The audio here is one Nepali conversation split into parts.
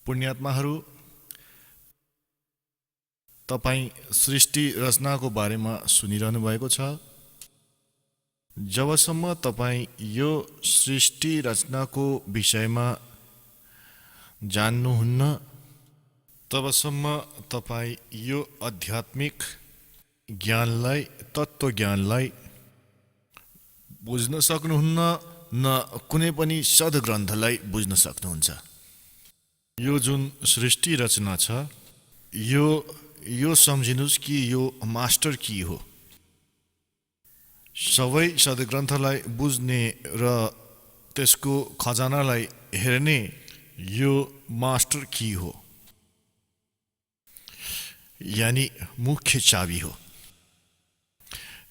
पुण्यात्माहरू, तपाईँ सृष्टि रचनाको बारेमा सुनिरहनु भएको छ। जबसम्म तपाईँ यो सृष्टि रचनाको विषयमा जान्नुहुन्न, तबसम्म तपाईँ यो आध्यात्मिक ज्ञानलाई, तत्त्वज्ञानलाई बुझ्न सक्नुहुन्न, न कुनै पनि सद्ग्रन्थलाई बुझ्न सक्नुहुन्छ। यो जुन सृष्टि रचना छ, यो सम्झिनुस् कि यो मास्टर की हो। सबै सद्ग्रन्थलाई बुझ्ने र त्यसको खजानालाई हेर्ने यो मास्टर की हो, यानी मुख्य चाबी हो।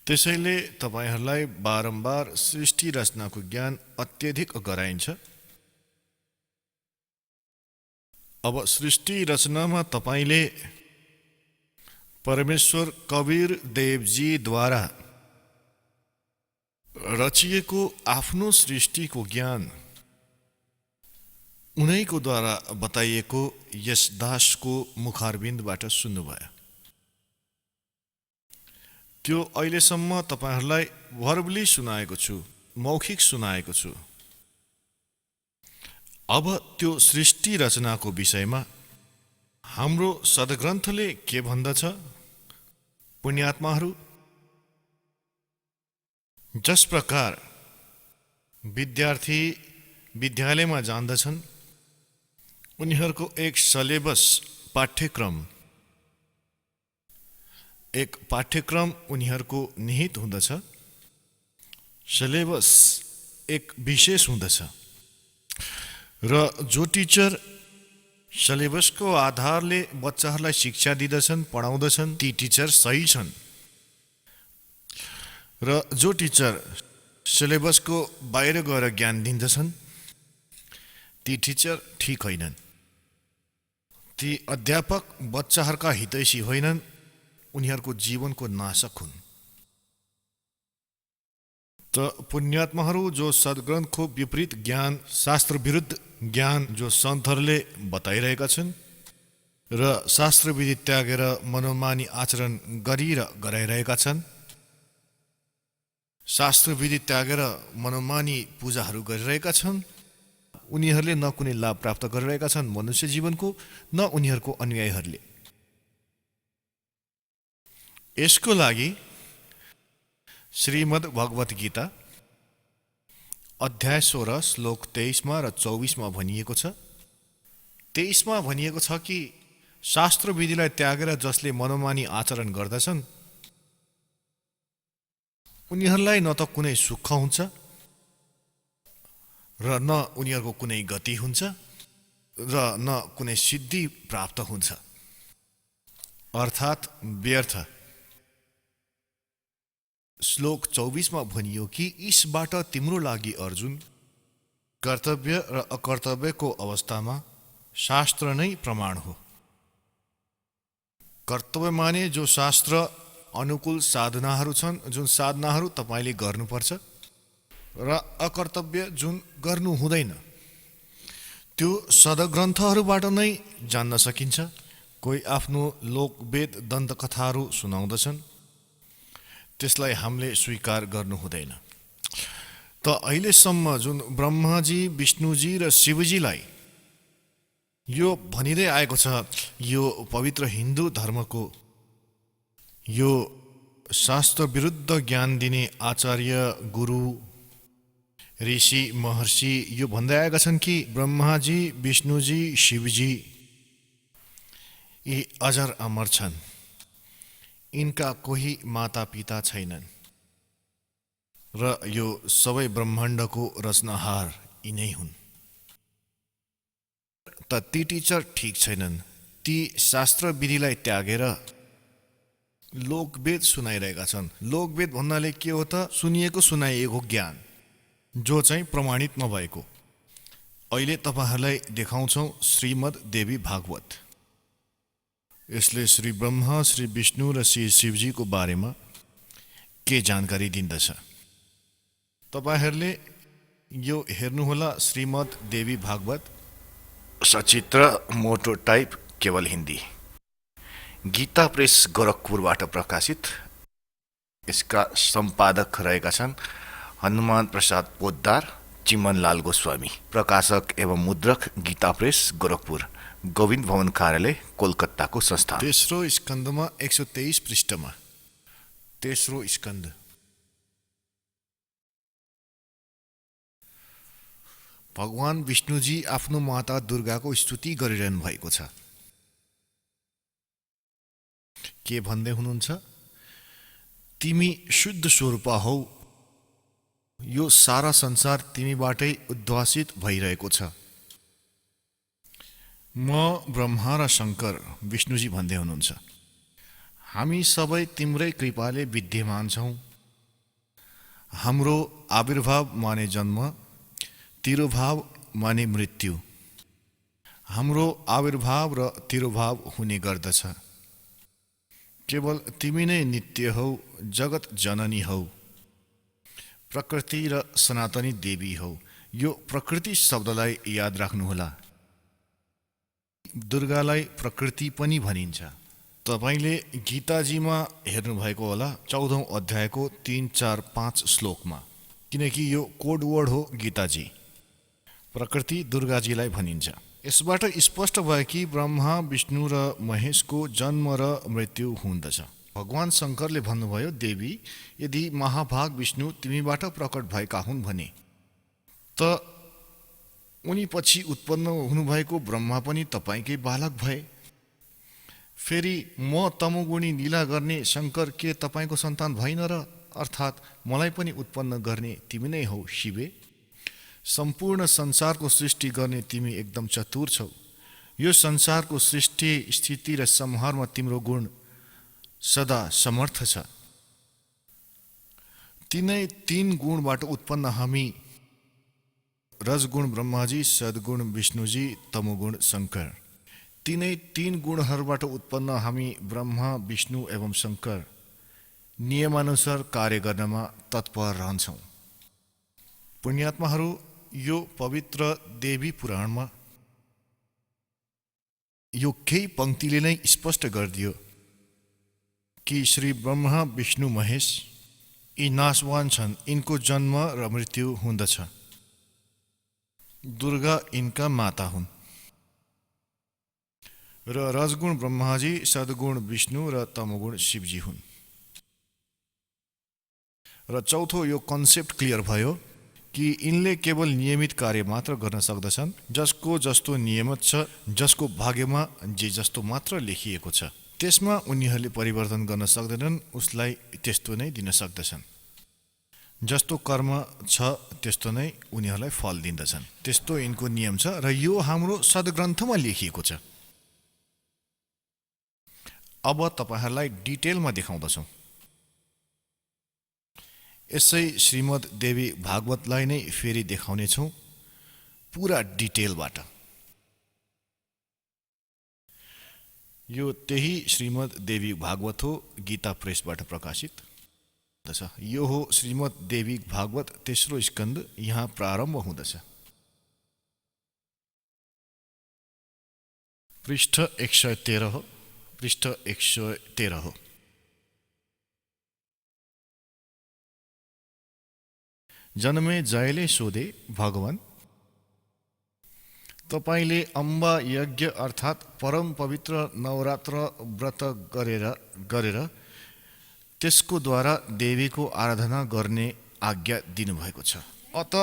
त्यसैले तपाईहरूलाई बारम्बार सृष्टि रचनाको ज्ञान अत्यधिक गराइन्छ। अब सृष्टि रचनामा तपाईले परमेश्वर कबीर देवजीद्वारा रचिएको आफ्नो सृष्टिको ज्ञान उनैको द्वारा बताइएको यस दासको मुखारबिन्दबाट सुन्नुभयो। त्यो अहिलेसम्म तपाईहरूलाई भर्बली सुनाएको छु, मौखिक सुनाएको छु। अब त्यो सृष्टि रचनाको विषयमा हाम्रो सद्ग्रन्थले के भन्दछ? पुण्यात्माहरू, जस प्रकार विद्यार्थी विद्यालयमा जान्दछन्, उनीहरूको एक सिलेबस पाठ्यक्रम उनीहरूको निहित हुँदछ। सिलेबस एक विशेष हुँदछ र जो टिचर सिलेबसको आधारले बच्चाहरूलाई शिक्षा दिँदछन्, पढाउँदछन्, ती टिचर सही छन्। र जो टिचर सिलेबसको बाहिर गएर ज्ञान दिँदछन्, ती टिचर ठिक होइनन्। ती अध्यापक बच्चाहरूका हितैषी होइनन्, उनीहरूको जीवनको नाशक हुन्। त पुण्यात्माहरू, जो सद्ग्रन्थको विपरीत ज्ञान, शास्त्र विरुद्ध ज्ञान जो सन्तहरूले बताइरहेका छन् र शास्त्रविधि त्यागेर मनोमानी आचरण गराइरहेका छन्, शास्त्रविधि त्यागेर मनोमानी पूजाहरू गरिरहेका छन्, उनीहरूले न कुनै लाभ प्राप्त गरिरहेका छन् मनुष्य जीवनको, न उनीहरूको अनुयायीहरूले। यसको लागि श्रीमद् भगवत गीता अध्याय 16 श्लोक 23 र 24 भनिएको छ। 23 भनिएको छ कि शास्त्र विधिलाई त्यागेर जसले मनोमानी आचरण गर्दछन्, उनीहरूलाई न त कुनै सुख हुन्छ र न उनीहरूको कुनै गति हुन्छ र न कुनै सिद्धि प्राप्त हुन्छ, अर्थात् व्यर्थ। श्लोक 24 भनियो कि इसबाट तिम्रो लागि अर्जुन, कर्तव्य र अकर्तव्यको अवस्थामा शास्त्र नै प्रमाण हो। कर्तव्य माने जो शास्त्र अनुकूल साधनाहरू छन्, जुन साधनाहरू तपाईँले गर्नुपर्छ, र अकर्तव्य जुन गर्नु हुँदैन, त्यो सद्ग्रन्थहरूबाट नै जान्न सकिन्छ। कोही आफ्नो लोकवेद दन्तकथाहरू सुनाउँदछन्, त्यसलाई हामीले स्वीकार गर्नु हुँदैन। त अहिलेसम्म जुन ब्रह्माजी, विष्णुजी र शिवजीलाई यो भनिँदै आएको छ, यो पवित्र हिन्दू धर्मको यो शास्त्र विरुद्ध ज्ञान दिने आचार्य, गुरु, ऋषि, महर्षि यो भन्दै आएका छन् कि ब्रह्माजी, विष्णुजी, शिवजी यी अजर अमर छन्, यिनका कोही माता पिता छैनन् र यो सबै ब्रह्माण्डको रचनाहार यिनै हुन्। त ती टिचर ठिक छैनन्, ती शास्त्र विधिलाई त्यागेर लोकवेद सुनाइरहेका छन्। लोकवेद भन्नाले के हो त? सुनिएको सुनाइएको ज्ञान जो चाहिँ प्रमाणित नभएको। अहिले तपाईहरूलाई देखाउँछौँ श्रीमद् देवी भागवत। यसले श्री ब्रह्मा, श्री विष्णु र श्री शिवजीको बारेमा के जानकारी दिँदछ। तपाईहरूले यो हेर्नुहोला श्रीमद् देवी भागवत सचित्र मोटो टाइप केवल हिन्दी। गीता प्रेस गोरखपुरबाट प्रकाशित। यसका सम्पादक रहेका छन् हनुमान प्रसाद पोद्दार, चिमनलाल गोस्वामी। प्रकाशक एवं मुद्रक गीता प्रेस गोरखपुर, गोविन्द भवन कार्यालय, कोलकाताको संस्थान। तेस्रो स्कन्धमा 123 पृष्ठमा। तेस्रो स्कन्ध। भगवान विष्णुजी आफ्नो माता दुर्गाको स्तुति गरिरहनु भएको छ। के भन्दै हुनुहुन्छ? तिमी शुद्ध स्वरूपा हौ, यो सारा संसार तिमीबाटै उद्भासित भइरहेको छ। म ब्रह्मा र शङ्कर, विष्णुजी भन्दै हुनुहुन्छ, हामी सबै तिम्रै कृपाले विद्यमान छौँ। हाम्रो आविर्भाव माने जन्म, तिरोभाव माने मृत्यु। हाम्रो आविर्भाव र तिरोभाव हुने गर्दछ। केवल तिमी नै नित्य हौ, जगत जननी हौ, प्रकृति र सनातनी देवी हौ। यो प्रकृति शब्दलाई याद राख्नुहोला। दुर्गालाई प्रकृति पनि भनिन्छ। तपाईँले गीताजीमा हेर्नुभएको होला 14औं अध्यायको 3, 4, 5 श्लोकमा, किनकि यो कोड वर्ड हो गीताजी। प्रकृति दुर्गाजीलाई भनिन्छ। यसबाट स्पष्ट भयो कि ब्रह्मा, विष्णु र महेशको जन्म र मृत्यु हुँदछ। भगवान शङ्करले भन्नुभयो, देवी, यदि महाभाग विष्णु तिमीबाट प्रकट भएका हुन् भने त उनी पछि उत्पन्न हुनुभएको ब्रह्मा पनि तपाईँकै बालक भए। फेरि म तमोगुणी लीला गर्ने शङ्कर के तपाईँको सन्तान भइन र? अर्थात् मलाई पनि उत्पन्न गर्ने तिमी नै हौ शिवे। सम्पूर्ण संसारको सृष्टि गर्ने तिमी एकदम चतुर छौ। यो संसारको सृष्टि, स्थिति र संहारमा तिम्रो गुण सदा समर्थ छ। तिनै 3 गुणबाट उत्पन्न हामी, रजगुण ब्रह्माजी, सद्गुण विष्णुजी, तमोगुण शङ्कर। तिनै 3 गुणहरूबाट उत्पन्न हामी ब्रह्मा, विष्णु एवं शङ्कर नियमानुसार कार्य गर्नमा तत्पर रहन्छौँ। पुण्यात्माहरू, यो पवित्र देवी पुराणमा यो केही पंक्तिले नै स्पष्ट गरिदियो कि श्री ब्रह्मा, विष्णु, महेश यी नाशवान छन्। यिनको जन्म र मृत्यु हुँदछ। दुर्गा यिनका माता हुन् र रजगुण ब्रह्माजी, सद्गुण विष्णु र तमोगुण शिवजी हुन्। र चौथो यो कन्सेप्ट क्लियर भयो कि यिनले केवल नियमित कार्य मात्र गर्न सक्दछन्। जसको जस्तो नियमित छ, जसको भाग्यमा जे जस्तो मात्र लेखिएको छ, त्यसमा उनीहरूले परिवर्तन गर्न सक्दैनन्। उसलाई त्यस्तो नै दिन सक्दछन्। जस्तो कर्म छ त्यस्तो नै उनीहरूलाई फल दिन्दछन्। त्यस्तो यिनको नियम छ र यो हाम्रो सद्ग्रन्थमा लेखिएको छ। अब तपाईहरूलाई डिटेलमा देखाउँदछौँ। यसै श्रीमद् देवी भागवतलाई नै फेरि देखाउनेछौँ पुरा डिटेलबाट। यो त्यही श्रीमद् देवी भागवत हो, गीता प्रेसबाट प्रकाशित। यो हो श्रीमद् देवी भागवत तेस्रो स्कन्द। यहाँ प्रारम्भ हुँदछ। पृष्ठ 113 हो। पृष्ठ 113 हो। जन्मे जयले सोधे, भगवान, तपाईँले अम्बा यज्ञ अर्थात् परम पवित्र नवरात्र व्रत गरेर त्यसको द्वारा देवीको आराधना गर्ने आज्ञा दिनुभएको छ। अत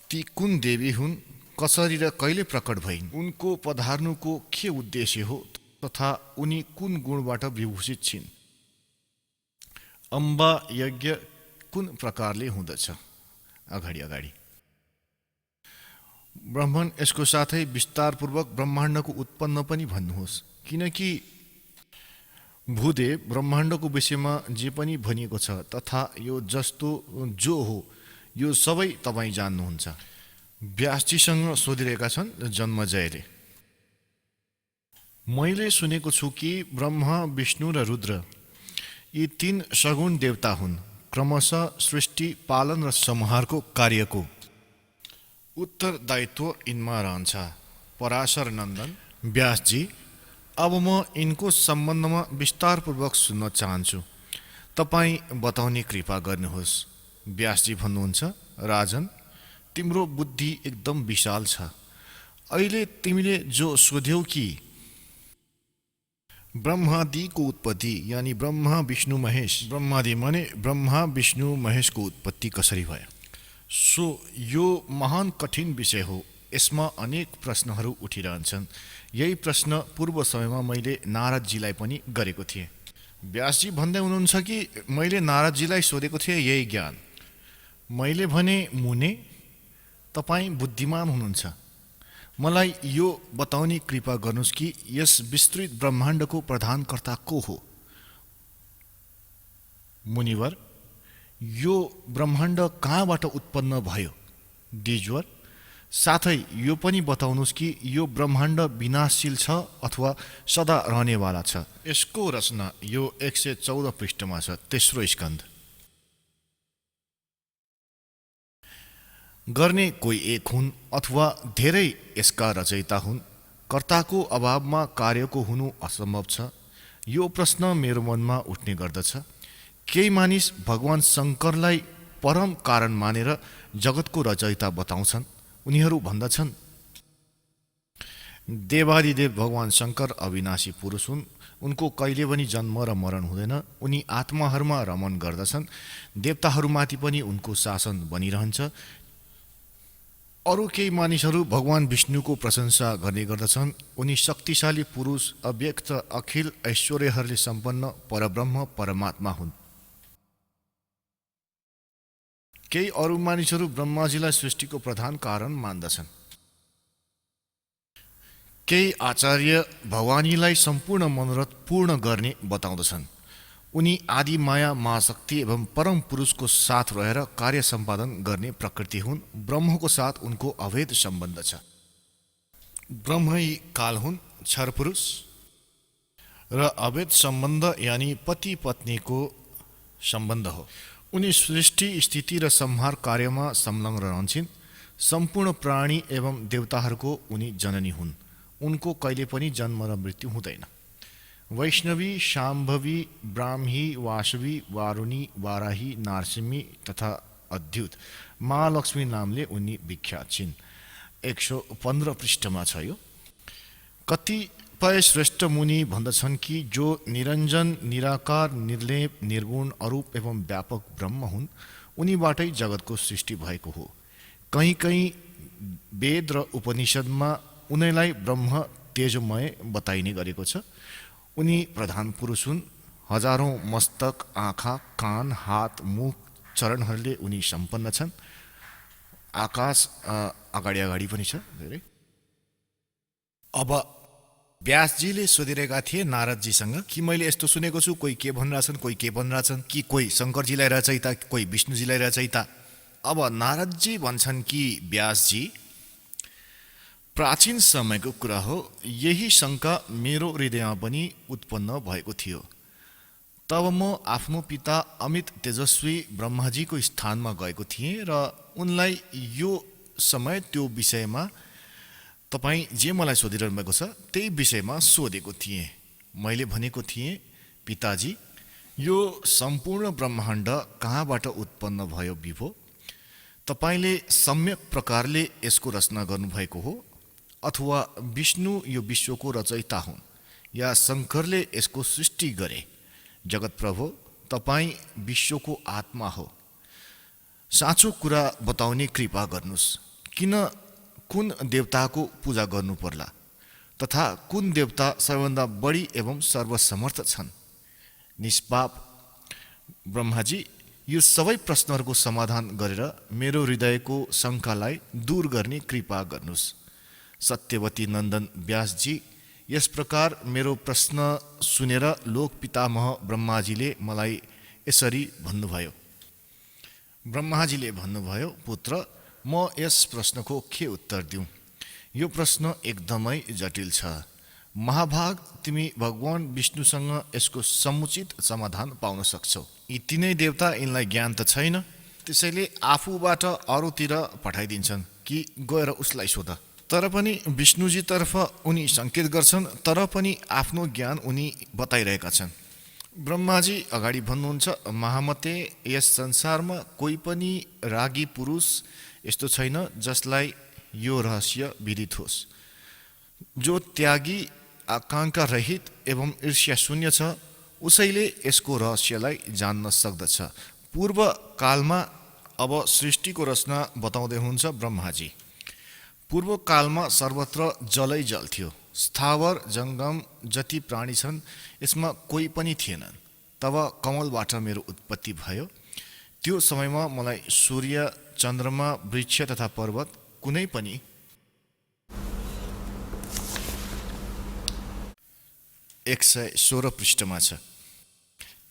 ती कुन देवी हुन्, कसरी र कहिले प्रकट भइन्, उनको पधार्नुको के उद्देश्य हो तथा उनी कुन गुणबाट विभूषित छिन्, अम्बा यज्ञ कुन प्रकारले हुँदछ। अगाडि ब्राह्मण, यसको साथै विस्तारपूर्वक ब्रह्माण्डको उत्पन्न पनि भन्नुहोस्, किनकि भूदेव ब्रह्माण्डको विषयमा जे पनि भनिएको छ तथा यो जस्तो जो हो यो सबै तपाईँ जान्नुहुन्छ। व्यासजीसँग सोधिरहेका छन् जन्मजयले। मैले सुनेको छु कि ब्रह्मा, विष्णु र रुद्र यी 3 सगुण देवता हुन्। क्रमशः सृष्टि, पालन र संहारको कार्यको उत्तरदायित्व यिनमा रहन्छ। पराशर नन्दन व्यासजी, अब म यिनको सम्बन्धमा विस्तारपूर्वक सुन्न चाहन्छु। तपाईँ बताउने कृपा गर्नुहोस्। व्यासजी भन्नुहुन्छ, राजन, तिम्रो बुद्धि एकदम विशाल छ। अहिले तिमीले जो सोध्यौ कि ब्रह्मादिको उत्पत्ति यानि ब्रह्मा विष्णु महेश, ब्रह्मादि माने ब्रह्मा विष्णु महेशको उत्पत्ति कसरी भयो, सो यो महान कठिन विषय हो। यसमा अनेक प्रश्नहरू उठिरहन्छन्। यही प्रश्न पूर्व समयमा मैले नारदजीलाई पनि गरेको थिएँ। व्यासजी भन्दै हुनुहुन्छ कि मैले नारदजीलाई सोधेको थिएँ यही ज्ञान। मैले भने, मुने, तपाईँ बुद्धिमान हुनुहुन्छ, मलाई यो बताउने कृपा गर्नुहोस् कि यस विस्तृत ब्रह्माण्डको प्रधानकर्ता को हो। मुनिवर, यो ब्रह्माण्ड कहाँबाट उत्पन्न भयो। द्विजवर, साथै यो पनि बताउनुहोस् कि यो ब्रह्माण्ड विनाशशील छ अथवा सदा रहनेवाला छ। यसको रचना यो 114 पृष्ठमा छ, तेस्रो स्कन्ध। गर्ने कोही एक हुन् अथवा धेरै यसका रचयिता हुन्। कर्ताको अभावमा कार्यको हुनु असम्भव छ। यो प्रश्न मेरो मनमा उठ्ने गर्दछ। केही मानिस भगवान शङ्करलाई परम कारण मानेर जगतको रचयिता बताउँछन्। उनीहरू भन्दछन्, देवादिदेव भगवान शङ्कर अविनाशी पुरुष हुन्। उनको कहिले पनि जन्म र मरण हुँदैन। उनी आत्माहरूमा रमण गर्दछन्। देवताहरूमाथि पनि उनको शासन बनिरहन्छ। अरू केही मानिसहरू भगवान विष्णुको प्रशंसा गर्ने गर्दछन्। उनी शक्तिशाली पुरुष, अव्यक्त, अखिल ऐश्वर्यहरूले सम्पन्न परब्रह्म परमात्मा हुन्। केही अरू मानिसहरू ब्रह्माजीलाई सृष्टिको प्रधान कारण मान्दछन्। केही आचार्य भवानीलाई सम्पूर्ण मनोरथ पूर्ण गर्ने बताउँदछन्। उनी आदि माया, महाशक्ति एवं परम पुरुषको साथ रहेर कार्य सम्पादन गर्ने प्रकृति हुन्। ब्रह्मको साथ उनको अभेद सम्बन्ध छ। ब्रह्मै काल हुन्, क्षर पुरुष, र अभेद सम्बन्ध यानि पति पत्नीको सम्बन्ध हो। उनी सृष्टि, स्थिति र संहार कार्यमा संलग्न रहन्छन्। सम्पूर्ण प्राणी एवं देवताहरूको उनी जननी हुन्। उनको कहिले पनि जन्म र मृत्यु हुँदैन। वैष्णवी, शाम्भवी, ब्राह्मी, वासवी, वारुणी, वाराही, नारसिंही तथा अद्युत महालक्ष्मी नामले उनी विख्यात छिन्। 115 पृष्ठमा छ यो। कतिपय श्रेष्ठ मुनि भन्दछन् कि जो निरञ्जन, निराकार, निर्लेप, निर्गुण, अरूप एवं व्यापक ब्रह्म हुन्, उनीबाटै जगतको सृष्टि भएको हो। कहीँ कहीँ वेद र उपनिषदमा उनीलाई ब्रह्म तेजोमय बताइने गरेको छ। उनी प्रधान पुरुष हुन्। हजारौं मस्तक, आँखा, कान, हात, मुख, चरणहरूले उनी सम्पन्न छन्। आकाश अगाडि अगाडि पनि छ धेरै। अब व्यासजीले सोधिरहेका थिए नारदजीसँग कि मैले यस्तो सुनेको छु, कोही के भनिरहेछन्, कोही के भनिरहेछन्, कि कोही शङ्करजीलाई रचयिता, कोही विष्णुजीलाई रचयिता। अब नारदजी भन्छन् कि व्यासजी, प्राचीन समयको कुरा हो। यही शङ्का मेरो हृदयमा पनि उत्पन्न भएको थियो। तब म आफ्नो पिता अमित तेजस्वी ब्रह्माजीको स्थानमा गएको थिएँ र उनलाई यो समय त्यो विषयमा तपाईँ जे मलाई सोधिरहनु भएको छ त्यही विषयमा सोधेको थिएँ। मैले भनेको थिएँ, पिताजी, यो सम्पूर्ण ब्रह्माण्ड कहाँबाट उत्पन्न भयो विभो? तपाईँले सम्यक प्रकारले यसको रचना गर्नुभएको हो अथवा विष्णु यो विश्वको रचयिता हुन् या शङ्करले यसको सृष्टि गरे? जगत प्रभु, तपाईँ विश्वको आत्मा हो। साँचो कुरा बताउने कृपा गर्नुहोस्। कुन देवताको पूजा गर्नु पर्ला तथा कुन देवता सबैभन्दा बढी एवं सर्वसमर्थ छन्? निष्पाप ब्रह्माजी, यो सबै प्रश्नहरूको समाधान गरेर मेरो हृदयको शङ्कालाई दूर गर्ने कृपा गर्नुहोस्। सत्यवती नन्दन व्यासजी, यस प्रकार मेरो प्रश्न सुनेर लोक पितामह ब्रह्माजीले मलाई यसरी भन्नुभयो। ब्रह्माजीले भन्नुभयो, पुत्र, म यस प्रश्नको के उत्तर दिउँ? यो प्रश्न एकदमै जटिल छ। महाभाग, तिमी भगवान विष्णुसँग यसको समुचित समाधान पाउन सक्छौ। यी तीनै देवता, यिनलाई ज्ञान त छैन, त्यसैले आफूबाट अरूतिर पठाइदिन्छन् कि गएर उसलाई सोध। तर पनि विष्णुजीतर्फ उनी सङ्केत गर्छन्, तर पनि आफ्नो ज्ञान उनी बताइरहेका छन्। ब्रह्माजी अगाडि भन्नुहुन्छ, महामते यस संसारमा कोही पनि रागी पुरुष यस्तो छैन जसलाई यो रहस्य विदित होस्। जो त्यागी, आकाङ्क्षा रहित एवं ईर्ष्या शून्य छ, उसैले यसको रहस्यलाई जान्न सक्दछ। पूर्व कालमा अब सृष्टिको रचना बताउँदै हुन्छ ब्रह्माजी। पूर्व कालमा सर्वत्र जलै जल थियो। स्थावर जङ्गम जति प्राणी छन् यसमा कोही पनि थिएनन्। तब कमलबाट मेरो उत्पत्ति भयो। त्यो समयमा मलाई सूर्य, चन्द्रमा, वृक्ष तथा पर्वत कुनै पनि 116 पृष्ठमा छ।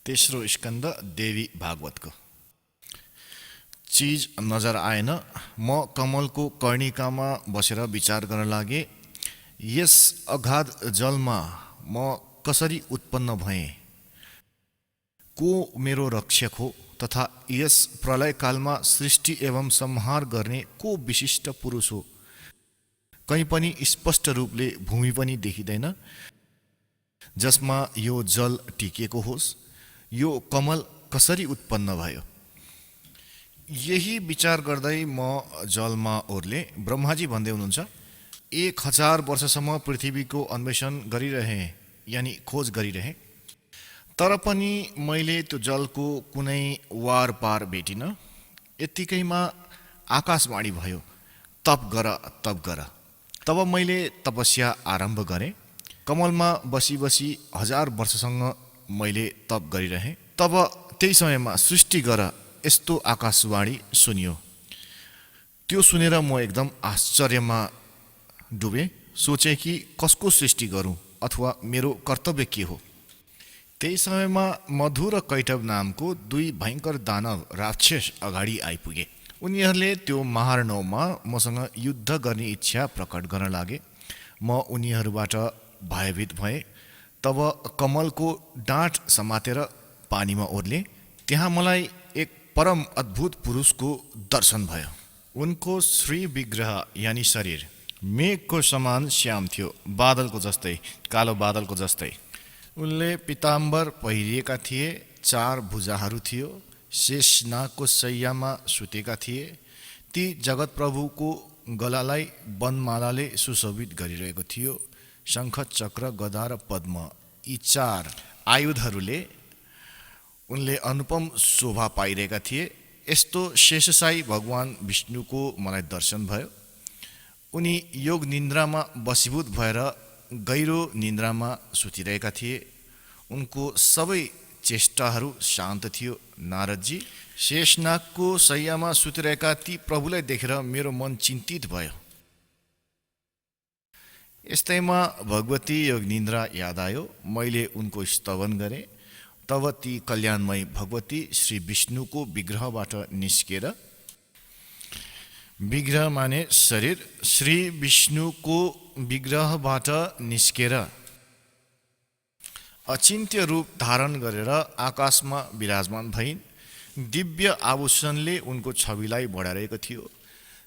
तेस्रो स्कन्द देवी भागवतको। चिज नजर आएन। म कमलको कर्णिकामा बसेर विचार गर्न लागे, यस अगाध जलमा म कसरी उत्पन्न भएँ, को मेरो रक्षक हो तथा यस प्रलयकालमा सृष्टि एवं संहार गर्ने को विशिष्ट पुरुष हो। कहीँ पनि स्पष्ट रूपले भूमि पनि देखिँदैन जसमा यो जल टिकेको होस्। यो कमल कसरी उत्पन्न भयो? यही विचार गर्दै म जलमा ओर्ले। ब्रह्माजी भन्दै हुनुहुन्छ, 1000 वर्षसम्म पृथ्वीको अन्वेषण गरिरहे, यानि खोज गरिरहे, तर पनि मैले त्यो जलको कुनै वार पार भेटिनँ। यत्तिकैमा आकाशवाणी भयो, तप गर, तप गर। तब मैले तपस्या आरम्भ गरेँ। कमलमा बसी बसी 1000 वर्षसँग मैले तप गरिरहेँ। तब त्यही समयमा सृष्टि गर यस्तो आकाशवाणी सुनियो। त्यो सुनेर म एकदम आश्चर्यमा डुबेँ। सोचेँ कि कसको सृष्टि गरौँ अथवा मेरो कर्तव्य के हो। त्यही समयमा मधु र कैटभ नामको 2 भयङ्कर दानव राक्षस अगाडि आइपुगे। उनीहरूले त्यो महार्णवमा मसँग युद्ध गर्ने इच्छा प्रकट गर्न लागे। म उनीहरूबाट भयभीत भएँ। तब कमलको डाँठ समातेर पानीमा ओर्ले। त्यहाँ मलाई एक परम अद्भुत पुरुषको दर्शन भयो। उनको श्री विग्रह यानि शरीर मेघको समान श्याम थियो, बादलको जस्तै, कालो बादलको जस्तै। उनले पिताम्बर पहिरिएका थिए, 4 भुजाहरू थियो, शेषनागको शैयामा सुतेका थिए। ती जगत प्रभुको गलालाई वनमालाले सुशोभित गरिरहेको थियो। शङ्ख, चक्र, गदा र पद्म, यी 4 आयुधहरूले उनले अनुपम शोभा पाइरहेका थिए। यस्तो शेषशाही भगवान विष्णुको मलाई दर्शन भयो। उनी योग निन्द्रामा वशीभूत भएर गहिरो निन्द्रामा सुतिरहेका थिए। उनको सबै चेष्टाहरू शान्त थियो। नारदजी, शेषनागको शैयामा सुतिरहेका ती प्रभुलाई देखेर मेरो मन चिन्तित भयो। यस्तैमा भगवती योग निन्द्रा याद आयो। मैले उनको स्तवन गरेँ। तब ती कल्याणमय भगवती श्री विष्णुको विग्रहबाट निस्केर, विग्रह माने शरीर, श्री विष्णुको विग्रहबाट निस्केर अचिन्त्य रूप धारण गरेर आकाशमा विराजमान भइन्। दिव्य आभूषणले उनको छविलाई बढाइरहेको थियो।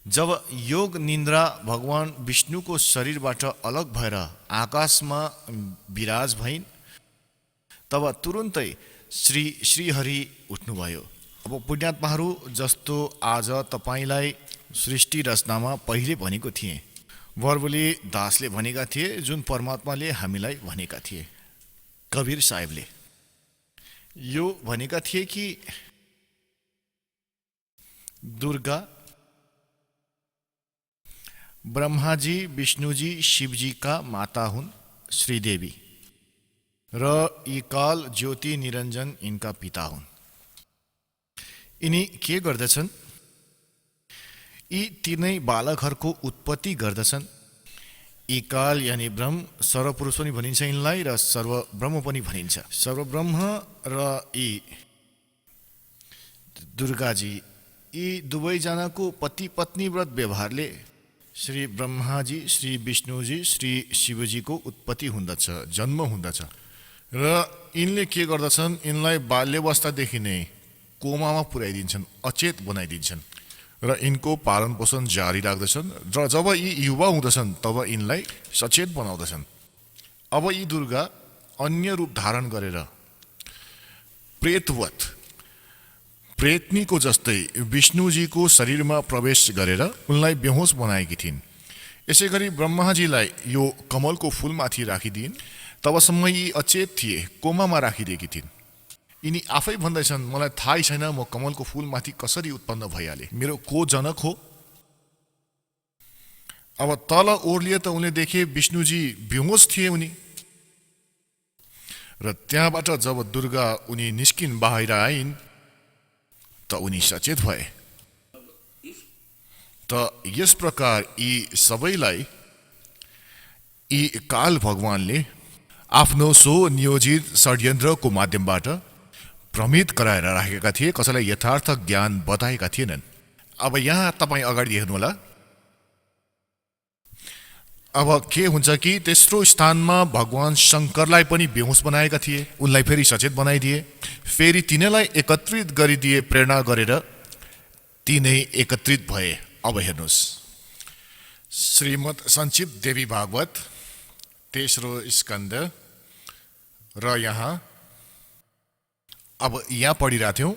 जब योग निन्द्रा भगवान विष्णुको शरीरबाट अलग भएर आकाशमा विराज भइन्, तब तुरुन्तै श्री श्रीहरि उठ्नुभयो। अब पुण्यात्माहरू, जस्तो आज तपाईँलाई सृष्टि रचनामा पहिले भनेको थिएँ, वर्बुली दासले भनेका थिए, जुन परमात्माले हामीलाई भनेका थिए, कबीर साहेबले यो भनेका थिए कि दुर्गा ब्रह्माजी, विष्णुजी, शिवजीका माता हुन् श्रीदेवी र यी काल ज्योति निरञ्जन यिनका पिता हुन्। यिनी के गर्दछन्? यी तीनै बालकहरूको उत्पत्ति गर्दछन्। यी काल यानि ब्रह्म, सर्वपुरुष पनि भनिन्छ यिनलाई र सर्वब्रह्म पनि भनिन्छ। सर्वब्रह्म र यी दुर्गाजी, यी दुवैजनाको पति पत्नी व्रत व्यवहारले श्री ब्रह्माजी, श्री विष्णुजी, श्री शिवजीको उत्पत्ति हुँदछ, जन्म हुँदछ। र यिनले के गर्दछन्? यिनलाई बाल्यावस्थादेखि नै कोमामा पुर्याइदिन्छन्, अचेत बनाइदिन्छन्। र यिनको पालन पोषण जारी राख्दछन् र जब यी युवा हुँदछन् तब यिनलाई सचेत बनाउँदछन्। अब यी दुर्गा अन्य रूप धारण गरेर प्रेतवत प्रेतनीको जस्तै विष्णुजीको शरीरमा प्रवेश गरेर उनलाई बेहोस बनाएकी थिइन्। यसै गरी ब्रह्माजीलाई यो कमलको फूलमाथि राखिदिइन्। तबसम्म यी अचेत थिए, कोमामा राखिदिएकी थिइन्। यिनी आफै भन्दैछन्, मलाई थाहै छैन म कमलको फूलमाथि कसरी उत्पन्न भइहाले, मेरो को जनक हो। अब तल ओर्लिए त उनले देखे विष्णुजी बेहोस थिए उनी। र त्यहाँबाट जब दुर्गा उनी निस्किन बाहिर आइन् त उनी सचेत भए। त यस प्रकार यी सबैलाई यी काल भगवानले आफ्नो सो नियोजित षड्यन्त्रको माध्यमबाट भ्रमित गराएर राखेका थिए, कसैलाई यथार्थ ज्ञान बताएका थिएनन्। अब यहाँ तपाईँ अगाडि हेर्नुहोला। अब के हुन्छ कि तेस्रो स्थानमा भगवान शङ्करलाई पनि बेहोस बनाएका थिए, उनलाई फेरि सचेत बनाइदिए, फेरि तिनैलाई एकत्रित गरिदिए प्रेरणा गरेर, तिनै एकत्रित भए। अब हेर्नुहोस्, श्रीमद् सञ्चित देवी भागवत तेस्रो स्कन्द र यहाँ अब यहाँ पढिरहेको थियौँ।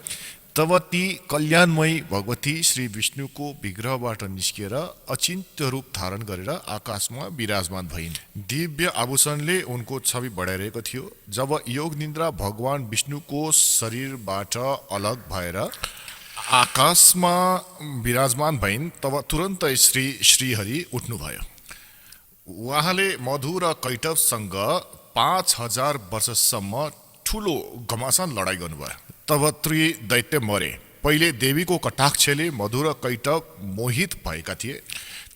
तब ती कल्याणमयी भगवती श्री विष्णुको विग्रहबाट निस्किएर अचिन्त्य रूप धारण गरेर आकाशमा विराजमान भइन्। दिव्य आभूषणले उनको छवि बढाइरहेको थियो। जब योग निन्द्रा भगवान विष्णुको शरीरबाट अलग भएर आकाशमा विराजमान भइन्, तब तुरन्तै श्री श्रीहरि उठ्नुभयो। उहाँले मधु र कैटवसँग 5000 वर्षसम्म ठुलो घमासान लडाइँ गर्नुभयो। तब त्रिदैत्य मरे। पहिले देवीको कटाक्षले मधु र कैटव मोहित भएका थिए।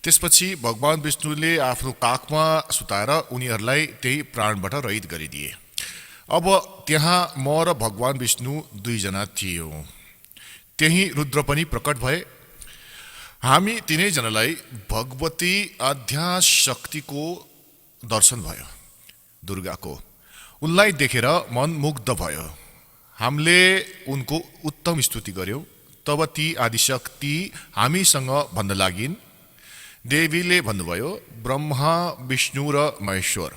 त्यसपछि भगवान विष्णुले आफ्नो काखमा सुताएर उनीहरूलाई त्यही प्राणबाट रहित गरिदिए। अब त्यहाँ म र भगवान विष्णु दुईजना थियौँ। त्यही रुद्र पनि प्रकट भए। हामी तिनैजनालाई भगवती आद्याशक्तिको दर्शन भयो। दुर्गाको उनलाई देखेर मन मुग्ध भयो। हामीले उनको उत्तम स्तुति गर्यौं। तब ती आदिशक्ति हामीसँग भन्न लागिन्। देवीले भन्नुभयो, ब्रह्मा विष्णु र महेश्वर,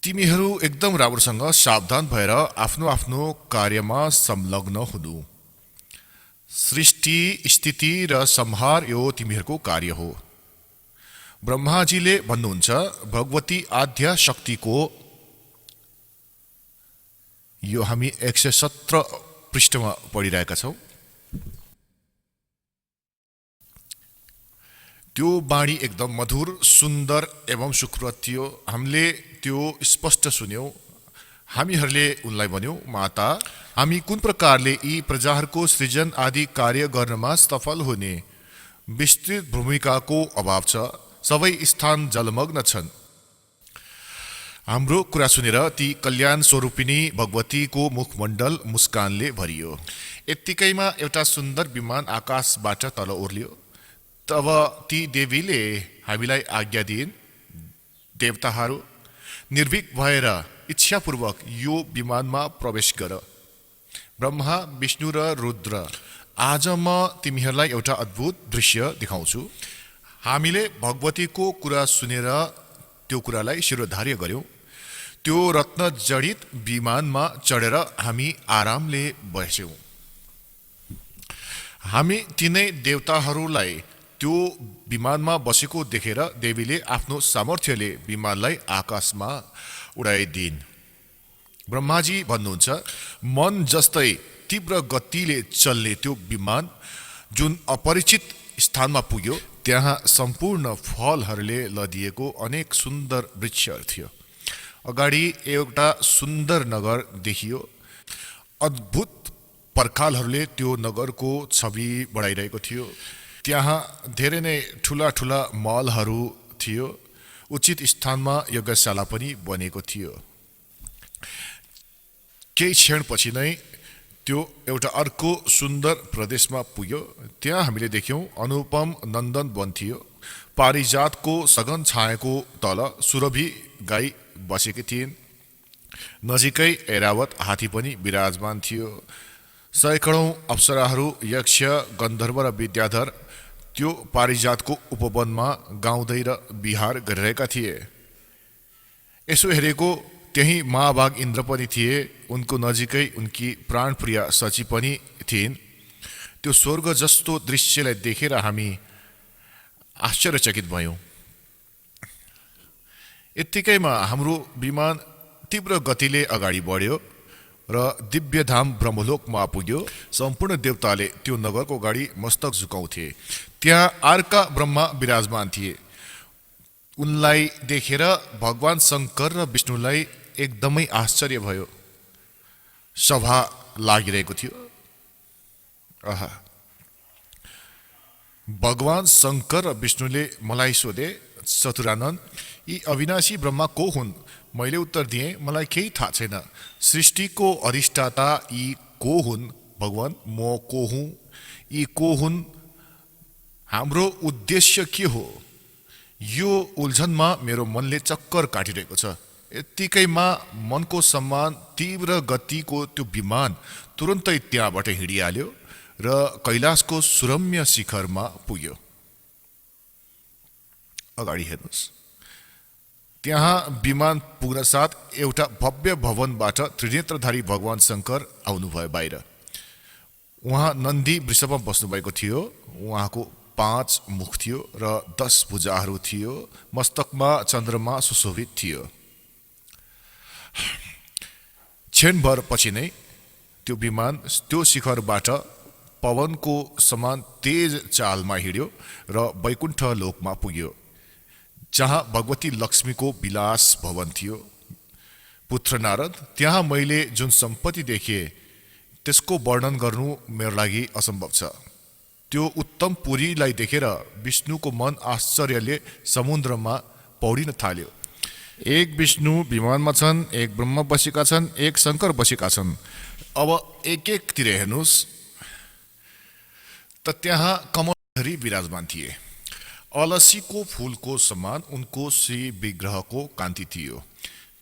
तिमीहरू एकदम राम्रोसँग सावधान भएर आफ्नो आफ्नो कार्यमा संलग्न हुनु। सृष्टि स्थिति र संहार यो तिमीहरूको कार्य हो। ब्रह्माजीले भन्नुहुन्छ, भगवती आद्या शक्तिको यो हामी 117 पृष्ठमा पढिरहेका छौँ। त्यो वाणी एकदम मधुर, सुन्दर एवं सुखप्रद थियो। हामीले त्यो स्पष्ट सुन्यौं। हामीहरूले उनलाई भन्यौं, माता, हामी कुन प्रकारले यी प्रजाहरूको सृजन आदि कार्य गर्नमा सफल हुने? विस्तृत भूमिकाको अभाव छ। सबै स्थान जलमग्न छन्। हाम्रो कुरा सुनेर ती कल्याण स्वरूपिणी भगवतीको मुखमण्डल मुस्कानले भरियो। यत्तिकैमा एउटा सुन्दर विमान आकाशबाट तल ओर्लियो। तब ती देवीले हामीलाई आज्ञा दिइन्, देवताहरू निर्भीक भएर इच्छापूर्वक यो विमानमा प्रवेश गर। ब्रह्मा विष्णु र रुद्र, आज म तिमीहरूलाई एउटा अद्भुत दृश्य देखाउँछु। हामीले भगवतीको कुरा सुनेर त्यो कुरालाई शिरोधार्य गर्यौं। त्यो रत्न जडित विमानमा चढेर हामी आरामले बस्यौं। हामी तिनै देवताहरूलाई त्यो विमानमा बसेको देखेर देवीले आफ्नो सामर्थ्यले विमानलाई आकाशमा उडाइदिन्। ब्रह्माजी भन्नुहुन्छ, मन जस्तै तीव्र गतिले चल्ने त्यो विमान जुन अपरिचित स्थानमा पुग्यो, त्यहाँ सम्पूर्ण फलहरूले लदिएको अनेक सुन्दर वृक्षहरू थियो। अगाडि एउटा सुन्दर नगर देखियो। अद्भुत पर्खालहरूले त्यो नगरको छवि बढाइरहेको थियो। त्यहाँ धेरै नै ठुला ठुला महलहरू थियो। उचित स्थानमा यज्ञशाला पनि बनेको थियो। केही क्षणपछि नै त्यो एउटा अर्को सुन्दर प्रदेशमा पुग्यो। त्यहाँ हामीले देख्यौं अनुपम नन्दन वन थियो। पारिजातको सघन छायाको तल सुरभि गाई बसेकी थिइन्। नजिकै ऐरावत हात्ती पनि विराजमान थियो। सैकडौँ अप्सराहरू यक्ष गन्धर्व र विद्याधर त्यो पारिजातको उपवनमा गाउँदै र विहार गरिरहेका थिए। यसो हेरेको त्यही महाभाग इन्द्र पनि थिए, उनको नजिकै उनकी प्राणप्रिया सची पनि थिइन्। त्यो स्वर्ग जस्तो दृश्यलाई देखेर हामी आश्चर्यचकित भयौँ। यत्तिकैमा हाम्रो विमान तीव्र गतिले अगाडि बढ्यो र दिव्यधाम ब्रह्मलोकमा पुग्यो। सम्पूर्ण देवताले त्यो नगरको अगाडि मस्तक झुकाउँथे। त्यहाँ अर्का ब्रह्मा विराजमान थिए। उनलाई देखेर भगवान शङ्कर र विष्णुलाई एकदमै आश्चर्य भयो। सभा लागिरहेको थियो। भगवान शङ्कर र विष्णुले मलाई सोधे, चतुरानन्द, यी अविनाशी ब्रह्मा को हुन्? मैले उत्तर दिएँ, मलाई केही थाहा छैन। सृष्टिको अधिष्ठाता यी को हुन्? भगवान, म को हुँ? यी को हुन्? हाम्रो उद्देश्य के हो? यो उल्झनमा मेरो मनले चक्कर काटिरहेको छ। यत्तिकैमा मनको सम्मान तीव्र गतिको त्यो विमान तुरन्तै त्यहाँबाट हिँडिहाल्यो र कैलाशको सुरम्य शिखरमा पुग्यो। अगाडि हेर्नुहोस्, त्यहाँ विमान पुग्न साथ एउटा भव्य भवनबाट त्रिनेत्रधारी भगवान शङ्कर आउनुभयो बाहिर। उहाँ नन्दी वृषभमा बस्नुभएको थियो। उहाँको 5 मुख थियो र 10 भुजाहरू थियो। मस्तकमा चन्द्रमा सुशोभित थियो। क्षणभर पछि नै त्यो विमान त्यो शिखरबाट पवनको समान तेज चालमा हिँड्यो र वैकुण्ठ लोकमा पुग्यो, जहाँ भगवती लक्ष्मीको विलास भवन थियो। पुत्र नारद, त्यहाँ मैले जुन सम्पत्ति देखेँ त्यसको वर्णन गर्नु मेरो लागि असम्भव छ। त्यो उत्तम पुरीलाई देखेर विष्णुको मन आश्चर्यले समुद्रमा पौडिन थाल्यो। एक विष्णु विमानमा छन्, एक ब्रह्मा बसेका छन्, एक शङ्कर बसेका छन्। अब एक एकतिर हेर्नुहोस् त त्यहाँ कमलधरी विराजमान थिए। अलसीको फूलको समान उनको श्री विग्रहको कान्ति थियो।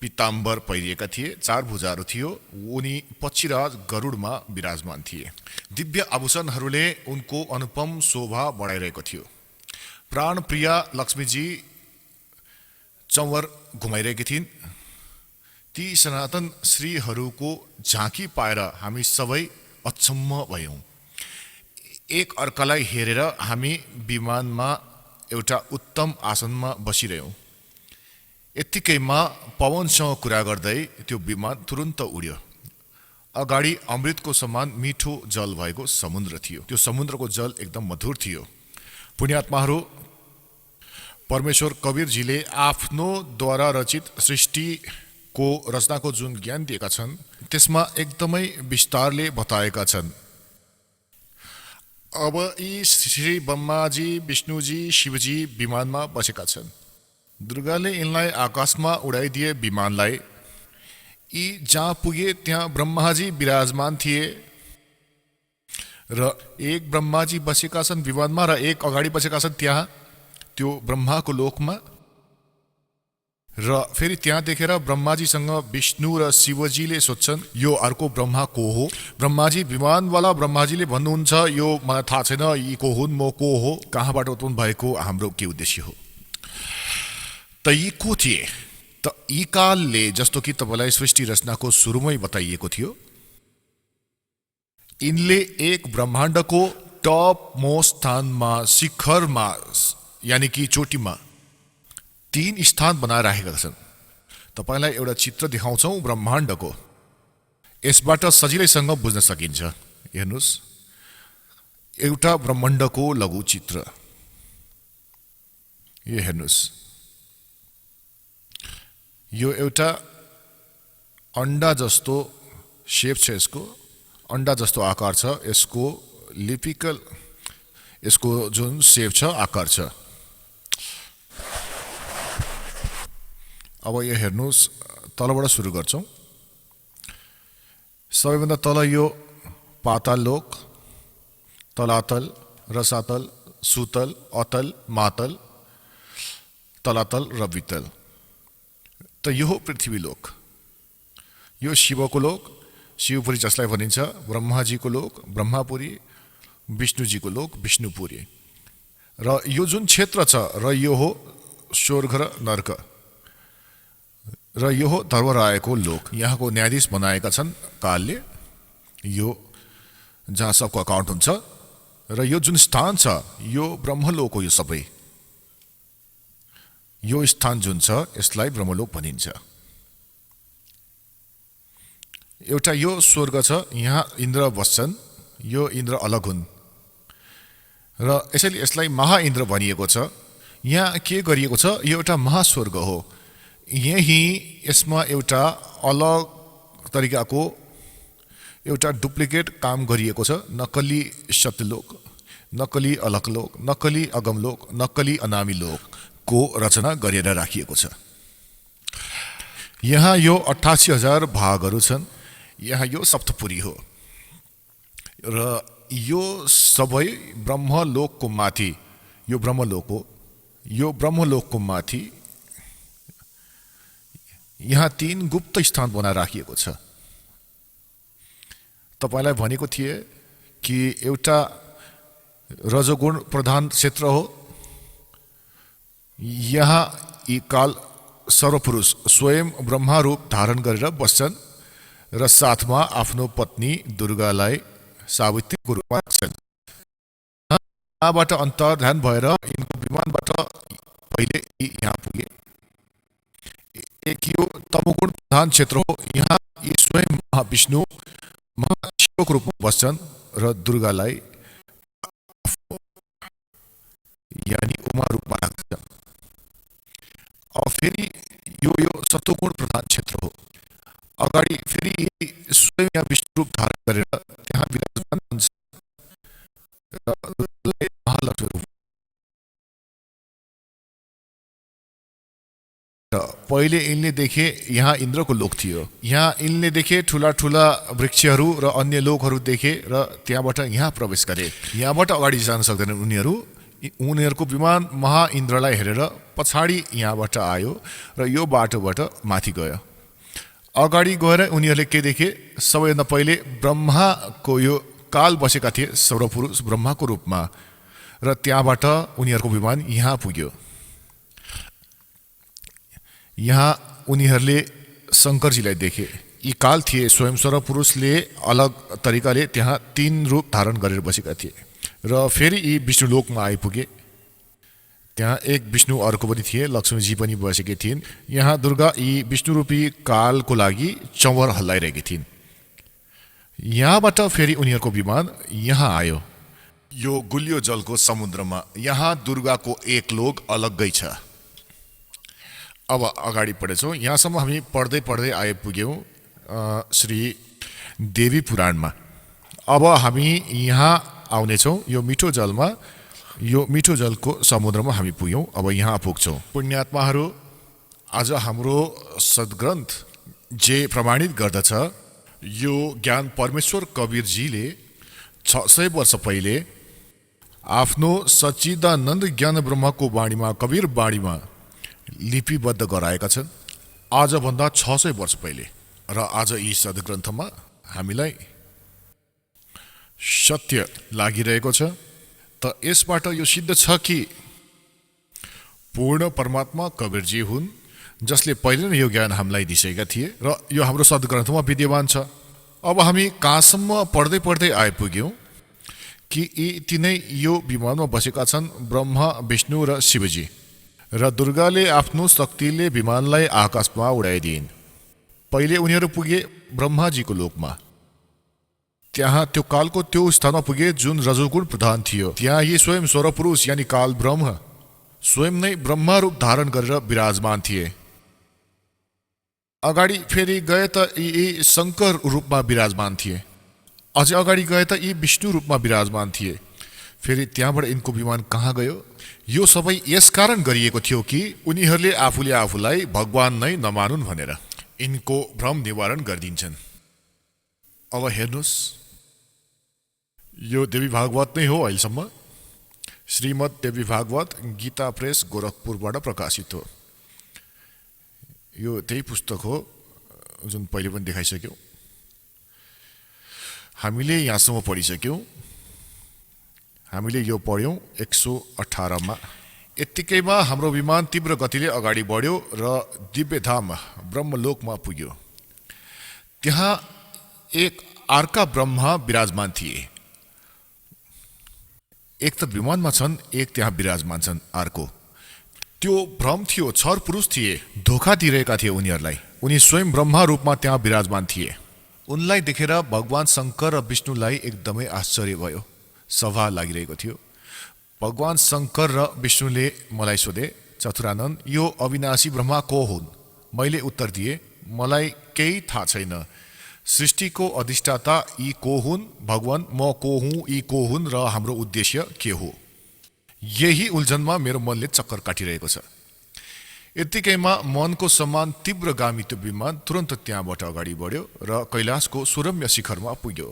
पीताम्बर पहिरिएका थिए, 4 भुजाहरू थियो। उनी पक्षीराज गरुडमा विराजमान थिए। दिव्य आभूषणहरूले उनको अनुपम शोभा बढाइरहेको थियो। प्राणप्रिया लक्ष्मीजी चौवर घुमाइरहेकी थिइन्। ती सनातन श्रीहरूको झाँकी पाएर हामी सबै अचम्म भयौँ। एक अर्कालाई हेरेर हामी विमानमा एउटा उत्तम आसनमा बसिरह्यौँ। यत्तिकैमा पवनसँग कुरा गर्दै त्यो विमान तुरुन्त उड्यो। अगाडि अमृतको समान मिठो जल भएको समुद्र थियो। त्यो समुद्रको जल एकदम मधुर थियो। पुण्यात्माहरू, परमेश्वर कवीरजीले आफ्नो द्वारा रचित सृष्टिको रचनाको जुन ज्ञान दिएका छन् त्यसमा एकदमै विस्तारले बताएका छन्। अब यी श्री ब्रह्माजी, विष्णुजी, शिवजी विमानमा बसेका छन्। दुर्गाले यिनलाई आकाशमा उडाइदिए विमानलाई। यी जहाँ पुगे त्यहाँ ब्रह्माजी विराजमान थिए र एक ब्रह्माजी बसेका छन् विमानमा र एक अगाडि बसेका छन् त्यहाँ त्यो ब्रह्माको लोकमा। र फेरि त्यहाँ देखेर ब्रह्माजीसँग विष्णु र शिवजीले सोध्छन्, यो अर्को ब्रह्मा को हो? ब्रह्माजी विमानवाला ब्रह्माजीले भन्नुहुन्छ, यो मलाई थाहा छैन, यी को हुन्, म को हो, कहाँबाट उत्पन्न भएको, हाम्रो के उद्देश्य हो? त यी को थिए? त यी कालले, जस्तो कि तपाईँलाई सृष्टि रचनाको सुरुमै बताइएको थियो, यिनले एक ब्रह्माण्डको टप मोस्ट स्थानमा, शिखरमा, यानि कि चोटीमा 3 स्थान बनाएर राखेका छन्। तपाईँलाई एउटा चित्र देखाउँछौँ ब्रह्माण्डको। यसबाट सजिलैसँग बुझ्न सकिन्छ। हेर्नुहोस्, एउटा ब्रह्माण्डको लघु चित्र। यो हेर्नुहोस्, यो एउटा अन्डा जस्तो शेप छ। यसको अन्डा जस्तो आकार छ। यसको लिपिकल, यसको जुन शेप छ, आकार छ। अब यो हेर्नुहोस्, तलबाट सुरु गर्छौँ। सबैभन्दा तल यो पाताल लोक, तलातल, रसातल, सुतल, अतल, मातल, तलातल र वितल। त यो हो पृथ्वी लोक। यो शिवको लोक शिवपुरी जसलाई भनिन्छ ब्रह्माजीको लोक ब्रह्मापुरी, विष्णुजीको लोक विष्णुपुरी। र यो जुन क्षेत्र छ र यो हो स्वर्ग र नर्क र यो हो धर्मरायको लोक। यहाँको न्यायाधीश बनाएका छन् कालले, यो जहाँ सबको अकाउन्ट हुन्छ। र यो जुन स्थान छ यो ब्रह्मलोक हो। यो सबै यो स्थान जुन छ यसलाई ब्रह्मलोक भनिन्छ। एउटा यो स्वर्ग छ, यहाँ इन्द्र बस्छन्, यो इन्द्र अलग हुन् र यसैले यसलाई महाइन्द्र भनिएको छ। यहाँ के गरिएको छ, यो एउटा महास्वर्ग हो। यही यसमा एउटा अलग तरिकाको एउटा डुप्लिकेट काम गरिएको छ। नक्कली सत्यलोक, नक्कली अलकलोक, नक्कली अगमलोक, नक्कली अनामी लोकको रचना गरेर राखिएको छ। यहाँ यो 88,000 भागहरू छन्। यहाँ यो सप्तपुरी हो र यो सबै ब्रह्मलोकको माथि, यो ब्रह्मलोक हो। यो ब्रह्मलोकको माथि यहाँ 3 गुप्त स्थान बनाएर राखिएको छ। तपाईलाई भनेको थिए कि एउटा रजोगुण प्रधान क्षेत्र हो। यहाँ यी काल सर्वपुरुष स्वयं ब्रह्मा रूप धारण गरेर बस्छन् र साथमा आफ्नो पत्नी दुर्गालाई सावित्रीको रूपमा राख्छन्। यहाँबाट अन्तर्धान भएर यिनको विमानबाट पहिले यहाँ पुगे। एक यो तमोगुण प्रधान क्षेत्र हो। यहाँ यी स्वयं महाविष्णु महाशिवको रूपमा बस्छन् र दुर्गालाई यानी उमा रूपमा राख्छन्। और फेरि यो सत्वगुण प्रधान क्षेत्र हो। अगाडि फेरि स्वयं यहाँ विष्णु रूप धारण गरेर त्यहाँ विराजमान हुन्छ। पहिले यिनले देखे यहाँ इन्द्रको लोक थियो। यहाँ यिनले देखे ठुला ठुला वृक्षहरू र अन्य लोकहरू देखे र त्यहाँबाट यहाँ प्रवेश गरे। यहाँबाट अगाडि जान सक्दैनन् उनीहरू। उनीहरूको विमान महाइन्द्रलाई हेरेर पछाडि यहाँबाट आयो र यो बाटोबाट माथि गयो। अगाडि गएर उनीहरूले के देखे, सबैभन्दा पहिले ब्रह्माको यो काल बसेका थिए सर्वपुरुष ब्रह्माको रूपमा र त्यहाँबाट उनीहरूको विमान यहाँ पुग्यो। यहाँ उनीहरूले शङ्करजीलाई देखे। यी काल थिए स्वयं सर्वपुरुषले अलग तरिकाले त्यहाँ 3 रूप धारण गरेर बसेका थिए र फेरि यी विष्णुलोकमा आइपुगे। त्यहाँ एक विष्णु अर्को पनि थिए, लक्ष्मीजी पनि बसेकी थिइन्। यहाँ दुर्गा यी विष्णुरूपी कालको लागि चौवर हल्लाइरहेकी थिइन्। यहाँबाट फेरि उनीहरूको विमान यहाँ आयो, यो गुलियो जलको समुद्रमा। यहाँ दुर्गाको एक लोक अलग्गै छ। अब अगाडि पढेछौँ। यहाँसम्म हामी पढ्दै पढ्दै आइपुग्यौँ श्री देवी पुराणमा। अब हामी यहाँ आउनेछौँ यो मिठो जलमा। यो मिठो जलको समुद्रमा हामी पुग्यौँ। अब यहाँ पुग्छौँ। पुण्यात्माहरू, आज हाम्रो सद्ग्रन्थ जे प्रमाणित गर्दछ, यो ज्ञान परमेश्वर कवीरजीले 600 वर्ष पहिले आफ्नो सच्चिदानन्द ज्ञान ब्रह्मको वाणीमा, कवीर वाणीमा लिपिबद्ध गराएका छन् आजभन्दा 600 वर्ष पहिले। र आज यी सद्ग्रन्थमा हामीलाई सत्य लागिरहेको छ। त यसबाट यो सिद्ध छ कि पूर्ण परमात्मा कवीरजी हुन्, जसले पहिले नै यो ज्ञान हामीलाई दिइसकेका थिए र यो हाम्रो सद्ग्रन्थमा विद्यमान छ। अब हामी कहाँसम्म पढ्दै पढ्दै आइपुग्यौँ कि यी तिनै यो विमानमा बसेका छन् ब्रह्मा, विष्णु र शिवजी। र दुर्गाले आफ्नो शक्तिले विमानलाई आकाशमा उडाइदिइन्। पहिले उनीहरू पुगे ब्रह्माजीको लोकमा। त्यहाँ त्यो कालको त्यो स्थानमा पुगे जुन रजोगुण प्रधान थियो। त्यहाँ यी स्वयं सर्वपुरुष यानी काल ब्रह्म स्वयं नै ब्रह्मा रूप धारण गरेर विराजमान थिए। अगाडि फेरि गए त यी शङ्कर रूपमा विराजमान थिए। अझै अगाडि गए त यी विष्णु रूपमा विराजमान थिए। फेरि त्यहाँबाट यिनको विमान कहाँ गयो? यो सबै यसकारण गरिएको थियो कि उनीहरूले आफूले आफूलाई भगवान नै नमानुन् भनेर यिनको भ्रम निवारण गरिदिन्छन्। अब हेर्नुहोस्, यो देवी भागवत नै हो। अहिलेसम्म श्रीमद् देवी भागवत गीता प्रेस गोरखपुरबाट प्रकाशित हो। यो त्यही पुस्तक हो जुन पहिले पनि देखाइसक्यो। हामीले यहाँसम्म पढिसक्यौँ। हामीले यो पढ्यौँ 118मा। यत्तिकैमा हाम्रो विमान तीव्र गतिले अगाडि बढ्यो र दिव्यधाम ब्रह्मलोकमा पुग्यो। त्यहाँ एक अर्का ब्रह्मा विराजमान थिए। एक त विमानमा छन्, एक त्यहाँ विराजमान छन् अर्को। त्यो भ्रम थियो, छर पुरुष थिए, धोका दिइरहेका थिए उनीहरूलाई। उनी स्वयं ब्रह्मा रूपमा त्यहाँ विराजमान थिए। उनलाई देखेर भगवान शङ्कर र विष्णुलाई एकदमै आश्चर्य भयो। सभा लागिरहेको थियो। भगवान शङ्कर र विष्णुले मलाई सोधे, चतुरानन, यो अविनाशी ब्रह्मा को हुन्? मैले उत्तर दिए, मलाई केही थाहा छैन। सृष्टिको अधिष्ठाता यी को हुन्? भगवान म को हुँ? यी को हुन्? र हाम्रो उद्देश्य के हो? यही उल्झनमा मेरो मनले चक्कर काटिरहेको छ। यत्तिकैमा मनको समान तीव्रगामी त्यो विमान तुरन्त त्यहाँबाट अगाडि बढ्यो र कैलाशको सुरम्य शिखरमा पुग्यो।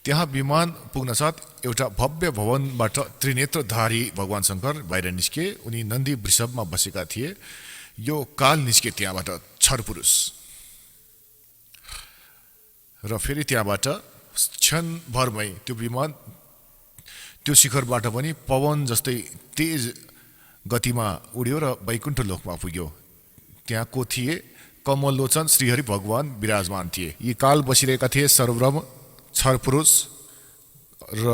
त्यहाँ विमान पुग्न साथ एउटा भव्य भवनबाट त्रिनेत्रधारी भगवान शङ्कर बाहिर निस्के। उनी नन्दी वृषभमा बसेका थिए। यो काल निस्के त्यहाँबाट, छरपुरुष। र फेरि त्यहाँबाट क्षणभरमै त्यो विमान त्यो शिखरबाट पनि पवन जस्तै तेज गतिमा उड्यो र वैकुण्ठ लोकमा पुग्यो। त्यहाँ को थिए? कमलोचन श्रीहरि भगवान विराजमान थिए। यी काल बसिरहेका थिए, सर्वब्रह्म, छरपुरुष र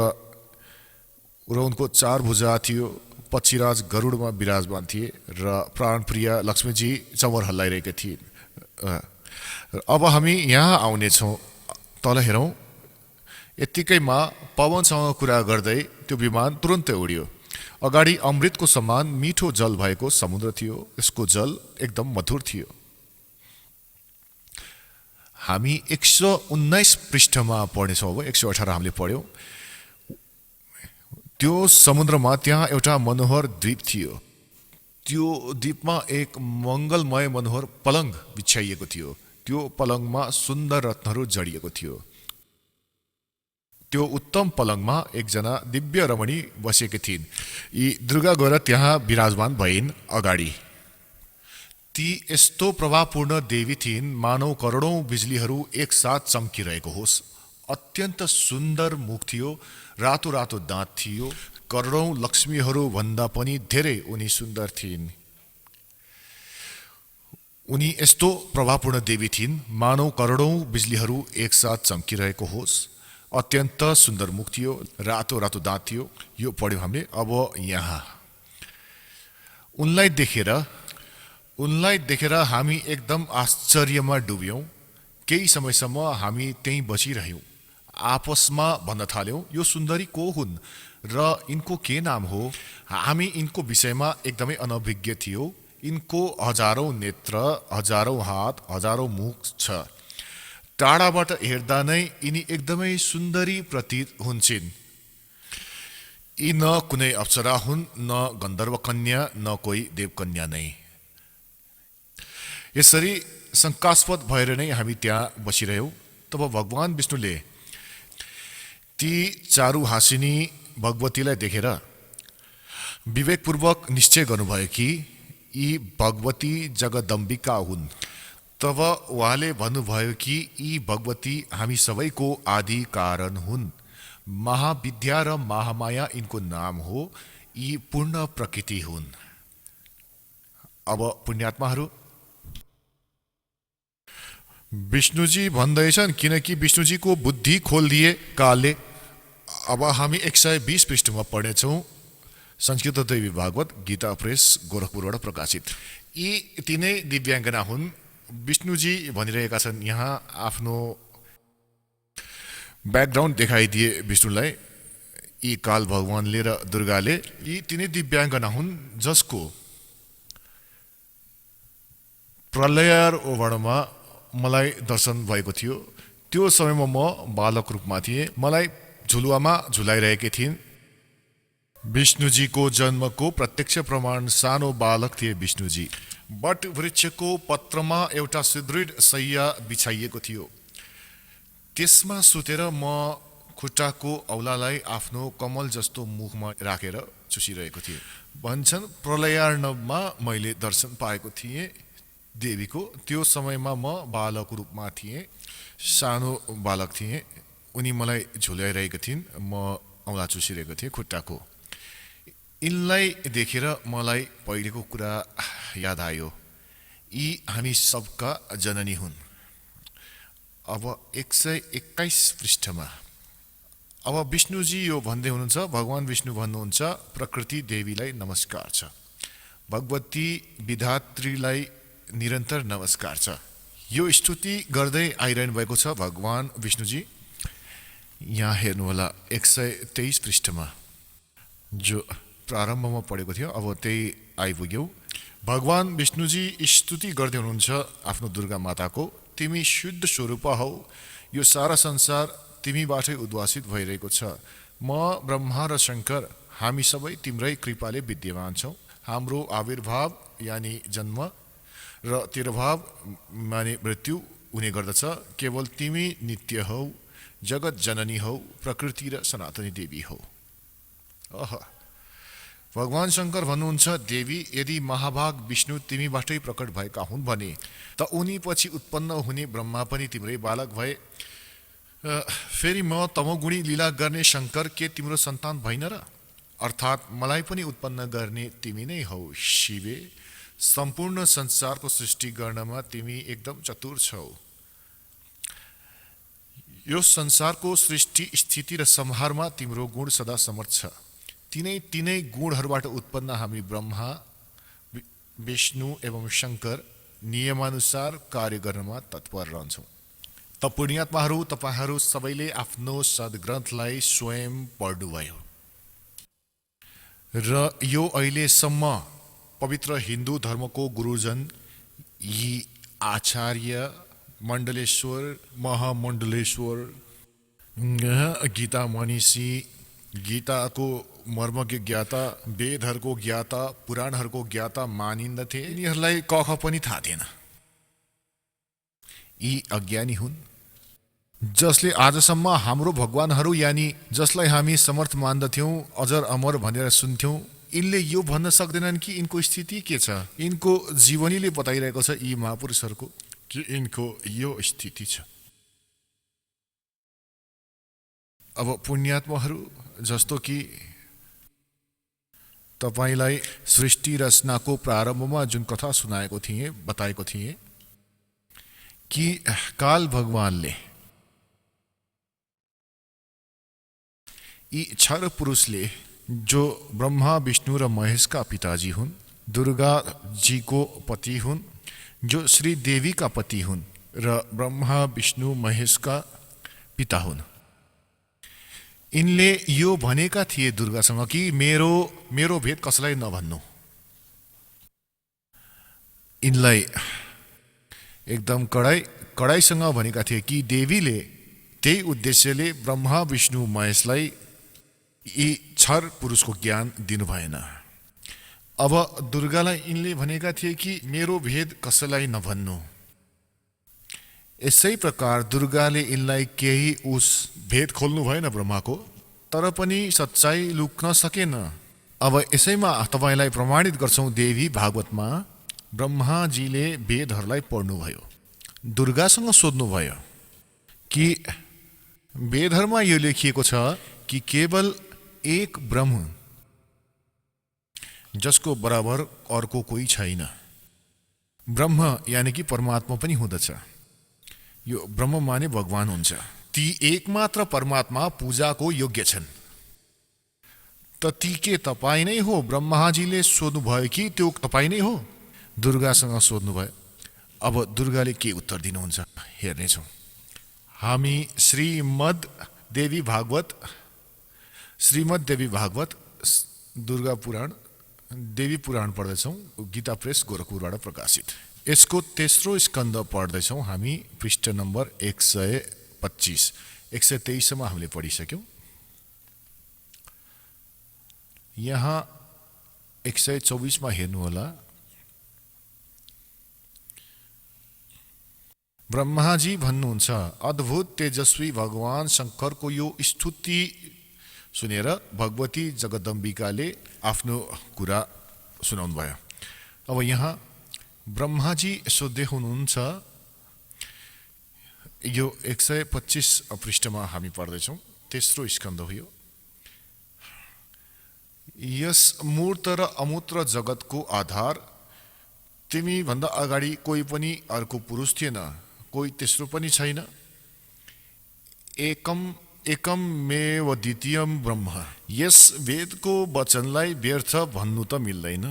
उनको 4 भुजा थियो। पक्षीराज गरुडमा विराजमान थिए र प्राणप्रिय लक्ष्मीजी चमर हल्लाइरहेका थिए। अब हामी यहाँ आउनेछौँ। तल हेरौँ। यत्तिकैमा पवनसँग कुरा गर्दै त्यो विमान तुरन्तै उड्यो। अगाडि अमृतको समान मिठो जल भएको समुद्र थियो। यसको जल एकदम मधुर थियो। हामी 119 पृष्ठमा पढ्नेछौँ। अब 118 हामीले पढ्यौँ। त्यो समुद्रमा त्यहाँ एउटा मनोहर द्वीप थियो। त्यो द्वीपमा एक मङ्गलमय मनोहर पलङ बिछ्याइएको थियो। त्यो पलङमा सुन्दर रत्नहरू जडिएको थियो। त्यो उत्तम पलङमा एकजना दिव्य रमणी बसेकी थिइन्। यी दुर्गा गएर त्यहाँ विराजमान भइन् अगाडि। ती यस्तो प्रभावपूर्ण देवी थिइन्, मानव करोडौँ बिजुलीहरू एकसाथ चम्किरहेको होस्। अत्यन्त सुन्दर मुख थियो, रातो रातो दाँत थियो। करोडौँ लक्ष्मीहरू भन्दा पनि धेरै उनी सुन्दर थिइन्। उनी यस्तो प्रभावपूर्ण देवी थिइन्, मानव करोडौँ बिजुलीहरू एकसाथ चम्किरहेको होस्। अत्यन्त सुन्दर मुख थियो, रातो रातो दाँत थियो। यो पढ्यौँ हामीले। अब यहाँ उनलाई देखेर हामी एकदम आश्चर्यमा डुब्यौँ। केही समयसम्म हामी त्यहीँ बसिरह्यौँ। आपसमा भन्न थाल्यौँ, यो सुन्दरी को हुन् र यिनको के नाम हो? हामी यिनको विषयमा एकदमै अनभिज्ञ थियौँ। यिनको हजारौँ नेत्र, हजारौँ हात, हजारौँ मुख छ। टाढाबाट हेर्दा नै यिनी एकदमै सुन्दरी प्रतीत हुन्छन्। यी न कुनै अप्सरा हुन्, न गन्धर्व कन्या, न कोही देवकन्या नै। यसरी शङ्कास्पद भएर नै हामी त्यहाँ बसिरह्यौँ। तब भगवान विष्णुले ती चारु हाँसिनी भगवतीलाई देखेर विवेकपूर्वक निश्चय गर्नुभयो कि यी भगवती जगदम्बिका हुन्। तब उहाँले भन्नुभयो कि यी भगवती हामी सबैको आदि कारण हुन्। महाविद्या र महामाया यिनको नाम हो। यी पूर्ण प्रकृति हुन्। अब पुण्यात्माहरू, विष्णुजी भन्दैछन् किनकि विष्णुजीको बुद्धि खोलिदिए कालले। अब हामी 120 पृष्ठमा पढ्नेछौँ। संस्कृत देवी भागवत, गीता प्रेस, गोरखपुरबाट प्रकाशित। यी तिनै दिव्याङ्गना हुन्। विष्णुजी भनिरहेका छन् यहाँ आफ्नो ब्याकग्राउन्ड देखाइदिए विष्णुलाई। यी काल भगवानले र दुर्गाले। यी तिनै दिव्याङ्गना हुन् जसको प्रलयारोहणमा मलाई दर्शन भएको थियो। त्यो समयमा म बालक रूपमा थिएँ। मलाई झुलुवामा झुलाइरहेकी थिइन्। विष्णुजीको जन्मको प्रत्यक्ष प्रमाण सानो बालक थिए विष्णुजी। बट वृक्षको पत्रमा एउटा सुदृढ शय्या बिछाइएको थियो। त्यसमा सुतेर म खुट्टाको औलालाई आफ्नो कमल जस्तो मुखमा राखेर चुसिरहेको थिएँ। भन्छन् प्रलयार्णवमा मैले दर्शन पाएको थिएँ देवीको। त्यो समयमा म बालक रूपमा थिएँ, सानो बालक थिएँ। उनी मलाई झुल्याइरहेका थिइन्, म औँला चुसिरहेको थिएँ खुट्टाको। यिनलाई देखेर मलाई पहिलेको कुरा याद आयो। यी हामी सबका जननी हुन्। अब 121 पृष्ठमा अब विष्णुजी यो भन्दै हुनुहुन्छ, भगवान विष्णु भन्नुहुन्छ, प्रकृति देवीलाई नमस्कार छ, भगवती विधात्रीलाई निरन्तर नमस्कार छ। यो स्तुति गर्दै आइरहनु भएको छ भगवान विष्णुजी। यहाँ हेर्नु होला 123 पृष्ठमा जो प्रारम्भमा पढेको थियो, अब त्यही आइपुग्यौ। भगवान विष्णुजी स्तुति गर्दै हुनुहुन्छ आफ्नो दुर्गा माताको, तिमी शुद्ध स्वरूपा हौ, यो सारा संसार तिमीबाटै उद्भासित भइरहेको छ। म ब्रह्मा र शङ्कर हामी सबै तिम्रै कृपाले विद्यमान छौँ। हाम्रो आविर्भाव यानि जन्म र तिरोभाव माने मृत्यु हुने गर्दछ। केवल तिमी नित्य हौ, जगत जननी हौ, प्रकृति र सनातनी देवी हौ। भगवान शङ्कर भन्नुहुन्छ, देवी यदि महाभाग विष्णु तिमीबाटै प्रकट भएका हुन् भने त उनी पछि उत्पन्न हुने ब्रह्मा पनि तिम्रै बालक भए। फेरि म तमोगुणी लीला गर्ने शङ्कर के तिम्रो सन्तान भइन र? अर्थात् मलाई पनि उत्पन्न गर्ने तिमी नै हौ शिवे। सम्पूर्ण संसारको सृष्टि गर्नमा तिमी एकदम चतुर छौ। यो संसारको सृष्टि स्थिति र संहारमा तिम्रो गुण सदा समर्थ छ। तिनै गुणहरूबाट उत्पन्न हामी ब्रह्मा विष्णु एवं शङ्कर नियमानुसार कार्य गर्नमा तत्पर रहन्छौँ। त पुण्यात्माहरू, तपाईहरू सबैले आफ्नो सद्ग्रन्थलाई स्वयं पढ्नुभयो र यो अहिलेसम्म पवित्र हिन्दू धर्मको गुरुजन यी आचार्य मण्डलेश्वर, महामण्डलेश्वर, गीता मनीषी, गीताको मर्मज्ञ ज्ञाता, वेदहरूको ज्ञाता, पुराणहरूको ज्ञाता मानिन्दथे। यिनीहरूलाई कख पनि थाहा थिएन। यी अज्ञानी हुन् जसले आजसम्म हाम्रो भगवानहरू यानि जसलाई हामी समर्थ मान्दथ्यौँ, अजर अमर भनेर सुन्थ्यौँ, यिनले यो भन्न सक्दैनन् कि यिनको स्थिति के छ। यिनको जीवनीले बताइरहेको छ यी महापुरुषहरूको कि यिनको यो स्थिति छ। अब पुण्यात्माहरू, जस्तो कि तपाईलाई सृष्टि रचनाको प्रारम्भमा जुन कथा सुनाएको थिएँ, बताएको थिएँ कि काल भगवानले यी क्षर पुरुषले जो ब्रह्मा विष्णु र महेशका पिताजी हुन्, दुर्गा जीको पति हुन्, जो श्री देवीका पति हुन् र ब्रह्मा विष्णु महेशका पिता हुन्, यिनले यो भनेका थिए दुर्गासँग कि मेरो भेद कसैलाई नभन्नु। यिनलाई एकदम कडाइसँग भनेका थिए कि देवीले त्यही उद्देश्यले ब्रह्मा विष्णु महेशलाई यी क्षर पुरुषको ज्ञान दिनु भएन। अब दुर्गालाई यिनले भनेका थिए कि मेरो भेद कसैलाई नभन्नु। यसै प्रकार दुर्गाले यिनलाई केही उस भेद खोल्नु भएन ब्रह्माको, तर पनि सच्चाइ लुक्न सकेन। अब यसैमा तपाईलाई प्रमाणित गर्छौं, देवी भागवतमा ब्रह्माजीले वेदहरूलाई पढ्नुभयो, दुर्गासँग सोध्नुभयो कि वेदहरूमा यो लेखिएको छ कि केवल एक ब्रह्म जसको बराबर अर्को कोही छैन। ब्रह्म यानि कि परमात्मा पनि हुँदछ। यो ब्रह्म माने भगवान हुन्छ। ती एकमात्र परमात्मा पूजाको योग्य छन्। त ती के तपाईँ नै हो? ब्रह्माजीले सोध्नुभयो कि त्यो तपाईँ नै हो? दुर्गासँग सोध्नुभयो। अब दुर्गाले के उत्तर दिनुहुन्छ हेर्नेछौँ। हामी श्रीमद् देवी भागवत दुर्गा पुराण देवी पुराण पढ्दैछौँ, गीता प्रेस गोरखपुरबाट प्रकाशित। यसको तेस्रो स्कन्द पढ्दैछौँ हामी, पृष्ठ नम्बर 125। 123सम्म हामीले पढिसक्यौँ। यहाँ 124मा हेर्नुहोला। ब्रह्माजी भन्नुहुन्छ, अद्भुत तेजस्वी भगवान शङ्करको यो स्तुति सुनेर भगवती जगदम्बिकाले आफ्नो कुरा सुनाउनु भयो। अब यहाँ ब्रह्माजी सोध्दै हुनुहुन्छ, यो 125 पृष्ठमा हामी पढ्दैछौँ। तेस्रो स्कन्द हो यो। यस मूर्त र अमूर्त जगतको आधार तिमी भन्दा अगाडि कोही पनि अर्को पुरुष थिएन, कोही तेस्रो पनि छैन। एकमेव द्वितीयम ब्रह्म। यस वेदको वचनलाई व्यर्थ भन्नु त मिल्दैन।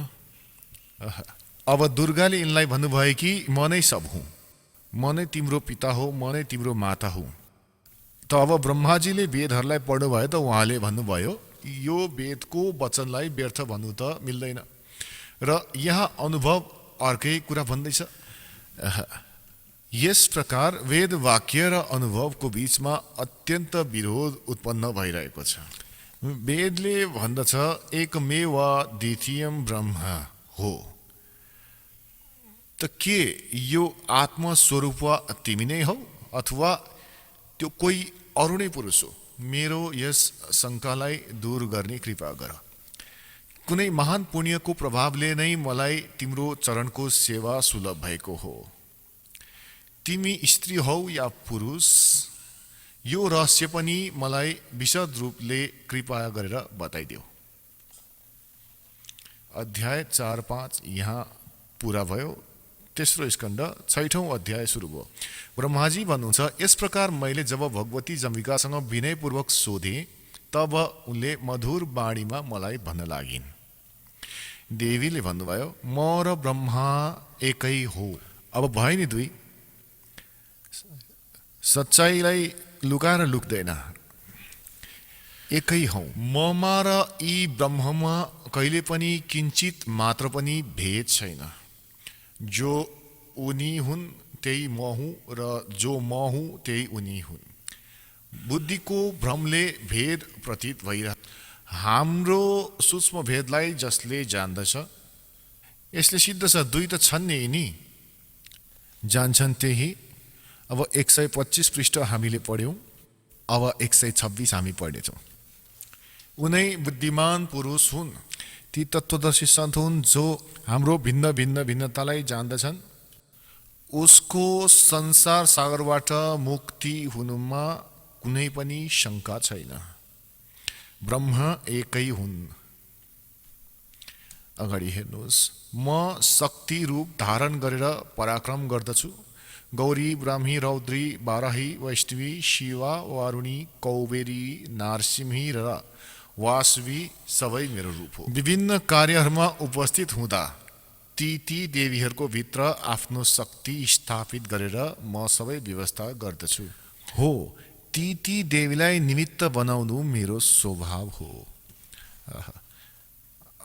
अब दुर्गाले यिनलाई भन्नुभयो कि म नै सब हुँ, म नै तिम्रो पिता हो, म नै तिम्रो माता हुँ। त अब ब्रह्माजीले वेदहरूलाई पढ्नुभयो त उहाँले भन्नुभयो यो वेदको वचनलाई व्यर्थ भन्नु त मिल्दैन। र यहाँ अनुभव अर्कै कुरा भन्दैछ। यस प्रकार वेद वाक्य र अनुभवको बीचमा अत्यन्त विरोध उत्पन्न भइरहेको छ। वेदले भन्दछ एकमेव द्वितीयम ब्रह्म हो। त के यो आत्मस्वरूप तिमी नै हौ अथवा त्यो कोही अरू नै पुरुष हो? मेरो यस शङ्कालाई दूर गर्ने कृपा गर। कुनै महान पुण्यको प्रभावले नै मलाई तिम्रो चरणको सेवा सुलभ भएको हो। तिमी स्त्री हौ या पुरुष, यो रहस्य पनि मलाई विशद रूपले कृपा गरेर बताइदेऊ। अध्याय 4-5 यहाँ पुरा भयो। तेस्रो स्कन्द 6औं अध्याय सुरु भयो। ब्रह्माजी भन्नुहुन्छ यस प्रकार मैले जब भगवती जम्बिकासँग विनयपूर्वक सोधे तब उनले मधुर बाणीमा मलाई भन्न लागिन्। देवीले भन्नुभयो म र ब्रह्मा एकै हो। अब भयो नि दुई। सच्चाइलाई लुकाएर लुक्दैन, एकै हौ। ममा र यी ब्रह्ममा कहिले पनि किञ्चित मात्र पनि भेद छैन। जो उनी हुन् त्यही म हुँ र जो म हुँ त्यही उनी हुन्। बुद्धिको भ्रमले भेद प्रतीत भइरह। हाम्रो सूक्ष्म भेदलाई जसले जान्दछ यसले सिद्ध छ दुई त छन् नि, जान्छन् त्यही। अब 125 पृष्ठ हामीले पढ्यौँ। अब 126 हामी पढ्नेछौँ। उनै बुद्धिमान पुरुष हुन्, ती तत्त्वदर्शी सन्त हुन् जो हाम्रो भिन्न भिन्न भिन्नतालाई जान्दछन्। उसको संसार सागरबाट मुक्ति हुनुमा कुनै पनि शङ्का छैन। ब्रह्म एकै हुन्। अगाडि हेर्नुहोस्, म शक्ति रूप धारण गरेर पराक्रम गर्दछु। गौरी, ब्राह्मी, रौद्री, बाराही, वैष्णवी, शिवा, वारुणी, कौबेरी, नारसिंही र वासवी सबै मेरो रूप हो। विभिन्न कार्यहरूमा उपस्थित हुँदा ती देवीहरूको भित्र आफ्नो शक्ति स्थापित गरेर म सबै व्यवस्था गर्दछु। हो, ती देवीलाई निमित्त बनाउनु मेरो स्वभाव हो।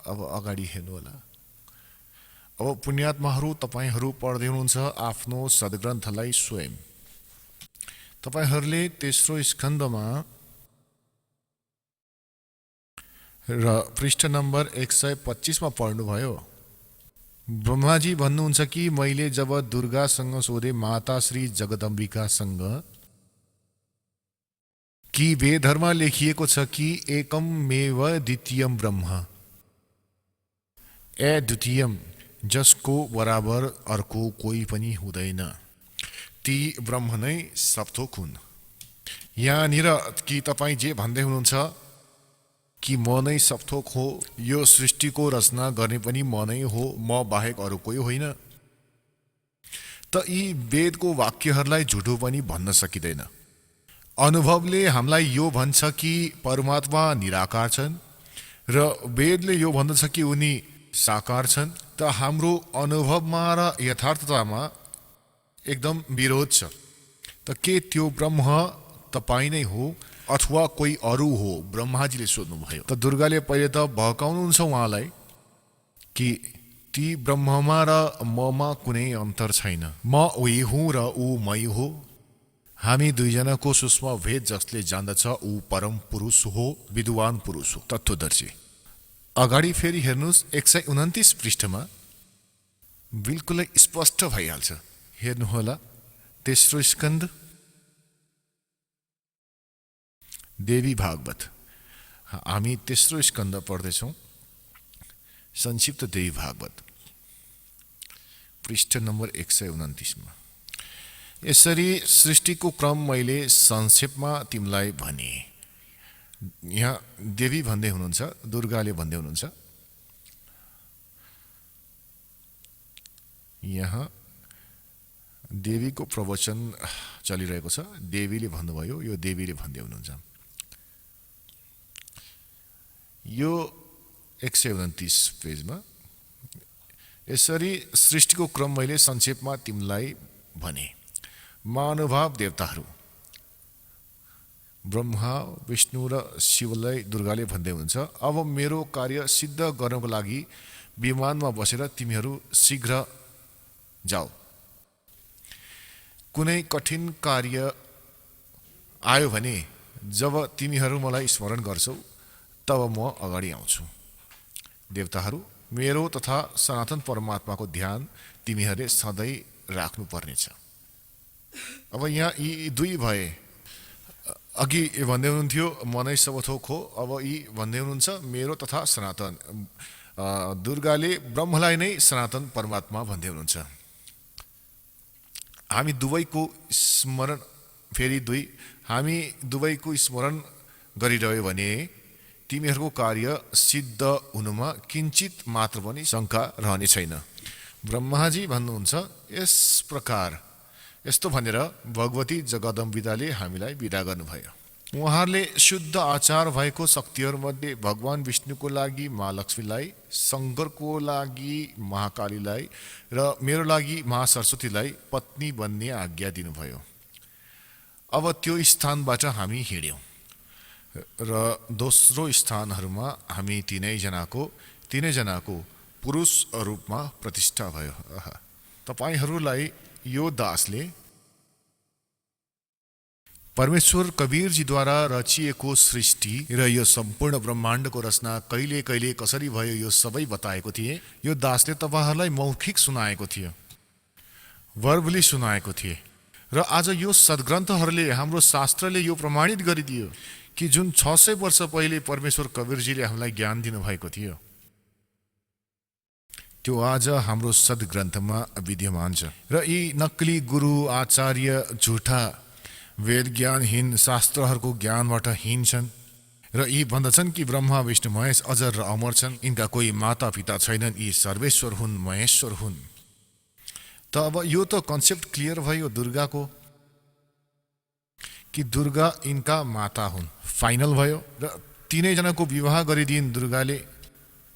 अब अगाडि हेर्नु होला। अब पुण्यात्माहरू तपाईहरू पढ्दै हुनुहुन्छ आफ्नो सद्ग्रन्थलाई स्वयं। तपाईहरूले तेस्रो स्कन्दमा र पृष्ठ नम्बर 125 मा पढ्नुभयो। ब्रह्माजी भन्नुहुन्छ कि मैले जब दुर्गासँग सोधे माता श्री जगदम्बिकासँग कि वेदहरूमा लेखिएको छ कि एकमेव द्वितीयम ब्रह्म, द्वितीयम जसको बराबर अर्को कोही पनि हुँदैन, ती ब्रह्म नै सप्थोक हुन्। यहाँनिर कि तपाईँ जे भन्दै हुनुहुन्छ कि म नै सप्थोक हो, यो सृष्टिको रचना गर्ने पनि म नै हो, म बाहेक अरू कोही होइन, त यी वेदको वाक्यहरूलाई झुटो पनि भन्न सकिँदैन। अनुभवले हामीलाई यो भन्छ कि परमात्मा निराकार छन् र वेदले यो भन्दछ कि उनी साकार छन्। त हाम्रो अनुभवमा र यथार्थतामा एकदम विरोध छ। त के त्यो ब्रह्म तपाईँ नै हो अथवा कोही अरू हो? ब्रह्माजीले सोध्नुभयो। त दुर्गाले पहिले त भकाउनुहुन्छ उहाँलाई कि ती ब्रह्ममा र ममा कुनै अन्तर छैन। म उही हुँ र ऊ मै हो। हामी दुईजनाको सूक्ष्म भेद जसले जान्दछ ऊ परम पुरुष हो, विद्वान पुरुष हो, तत्त्वदर्शी। अगाडि फेरि हेर्नुहोस् 129 पृष्ठमा बिल्कुलै स्पष्ट भइहाल्छ। हेर्नुहोला तेस्रो स्कन्द देवी भागवत। हामी तेस्रो स्कन्द पढ्दैछौँ। संक्षिप्त देवी भागवत पृष्ठ नम्बर 129 मा यसरी सृष्टिको क्रम मैले संक्षेपमा तिमीलाई भने। यहाँ देवी भन्दै हुनुहुन्छ, दुर्गाले भन्दै हुनुहुन्छ। यहाँ देवीको प्रवचन चलिरहेको छ, देवीले भन्नुभयो, यो देवीले भन्दै हुनुहुन्छ। यो 129 पेजमा यसरी सृष्टिको क्रम मैले संक्षेपमा तिमीलाई भने। महानुभाव देवताहरू ब्रह्मा, विष्णु र शिवलाई दुर्गाले भन्दै हुन्छ, अब मेरो कार्य सिद्ध गर्नको लागि विमानमा बसेर तिमीहरू शीघ्र जाऊ। कुनै कठिन कार्य आयो भने जब तिमीहरू मलाई स्मरण गर्छौ तब म अगाडि आउँछु। देवताहरू, मेरो तथा सनातन परमात्माको ध्यान तिमीहरूले सधैँ राख्नु पर्नेछ। अब यहाँ यी दुई भए, अघि भन्दै हुनुहुन्थ्यो मनै सब थोक हो, अब यी भन्दै हुनुहुन्छ मेरो तथा सनातन। दुर्गाले ब्रह्मलाई नै सनातन परमात्मा भन्दै हुनुहुन्छ। हामी दुवैको स्मरण, फेरि दुई, हामी दुवैको स्मरण गरिरह्यो भने तिमीहरूको कार्य सिद्ध हुनुमा किञ्चित मात्र पनि शङ्का रहने छैन। ब्रह्माजी भन्नुहुन्छ, यस प्रकार यस्तो भनेर भगवती जगदम्बिताले हामीलाई विदा गर्नुभयो। उहाँहरूले शुद्ध आचार भएको शक्तिहरूमध्ये भगवान विष्णुको लागि महालक्ष्मीलाई, शङ्करको लागि महाकालीलाई र मेरो लागि महासरस्वतीलाई पत्नी बन्ने आज्ञा दिनुभयो। अब त्यो स्थानबाट हामी हिँड्यौँ र दोस्रो स्थानहरूमा हामी तिनैजनाको पुरुष रूपमा प्रतिष्ठा भयो। तपाईहरूलाई यो दासले परमेश्वर कवीरजीद्वारा रचिएको सृष्टि र यो सम्पूर्ण ब्रह्माण्डको रचना कहिले कहिले कसरी भयो यो सबै बताएको थिए। यो दासले तपाईहरूलाई मौखिक सुनाएको थियो, वर्बली सुनाएको थिए। र आज यो सद्ग्रन्थहरूले, हाम्रो शास्त्रले यो प्रमाणित गरिदियो कि जुन 600 वर्ष पहिले परमेश्वर कवीरजीले हामीलाई ज्ञान दिनुभएको थियो त्यो आज हाम्रो सद्ग्रन्थमा विद्यमान छ। र यी नक्कली गुरु आचार्य झुठा वेद ज्ञानहीन शास्त्रहरूको ज्ञानबाट हीन छन् र यी भन्दछन् कि ब्रह्मा विष्णु महेश अजर र अमर छन्, यिनका कोही माता पिता छैनन्, यी सर्वेश्वर हुन्, महेश्वर हुन्। त अब यो त कन्सेप्ट क्लियर भयो दुर्गाको कि दुर्गा यिनका माता हुन्, फाइनल भयो। र तिनैजनाको विवाह गरिदिइन् दुर्गाले,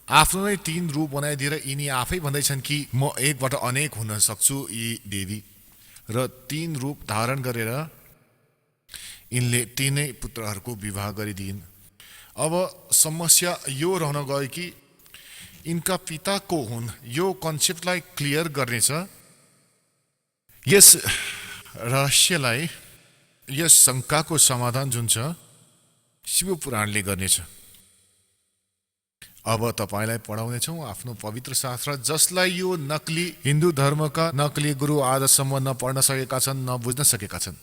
आफ्नो नै 3 रूप बनाइदिएर यिनी आफै भन्दैछन् कि म एकबाट अनेक हुन सक्छु यी देवी, र 3 रूप धारण गरेर यिनले 3 पुत्रहरूको विवाह गरिदिइन्। अब समस्या यो रहन गयो कि यिनका पिता को हुन्, यो कन्सेप्टलाई क्लियर गर्नेछ। यस रहस्यलाई, यस शङ्काको समाधान जुन छ शिवपुराणले गर्नेछ। अब तपाईलाई पढाउनेछौँ आफ्नो पवित्र शास्त्र, जसलाई यो नकली हिन्दू धर्मका नकली गुरु आजसम्म न पढ्न सकेका छन्, न बुझ्न सकेका छन्।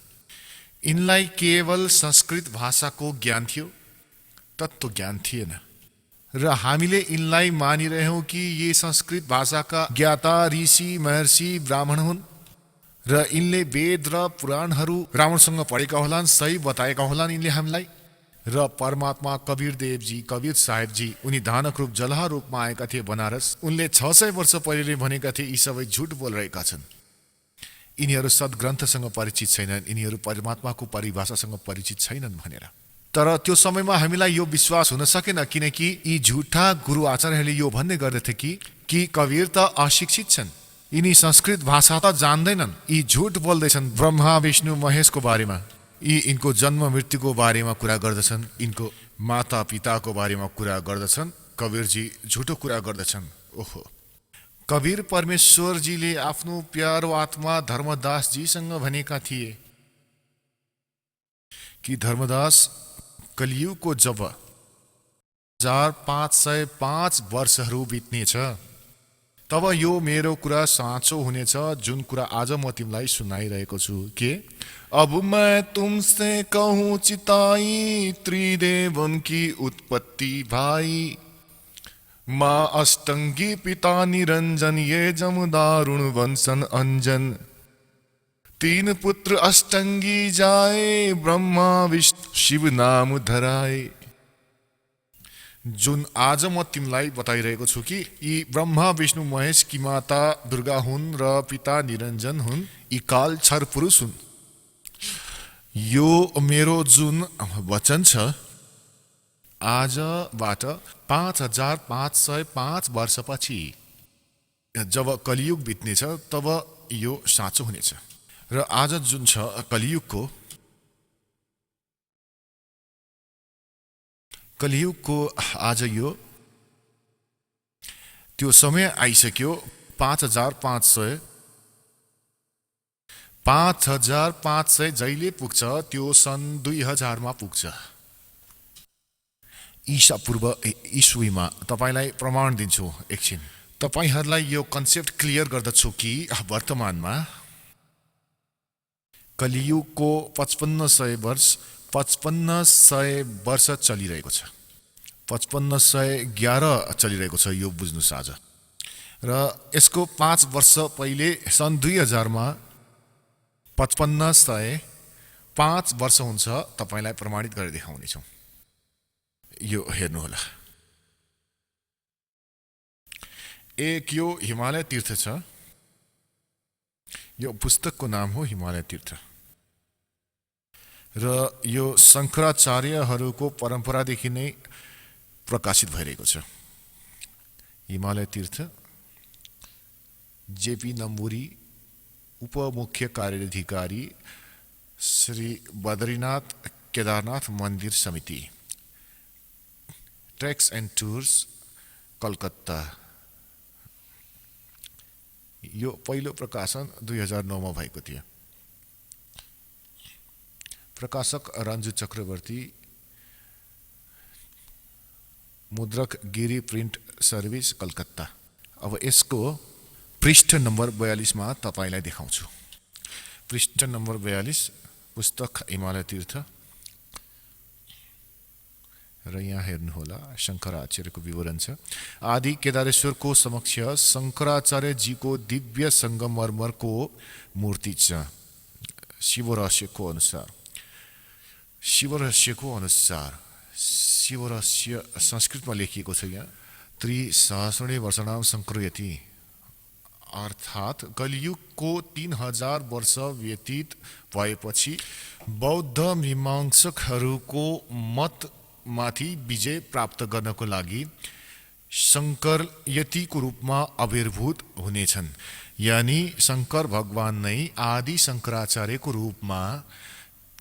यिनलाई केवल संस्कृत भाषाको ज्ञान थियो, तत्त्व ज्ञान थिएन। र हामीले यिनलाई मानिरहेछौँ कि यी संस्कृत भाषाका ज्ञाता ऋषि महर्षि ब्राह्मण हुन् र यिनले वेद र पुराणहरू राम्रोसँग पढेका होलान्, सही बताएका होलान् यिनले हामीलाई। र परमात्मा कवीर देवजी, कवीर साहेबजी, उनी धानक रूप जलहा रूपमा आएका थिए बनारस। उनले 600 वर्ष पहिले भनेका थिए यी सबै झुट बोलिरहेका छन्, यिनीहरू सद्ग्रन्थसँग परिचित छैनन्, यिनीहरू परमात्माको परिभाषासँग परिचित छैनन् भनेर। तर त्यो समयमा हामीलाई यो विश्वास हुन सकेन, किनकि यी झुठा गुरु आचार्यहरूले यो भन्ने गर्दथे कि कवीर त अशिक्षित छन्, यिनी संस्कृत भाषा त जान्दैनन्, यी झुट बोल्दैछन् ब्रह्मा विष्णु महेशको बारेमा, यी यिनको जन्म मृत्युको बारेमा कुरा गर्दछन्, यिनको माता पिताको बारेमा कुरा गर्दछन्। कवीरजी झुटो कुरा गर्दछन्। ओहो, कवीर परमेश्वरजीले आफ्नो प्यारो आत्मा धर्मदासजीसँग भनेका थिए कि धर्मदास, कलियुगको जब 1505 वर्षहरू बित्नेछ तब यो मेरो कुरा साँचो हुनेछ, जुन कुरा आज म तिमीलाई सुनाइरहेको छु। के अब मैं तुमसे कहूँ चिताई, त्रिदेवन की उत्पत्ति भाई, माँ अष्टंगी पिता निरंजन, ये जम दारुण वंशन अंजन, तीन पुत्र अष्टंगी जाए, ब्रह्मा विष्णु शिव नाम धराए। जुन आज म तिमीलाई बताइरहेको छु कि यी ब्रह्मा विष्णु महेश की माता दुर्गा हुन् र पिता निरञ्जन हुन्। यी काल छर पुरुष हुन्। यो मेरो जुन वचन छ, आजबाट 5505 वर्षपछि जब कलियुग बित्नेछ तब यो साँचो हुनेछ। र आज जुन छ कलियुगको आज यो त्यो समय आइसक्यो। 5500 जहिले पुग्छ त्यो सन् 2000 मा पुग्छ। ईसा पूर्व ईस्वीमा। तपाईलाई प्रमाण दिन्छु एकछिन। तपाईहरूलाई यो कन्सेप्ट क्लियर गर्दछु कि वर्तमानमा कलियुगको 5500 वर्ष चलिरहेको छ। 5511 चलिरहेको छ, यो बुझ्नुस् आज। र यसको 5 वर्ष पहिले सन् 2000 मा 5505 वर्ष हुन्छ। तपाईलाई प्रमाणित गरेर देखाउनेछौँ। यो हेर्नुहोला। एक यो हिमालय तीर्थ छ। यो पुस्तकको नाम हो हिमालय तीर्थ। र यो शङ्कराचार्यहरूको परम्परादेखि नै प्रकाशित भइरहेको छ। हिमालय तीर्थ जेपी नम्बुरी, उपमुख्य कार्याधिकारी श्री बद्रीनाथ केदारनाथ मन्दिर समिति, ट्रेक्स एन्ड टुर्स, कलकत्ता। यो पहिलो प्रकाशन 2009 मा भएको थियो। प्रकाशक रञ्जु चक्रवर्ती, मुद्रक गिरी प्रिन्ट सर्भिस, कलकत्ता। अब यसको पृष्ठ नम्बर 42 मा तपाईलाई देखाउँछु। पृष्ठ नम्बर 42 पुस्तक हिमालय तीर्थ। र यहाँ हेर्नुहोला, शङ्कराचार्यको विवरण छ। आदि केदारेश्वरको समक्ष शङ्कराचार्यजीको दिव्य संगमरमरको मूर्ति छ। शिवरहस्यको शिवरहस्य संस्कृतमा लेखिएको छ यहाँ। त्रिसहस्रणे वर्षणाम शङ्करयति, अर्थात् कलियुगको 3000 वर्ष व्यतीत भएपछि बौद्ध मीमांसकहरूको मत माथि विजय प्राप्त गर्नको लागि शङ्कर यतिको रूपमा आविर्भूत हुनेछन्। यानी शङ्कर भगवान नै आदि शङ्कराचार्यको रूपमा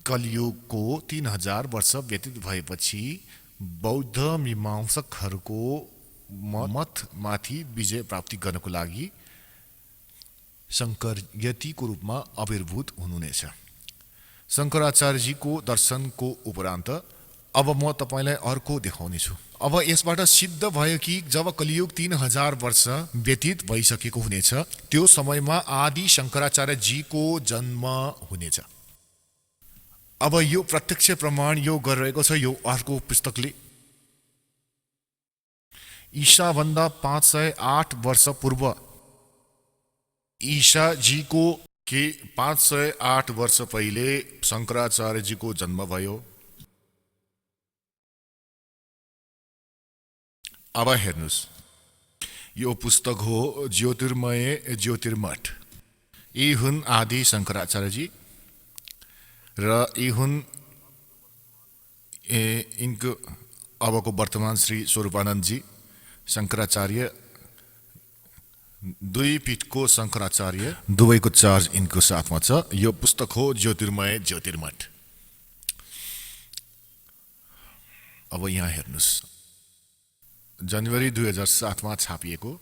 कलियुगको 3000 वर्ष व्यतीत भएपछि बौद्ध मीमांसकहरूको मत माथि विजय प्राप्ति गर्नको लागि शङ्कर यतिको रूपमा आविर्भूत हुनुहुनेछ। शङ्कराचार्यजीको दर्शनको उपरान्त अब म तपाईलाई अर्को देखाउनेछु। अब यसबाट सिद्ध भयो कि जब कलियुग 3000 वर्ष व्यतीत भइसकेको हुनेछ त्यो समयमा आदि शङ्कराचार्यजीको जन्म हुनेछ। अब यो प्रत्यक्ष प्रमाण यो गरिरहेको छ यो अर्को पुस्तकले। ईसाभन्दा 508 वर्ष पूर्व ईसाजीको 508 वर्ष पहिले शङ्कराचार्यजीको जन्म भयो। अब हेर्नुस्, यो पुस्तक हो ज्योतिर्मय ज्योतिर्मठ। यी हुन् आदि शङ्कराचार्यजी र यी हुन् यिनको अबको वर्तमान श्री स्वरूपानन्दजी शङ्कराचार्य। दुई पीठको शङ्कराचार्य, दुवैको चार्ज यिनको साथमा छ। यो पुस्तक हो ज्योतिर्मय ज्योतिर्मठ। अब यहाँ हेर्नुस्, जनवरी 2007 मा छापिएको।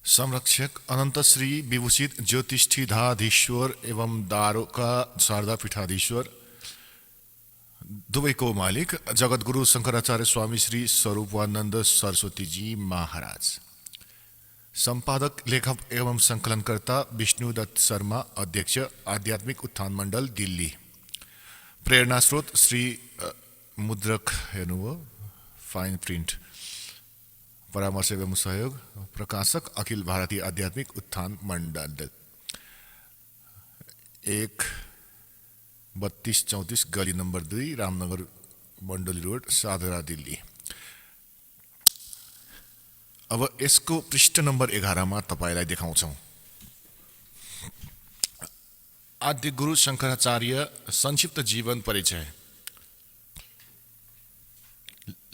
संरक्षक अनन्त श्री विभूषित ज्योतिष्ठिधाधीश्वर एवं दारोका शारदा पीठाधीश्वर, दुवैको मालिक जगद्गुरु शङ्कराचार्य स्वामी श्री स्वरूपानन्द सरस्वतीजी महाराज। सम्पादक लेखक एवं सङ्कलनकर्ता विष्णुदत्त शर्मा, अध्यक्ष आध्यात्मिक उत्थान मण्डल, दिल्ली। प्रेरणा स्रोत श्री मुद्रक हेर्नुभयो, फाइन प्रिन्ट, परामर्श एवं सहयोग प्रकाशक अखिल भारतीय आध्यात्मिक उत्थान मण्डल 1-32-34 गली नम्बर 2 रामनगर मण्डली रोड साधरा दिल्ली। अब यसको पृष्ठ नम्बर 11 मा तपाईलाई देखाउँछौं। आद्य गुरु शंकराचार्य संक्षिप्त जीवन परिचय।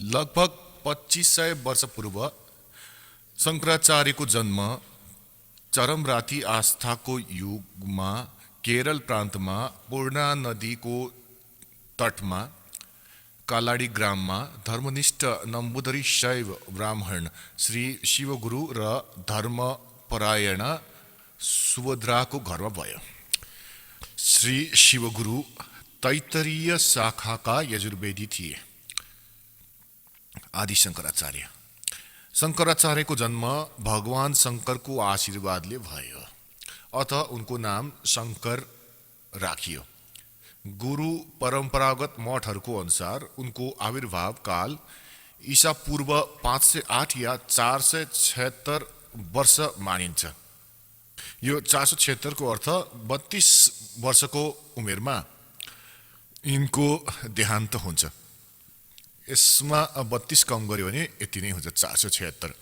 लगभग 2500 वर्ष पूर्व शंकराचार्यको जन्म चरमराती आस्थाको युगमा केरल प्रान्तमा पूर्णा नदीको तटमा कालाडी ग्राममा धर्मनिष्ठ नम्बुदरी शैव ब्राह्मण श्री शिवगुरु र धर्मपरायण सुभद्राको घरमा भयो। श्री शिवगुरु तैत्तरीय शाखाका यजुर्वेदी थिए। आदि शंकराचार्य। शंकराचार्यको जन्म भगवान शंकरको आशीर्वादले भयो, अत उनको नाम शंकर राखियो। गुरु परम्परागत मठहरूको अनुसार उनको आविर्भाव काल ईसा पूर्व 508 या 476 वर्ष मानिन्छ। यो 476 को अर्थ 32 वर्षको उमेरमा यिनको देहान्त हुन्छ। यसमा 32 कम गर्यो भने यति नै हुन्छ 476,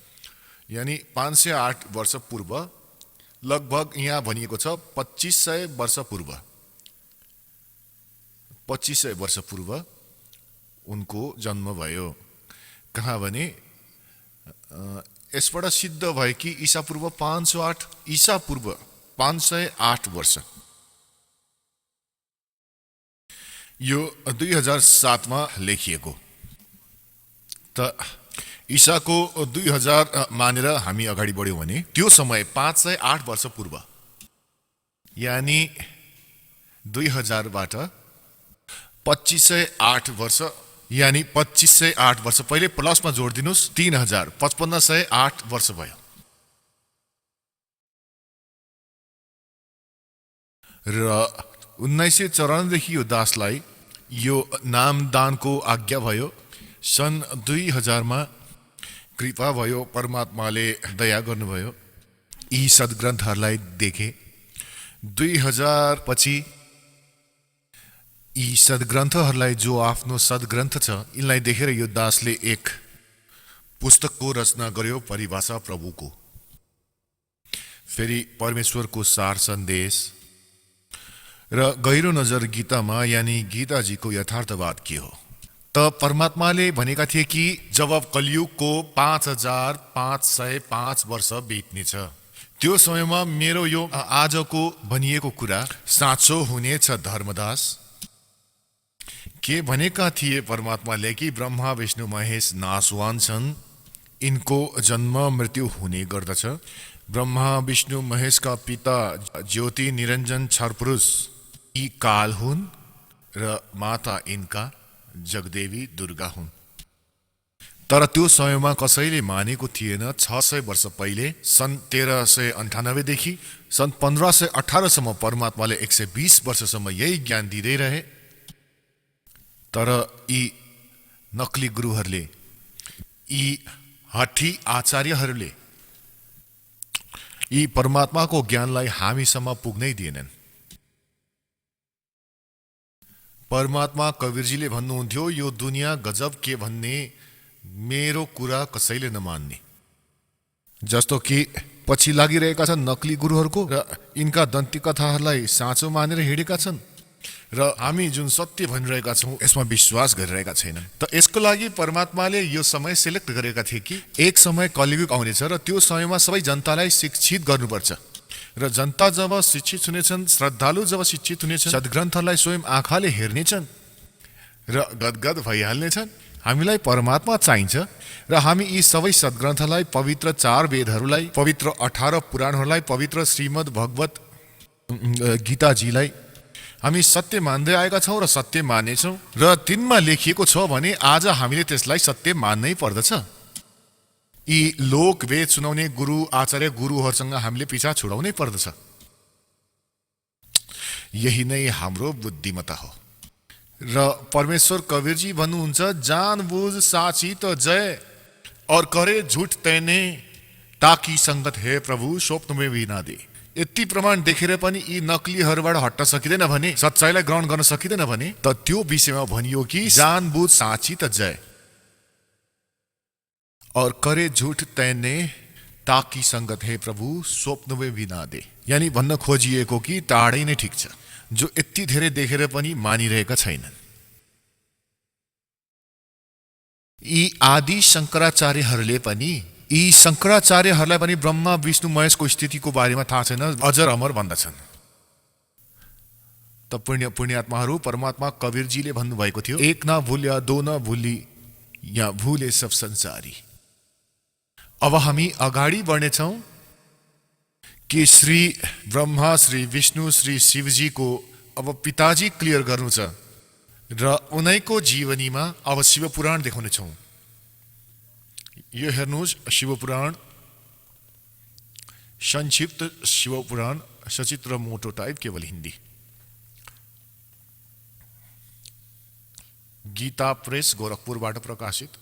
यानी 508 वर्ष पूर्व, लगभग यहाँ भनिएको छ 2500 वर्ष पूर्व। 2500 वर्ष पूर्व उनको जन्म भयो। कहाँ भने यसबाट सिद्ध भयो कि ईसा पूर्व 508 वर्ष। यो 2007 मा लेखिएको। त ईसाको 2000 मानेर हामी अगाडि बढ्यौं भने त्यो समय 508 वर्ष पूर्व, यानी 2000 बाट 2508 वर्ष, यानी 2508 वर्ष पहिले प्लसमा जोड दिनुस् 3000, 5508 वर्ष भयो। र 1954 देखि यो दासलाई यो नामदानको आज्ञा भयो। सन् 2000 मा कृपा भयो, परमात्माले दया गर्नुभयो, यी सद्ग्रन्थहरूलाई देखे। 2000 पछि यी सद्ग्रन्थहरूलाई, जो आफ्नो सद्ग्रन्थ छ, यिनलाई देखेर यो दासले एक पुस्तकको रचना गर्यो, परिभाषा प्रभुको। फेरि परमेश्वरको सार सन्देश र गहिरो नजर गीतामा, यानी गीताजीको यथार्थवाद के हो। त परमात्माले भनेका थिए कि जब कलियुगको 5505 वर्ष बित्नेछ, त्यो समयमा मेरो यो आजको भनिएको कुरा साँचो हुनेछ। धर्मदास के भनेका थिए परमात्माले कि ब्रह्मा विष्णु महेश नाशवान छन्, यिनको जन्म मृत्यु हुने गर्दछ। ब्रह्मा विष्णु महेशका पिता ज्योति निरञ्जन क्षरपुरुष यी काल हुन् र माता यिनका जगदेवी दुर्गा हुन्। तर त्यो समयमा कसैले मानेको थिएन। 600 वर्ष पहिले सन् 1398 देखि सन् 1518 सम्म परमात्माले 120 वर्षसम्म यही ज्ञान दिँदै रहे। तर यी नकली गुरुहरूले, यी हठी आचार्यहरूले यी परमात्माको ज्ञानलाई हामीसम्म पुग्नै दिएनन्। परमात्मा कवीरजीले भन्नुहुन्थ्यो, यो दुनियाँ गजब के भन्ने, मेरो कुरा कसैले नमान्ने। जस्तो कि पछि लागिरहेका छन् नकली गुरुहरूको र यिनका दन्ती कथाहरूलाई साँचो मानेर हिँडेका छन्, र हामी जुन सत्य भनिरहेका छौँ यसमा विश्वास गरिरहेका छैनन्। त यसको लागि परमात्माले यो समय सिलेक्ट गरेका थिए कि एक समय कलियुग आउनेछ र त्यो समयमा सबै जनतालाई शिक्षित गर्नुपर्छ। र जनता जब शिक्षित हुनेछन्, श्रद्धालु जब शिक्षित हुनेछन्, सद्ग्रन्थलाई स्वयं आँखाले हेर्नेछन् र गदगद भइहाल्नेछन्। हामीलाई परमात्मा चाहिन्छ र हामी यी सबै सद्ग्रन्थलाई, पवित्र 4 वेदहरूलाई, पवित्र 18 पुराणहरूलाई, पवित्र श्रीमद् भगवत गीताजीलाई हामी सत्य मान्दै आएका छौँ र सत्य मान्नेछौँ। र तिनमा लेखिएको छ भने आज हामीले त्यसलाई सत्य मान्नै पर्दछ। यी लोक वेद सुनाउने गुरु आचार्य गुरुहरूसँग हामीले पिछा छुडाउनै पर्दछ। यही नै हाम्रो बुद्धिमत्ता हो। र परमेश्वर कवीरजी भन्नुहुन्छ, जान बुझ साची त जय, और करे झुट तैने ताकि संगत हे प्रभु स्वप्नमै भी नदे। यति प्रमाण देखेर पनि यी नक्लीहरूबाट हट्न सकिँदैन भने, सच्चाइलाई ग्रहण गर्न सकिँदैन भने, त त्यो विषयमा भनियो कि जानबुझ साँची त जय। और करे झुट तैने ताकि संगत हे प्रभु स्वप्नमै भी नदे। यानी भन्न खोजिएको कि टाढै नै ठिक छ, जो यति धेरै देखेर पनि मानिरहेका छैनन्। यी आदि शंकराचार्यहरूले पनि शंकराचार्यहरूलाई पनि ब्रह्मा विष्णु महेशको स्थितिको बारेमा थाहा छैन, अजर अमर भन्दछन्। त पुण्यात्माहरू, परमात्मा कबीरजीले भन्नुभएको थियो, एक न भूल्या दो न भूली या भूले सब संसारी। अब हामी अगाडि बढ्नेछौँ कि श्री ब्रह्मा, श्री विष्णु, श्री शिवजीको अब पिताजी क्लियर गर्नु छ र उनैको जीवनीमा अब शिवपुराण देखाउनेछौँ। यो हेर्नुहोस्, शिवपुराण, संक्षिप्त शिवपुराण, सचित्र मोटो टाइप, केवल हिन्दी, गीता प्रेस गोरखपुरबाट प्रकाशित।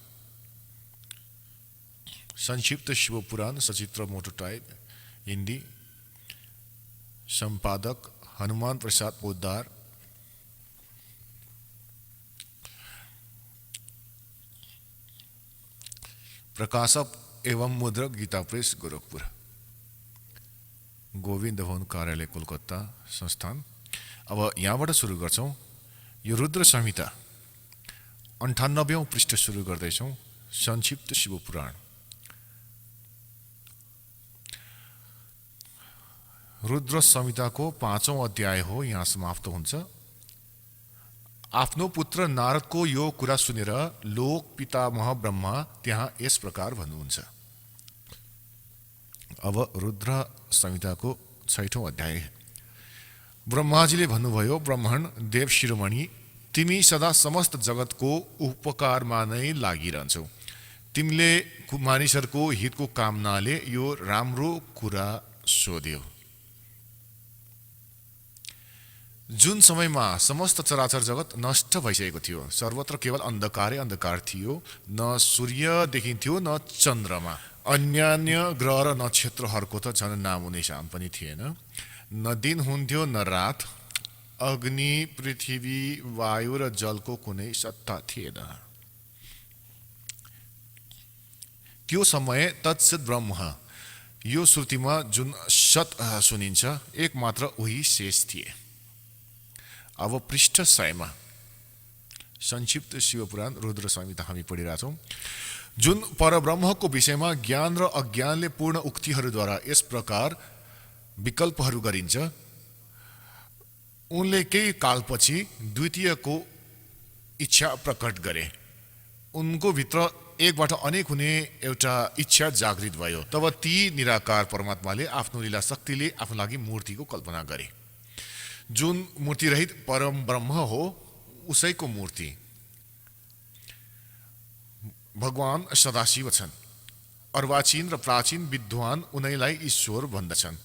संक्षिप्त शिवपुराण, सचित्र मोटो टाइप, हिन्दी, संपादक हनुमान प्रसाद पोद्दार। प्रकाशक एवं मुद्रक गीता प्रेस गोरखपुर, गोविन्द भवन कार्यालय कोलकाता संस्थान। अब यहाँबाट सुरु गर्छौँ। यो रुद्र संहिता 98औं पृष्ठ सुरु गर्दैछौँ। संक्षिप्त शिवपुराण। रुद्र संहिताको 5औं अध्याय हो, यहाँ समाप्त हुन्छ। आफ्नो पुत्र नारदको यो कुरा सुनेर लोक पितामह ब्रह्मा त्यहाँ यस प्रकार भन्नुहुन्छ। अब रुद्र संहिताको 6औं अध्याय। ब्रह्माजीले भन्नुभयो, ब्रह्मण देव शिरोमणि, तिमी सदा समस्त जगतको उपकारमा नै लागिरहन्छौ। तिमीले मानिसहरूको हितको कामनाले यो राम्रो कुरा सोध्यो। जुन समयमा समस्त चराचर जगत नष्ट भइसकेको थियो, सर्वत्र केवल अन्धकारै अन्धकार थियो, न सूर्य देखिन्थ्यो न चन्द्रमा, अन्यान्य ग्रह र नक्षत्रहरूको त झन् नामो निशान पनि थिएन, न दिन हुन्थ्यो न रात, अग्नि, पृथ्वी, वायु र जलको कुनै सत्ता थिएन। त्यो समय तत्सत ब्रह्म, यो श्रुतिमा जुन सत सुनिन्छ, एक मात्र उही शेष थिए। अब पृष्ठ 100 मा संक्षिप्त शिवपुराण रुद्र संहिता हामी पढिरहेछौँ। जुन परब्रह्मको विषयमा ज्ञान र अज्ञानले पूर्ण उक्तिहरूद्वारा यस प्रकार विकल्पहरू गरिन्छ, उनले केही कालपछि द्वितीयको इच्छा प्रकट गरे। उनको भित्र एकबाट अनेक हुने एउटा इच्छा जागृत भयो। तब ती निराकार परमात्माले आफ्नो लीला शक्तिले आफ्नो लागि मूर्तिको कल्पना गरे। जुन मूर्ति रहित परम ब्रह्म हो, उसैको मूर्ति भगवान सदाशिव छन्। अर्वाचीन र प्राचीन विद्वान उनैलाई ईश्वर भन्दछन्।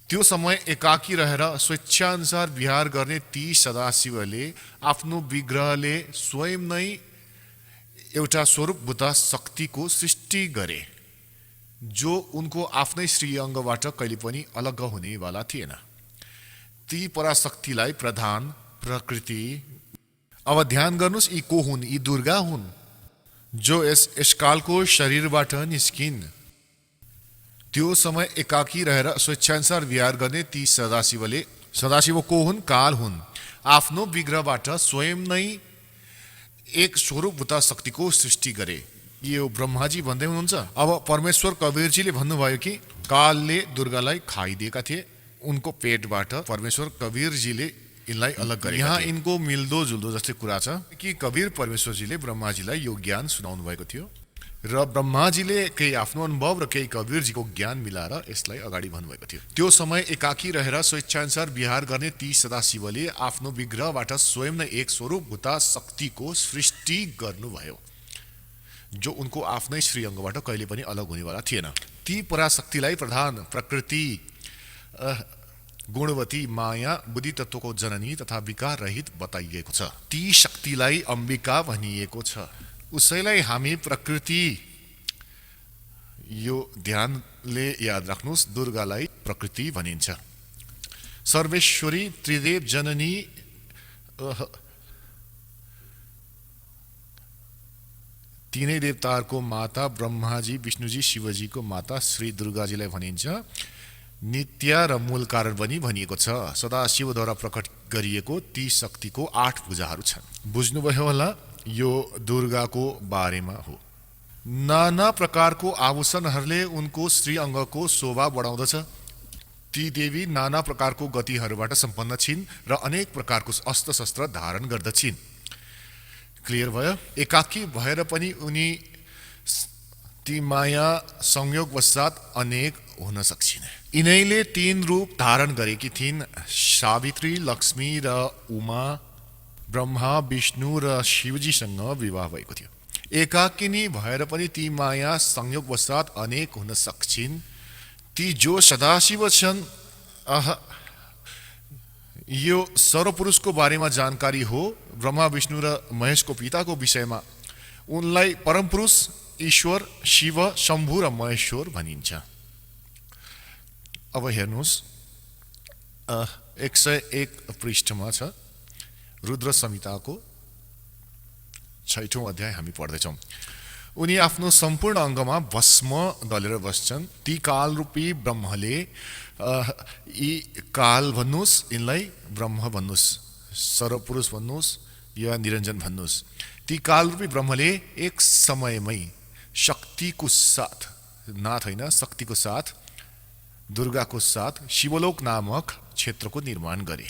त्यो समय एकाकी रहेर स्वेच्छाअनुसार विहार गर्ने ती सदाशिवले आफ्नो विग्रहले स्वयं नै एउटा स्वरूपभूत शक्तिको सृष्टि गरे, जो उनको आफ्नै श्रीअङ्गबाट कहिले पनि अलग हुनेवाला थिएन। ती पराशक्तिलाई प्रधान प्रकृति। अब ध्यान गर्नुस्, यी को हुन्? यी दुर्गा हुन्, जो यस कालको शरीरबाट निस्किन्। त्यो समय एकाकी रहेर स्वेच्छाअनुसार विहार गर्ने ती सदाशिव को हुन्? काल हुन्। आफ्नो विग्रहबाट स्वयं नै एक स्वरूपभूत शक्तिको सृष्टि गरे। यो ब्रह्माजी भन्दै हुनुहुन्छ। अब परमेश्वर कबीरजीले भन्नुभयो कि कालले दुर्गालाई खाइदिएका थिए। उनको पेटबाट परमेश्वर कबीरजीले यिनलाई अलग गरे। यहाँ यिनको मिल्दो जुल्दो जस्तै कुरा छ कि कबीर परमेश्वरजीले ब्रह्माजीलाई यो ज्ञान सुनाउनु भएको थियो र ब्रह्माजीले केही आफ्नो अनुभव र केही कबीरजीको ज्ञान मिलाएर यसलाई अगाडि भन्नुभएको थियो। त्यो समय एकाकी रहेर स्वेच्छाअनुसार विहार गर्ने ती सदाशिवले आफ्नो विग्रहबाट स्वयं नै एक स्वरूपभूत शक्तिको सृष्टि गर्नुभयो, जो उनको आफ्नै श्रीअङ्गबाट कहिले पनि अलग हुनेवाला थिएन। ती पराशक्तिलाई प्रधान प्रकृति, गुणवती, माया, बुद्धि तत्वको जननी तथा विकार रहित बताइएको छ। ती शक्तिलाई अम्बिका भनिएको छ। उसैलाई हामी प्रकृति यो ध्यानले याद राख्नुहोस्, दुर्गालाई प्रकृति भनिन्छ। सर्वेश्वरी त्रिदेव जननी तीनै देवताहरूको माता ब्रह्माजी, विष्णुजी, शिवजीको माता श्री दुर्गाजीलाई भनिन्छ। नित्य र मूल कारण पनि भनिएको छ। सदाशिवद्वारा प्रकट गरिएको ती शक्तिको 8 पूजाहरू छन्। बुझ्नुभयो होला, यो दुर्गाको बारेमा हो। नाना प्रकारको आभूषणहरूले उनको श्री अङ्गको शोभा बढाउँदछ। ती देवी नाना प्रकारको गतिहरूबाट सम्पन्न छिन् र अनेक प्रकारको अस्त्र शस्त्र धारण गर्दछिन्। क्लियर भयो? एकाकी भएर पनि उनी ती माया संयोगवशात अनेक हुन सक्छिन्। यिनैले 3 रूप धारण गरेकी थिइन्। सावित्री, लक्ष्मी र उमा। ब्रह्मा, विष्णु र शिवजीसँग विवाह भएको थियो। एकाकिनी भएर पनि ती माया संयोगवशात अनेक हुन सक्छिन्। ती जो सदाशिव छन्, यो सर्वपुरुषको बारेमा जानकारी हो। ब्रह्मा, विष्णु र महेशको पिताको विषयमा उनलाई परमपुरुष, ईश्वर, शिव, शम्भु र महेश्वर भनिन्छ। अब हेर्नुहोस्, 101 पृष्ठमा छ, रुद्र संहिताको 6औं अध्याय हामी पढ्दैछौँ। उनी आफ्नो सम्पूर्ण अङ्गमा भस्म दलेर बस्छन्। ती कालरूपी ब्रह्मले, यी काल भन्नुहोस्, यिनलाई ब्रह्म भन्नुहोस्, सर्वपुरुष भन्नुहोस् या निरञ्जन भन्नुहोस्। ती कालरूपी ब्रह्मले एक समयमै शक्तिको साथ, नाथ होइन, शक्तिको साथ, दुर्गाको साथ शिवलोक नामक क्षेत्रको निर्माण गरे।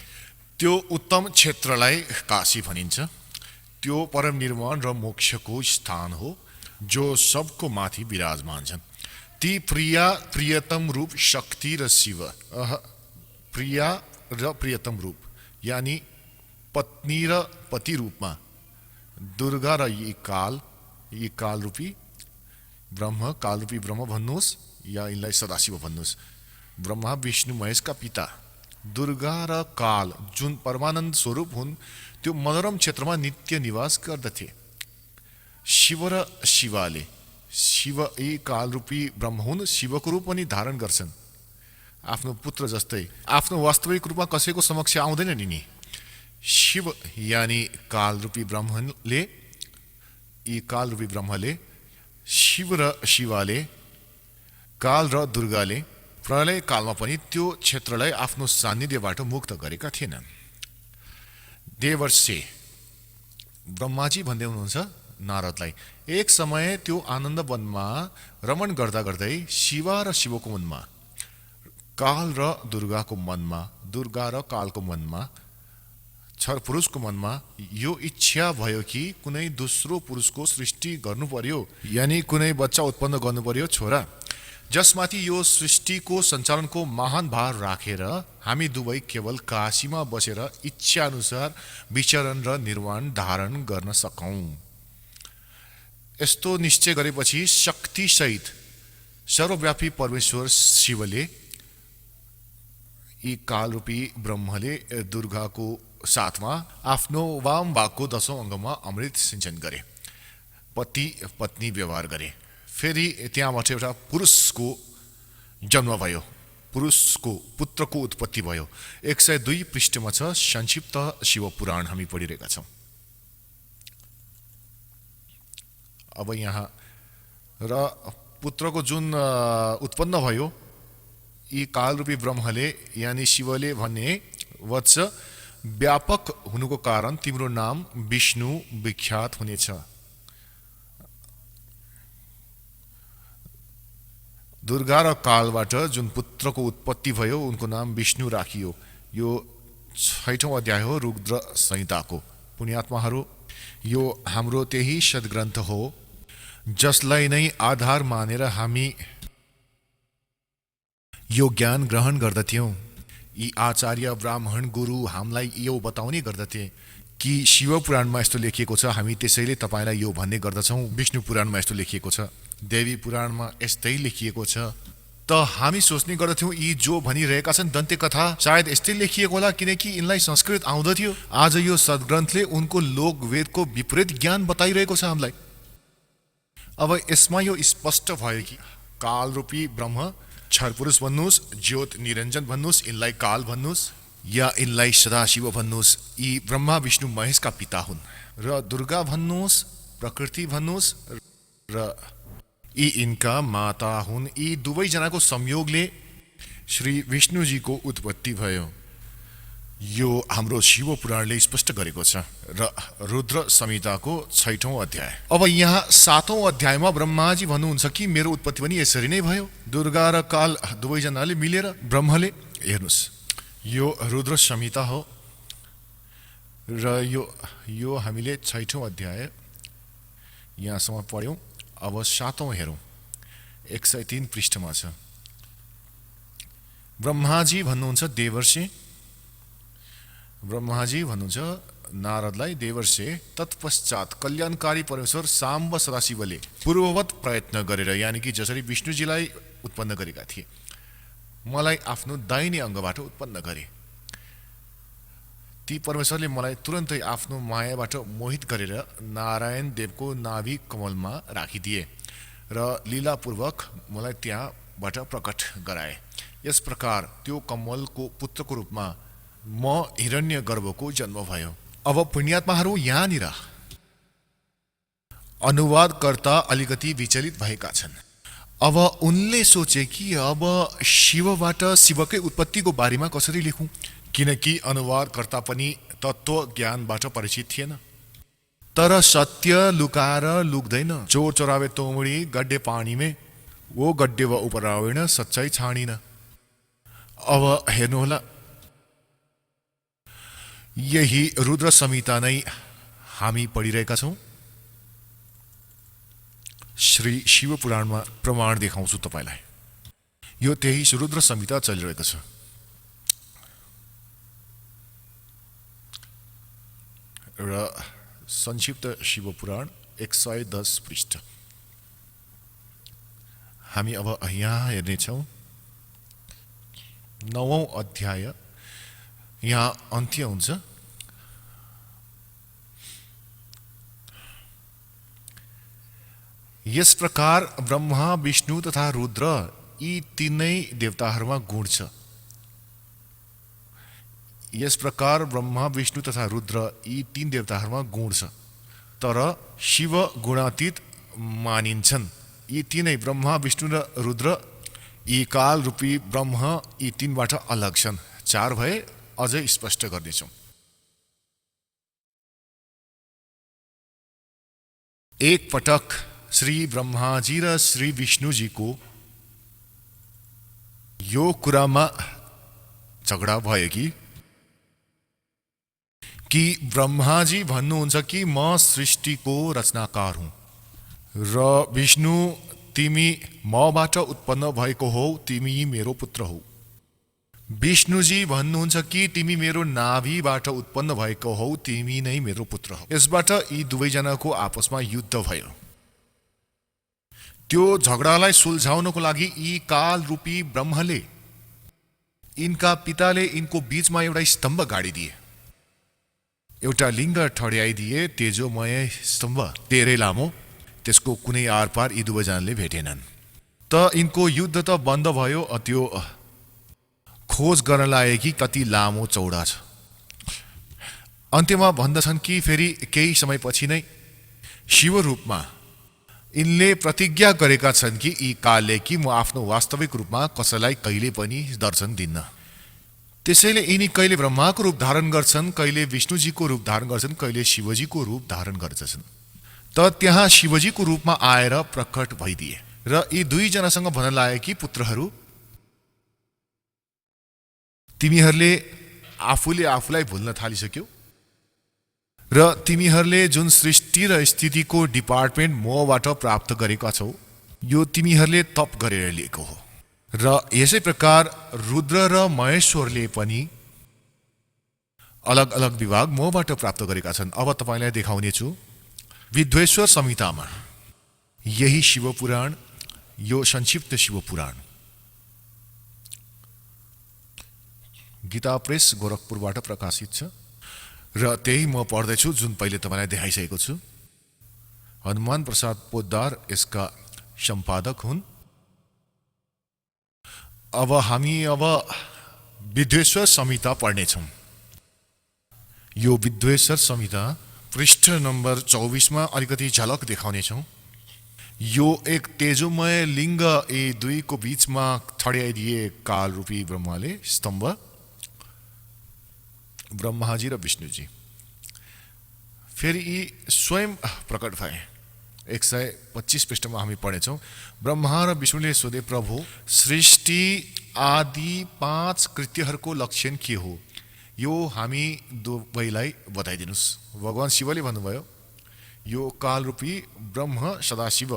त्यो उत्तम क्षेत्रलाई काशी भनिन्छ। त्यो परम निर्माण र मोक्षको स्थान हो, जो सबको माथि विराजमान छन्। ती प्रिया, प्रियतम रूप शक्ति र शिव, प्रिया र प्रियतम रूप यानी पत्नी र पति रूपमा दुर्गा र यी काल रूपी ब्रह्म, कालरूपी ब्रह्म भन्नुहोस् या यिनलाई सदाशिव भन्नुहोस्। ब्रह्मा, विष्णु, महेशका पिता दुर्गा र काल जुन परमानन्द स्वरूप हुन्, त्यो मनोरम क्षेत्रमा नित्य निवास गर्दथे। शिव र शिवाले, शिव यी कालरूपी ब्रह्म हुन्, शिवको रूप पनि धारण गर्छन्। आफ्नो पुत्र जस्तै आफ्नो वास्तविक रूपमा कसैको समक्ष आउँदैन नि। शिव यानी कालरूपी ब्रह्मले, यी कालरूपी ब्रह्मले, शिव र शिवाले, काल र दुर्गाले प्रलय कालमा पनि त्यो क्षेत्रलाई आफ्नो सान्निध्यबाट मुक्त गरेका थिएनन्। देवर्षि ब्रह्माजी भन्दै हुनुहुन्छ नारदलाई, एक समय त्यो आनन्द वनमा रमण गर्दा गर्दै शिव र शिवको मनमा, काल र दुर्गाको मनमा, दुर्गा र कालको मनमा, छर पुरुषको मनमा यो इच्छा भयो कि कुनै दोस्रो पुरुषको सृष्टि गर्नु पर्यो, यानी कुनै बच्चा उत्पन्न गर्नु पर्यो, छोरा, जसमाथि यो सृष्टिको सञ्चालनको महान भार राखेर हामी दुवै केवल काशीमा बसेर इच्छा अनुसार विचरण र निर्वाण धारण गर्न सकौं। यस्तो निश्चय गरेपछि शक्तिसहित सर्वव्यापी परमेश्वर शिवले, यी कालरूपी ब्रह्मले दुर्गाको साथमा आफ्नो वाम भागको 10औं अङ्गमा अमृत सिञ्चन गरे। पति पत्नी व्यवहार गरे। फेरि त्यहाँबाट एउटा पुरुषको जन्म भयो, पुरुषको पुत्रको उत्पत्ति भयो। 102 पृष्ठमा छ, संक्षिप्त शिव पुराण हामी पढिरहेका छौँ। अब यहाँ र पुत्रको जुन उत्पन्न भयो, यी कालरूपी ब्रह्मले यानी शिवले भने, वत्स व्यापक हुनुको कारण तिम्रो नाम विष्णु विख्यात हुनेछ। दुर्गा र कालबाट जुन पुत्रको उत्पत्ति भयो, उनको नाम विष्णु राखियो। यो 6औं अध्याय हो रुद्र संहिताको। पुण्यात्माहरू, यो हाम्रो त्यही सद्ग्रन्थ हो जसलाई नै आधार मानेर हामी यो ज्ञान ग्रहण गर्दथ्यौं। यी आचार्य, ब्राह्मण, गुरु हामीलाई यो बताउने गर्दथे कि शिव पुराणमा यस्तो लेखिएको छ, हामी त्यसैले तपाईँलाई यो भन्ने गर्दछौँ। विष्णु पुराणमा यस्तो लेखिएको छ, देवी पुराणमा यस्तै लेखिएको छ। त हामी सोच्ने गर्दथ्यौँ यी जो भनिरहेका छन् दन्त्य कथा सायद यस्तै लेखिएको होला, किनकि यिनलाई संस्कृत आउँदथ्यो। आज यो सद्ग्रन्थले उनको लोकवेदको विपरीत ज्ञान बताइरहेको छ हामीलाई। अब यसमा यो स्पष्ट भयो कि कालरूपी ब्रह्म, क्षरपुरुष भन्नुहोस्, ज्योत निरञ्जन भन्नुहोस्, यिनलाई काल भन्नुहोस् या यिनलाई सदाशिव भन्नुहोस्, यी ब्रह्मा विष्णु महेशका पिता हुन्। र दुर्गा भन्नुहोस्, प्रकृति भन्नुहोस्, र यी यिनका माता हुन्। यी दुवैजनाको संयोगले श्री विष्णुजीको उत्पत्ति भयो। यो हाम्रो शिव पुराणले स्पष्ट गरेको छ। र रुद्र संहिताको 6औं अध्याय। अब यहाँ 7औं अध्यायमा ब्रह्माजी भन्नुहुन्छ कि मेरो उत्पत्ति पनि यसरी नै भयो। दुर्गा र काल दुवैजनाले मिलेर ब्रह्मले, हेर्नुहोस् यो रुद्र संहिता हो र यो हामीले 6औं अध्याय यहाँसम्म पढ्यौँ। अब 7औं हेरौँ, 103 पृष्ठमा छ। ब्रह्माजी भन्नुहुन्छ देवर्षि, ब्रह्माजी भन्नुहुन्छ नारदलाई देवर्षि, तत्पश्चात कल्याणकारी परमेश्वर साम्ब सदाशिवले पूर्ववत प्रयत्न गरेर, यानि कि जसरी विष्णुजीलाई उत्पन्न गरेका थिए, मलाई आफ्नो दाहिने अङ्गबाट उत्पन्न गरे। ती परमेश्वरले मलाई तुरन्तै आफ्नो मायाबाट मोहित गरेर नारायण देवको नाभि कमलमा राखिदिए र लीलापूर्वक मलाई त्यहाँबाट प्रकट गराए। यस प्रकार त्यो कमलको पुत्रको रूपमा म हिरण्य गर्भको जन्म भयो। अब पुण्यात्माहरू यहाँनिर अनुवादकर्ता अलिकति विचलित भएका छन्। अब उनले सोचे कि अब शिवबाट शिवकै उत्पत्तिको बारेमा कसरी लेखौँ, किनकि अनुवादकर्ता पनि तत्त्व ज्ञानबाट परिचित थिएन। तर सत्य लुकाएर लुक्दैन। चोर चोरावे तोमडी गड्डे पानी में, वो गड्डे व उपरावेण सच्चाई छाडिन। अब हेर्नुहोला, यही रुद्र संहिता नै हामी पढिरहेका छौँ। श्री शिव पुराणमा प्रमाण देखाउँछु तपाईँलाई। यो त्यही रुद्र संहिता चलिरहेको छ। र संक्षिप्त शिव पुराण 110 पृष्ठ हामी अब यहाँ हेर्नेछौँ। 9औं अध्याय यहाँ अन्त्य हुन्छ। यस प्रकार ब्रह्मा विष्णु तथा रुद्र यी तीनै देवताहरूमा गुण छ। यस प्रकार ब्रह्मा विष्णु तथा रुद्र यी तीन देवताहरूमा गुण छ, तर शिव गुणातीत मानिन्छन्। यी तीनै ब्रह्मा विष्णु र रुद्र यी काल रूपी ब्रह्म यी तीनबाट अलग छन्। 4 भए, अझै स्पष्ट गर्नेछौँ। एक पटक श्री ब्रह्माजी र श्री विष्णुजीको यो कुरामा झगडा भयो कि ब्रह्माजी भन्नुहुन्छ कि म सृष्टिको रचनाकार हुँ र विष्णु तिमी मबाट उत्पन्न भएको हौ, तिमी मेरो पुत्र हौ। विष्णुजी भन्नुहुन्छ कि तिमी मेरो नाभिबाट उत्पन्न भएको हौ, तिमी नै मेरो पुत्र हौ। यसबाट यी दुवैजनाको आपसमा युद्ध भयो। त्यो झगडालाई सुल्झाउनको लागि यी काल रूपी ब्रह्मले, यिनका पिताले यिनको बीचमा एउटा स्तम्भ गाडिदिए, एउटा लिङ्ग ठड्याइदिए, तेजोमय स्तम्भ, धेरै लामो। त्यसको कुनै आरपार यी दुवैजनाले भेटेनन्। त यिनको युद्ध त बन्द भयो। त्यो खोज गर्न लागे कि कति लामो चौडा छ। अन्त्यमा भन्दछन् कि फेरि केही समयपछि नै शिव रूपमा यिनले प्रतिज्ञा गरेका छन् कि यी कालले कि म आफ्नो वास्तविक रूपमा कसैलाई कहिले पनि दर्शन दिन्न। त्यसैले यिनी कहिले ब्रह्माको रूप धारण गर्छन्, कहिले विष्णुजीको रूप धारण गर्छन्, कहिले शिवजीको रूप धारण गर्दछन्। त त्यहाँ शिवजीको रूपमा आएर प्रकट भइदिए र यी दुईजनासँग भन्न लागे कि पुत्रहरू, तिमीहरूले आफूले आफूलाई भुल्न थालिसक्यौ र तिमीहरूले जुन सृष्टि र स्थितिको डिपार्टमेन्ट मबाट प्राप्त गरेका छौ, यो तिमीहरूले तप गरेर लिएको हो। र यसै प्रकार रुद्र र महेश्वरले पनि अलग अलग विभाग मबाट प्राप्त गरेका छन्। अब तपाईँलाई देखाउने छु विद्वेश्वर संहितामा यही शिव पुराण, यो संक्षिप्त शिव पुराण गीता प्रेस गोरखपुरबाट प्रकाशित छ र त्यही म पढ्दैछु, जुन पहिले तपाईँलाई देखाइसकेको छु। हनुमान प्रसाद पोद्दार यसका सम्पादक हुन् अब हामी विद्वेश्वर संहिता पढ्नेछौँ। यो विद्वेश्वर संहिता पृष्ठ नम्बर 24मा अलिकति झलक देखाउनेछौँ। यो एक तेजोमय लिङ्ग यी दुईको बीचमा छड्याइदिए काल रूपी ब्रह्माले स्तम्भ, ब्रह्माजी र विष्णुजी फेरि यी स्वयं प्रकट भए। 125 पृष्ठमा हामी पढेछौँ। ब्रह्मा र विष्णुले सोधे, प्रभु सृष्टि आदि 5 कृत्यहरूको लक्षण के हो? यो हामी दुवैलाई बताइदिनुस्। भगवान शिवले भन्नुभयो, यो कालरूपी ब्रह्म सदाशिव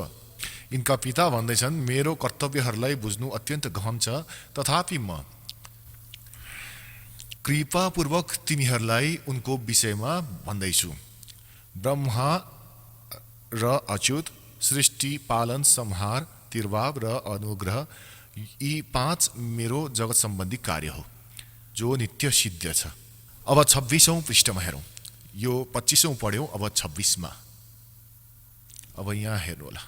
यिनका पिता भन्दैछन्, मेरो कर्तव्यहरूलाई बुझ्नु अत्यन्त गहन छ, तथापि म कृपापूर्वक तिमीहरूलाई उनको विषयमा भन्दैछु। ब्रह्मा र अच्युत, सृष्टि, पालन, संहार, तिर्भाव र अनुग्रह यी 5 मेरो जगत सम्बन्धी कार्य हो जो नित्य सिद्ध छ। अब 26औं पृष्ठमा हेरौँ। यो 25औं पढ्यौँ, अब 26मा। अब यहाँ हेर्नु होला।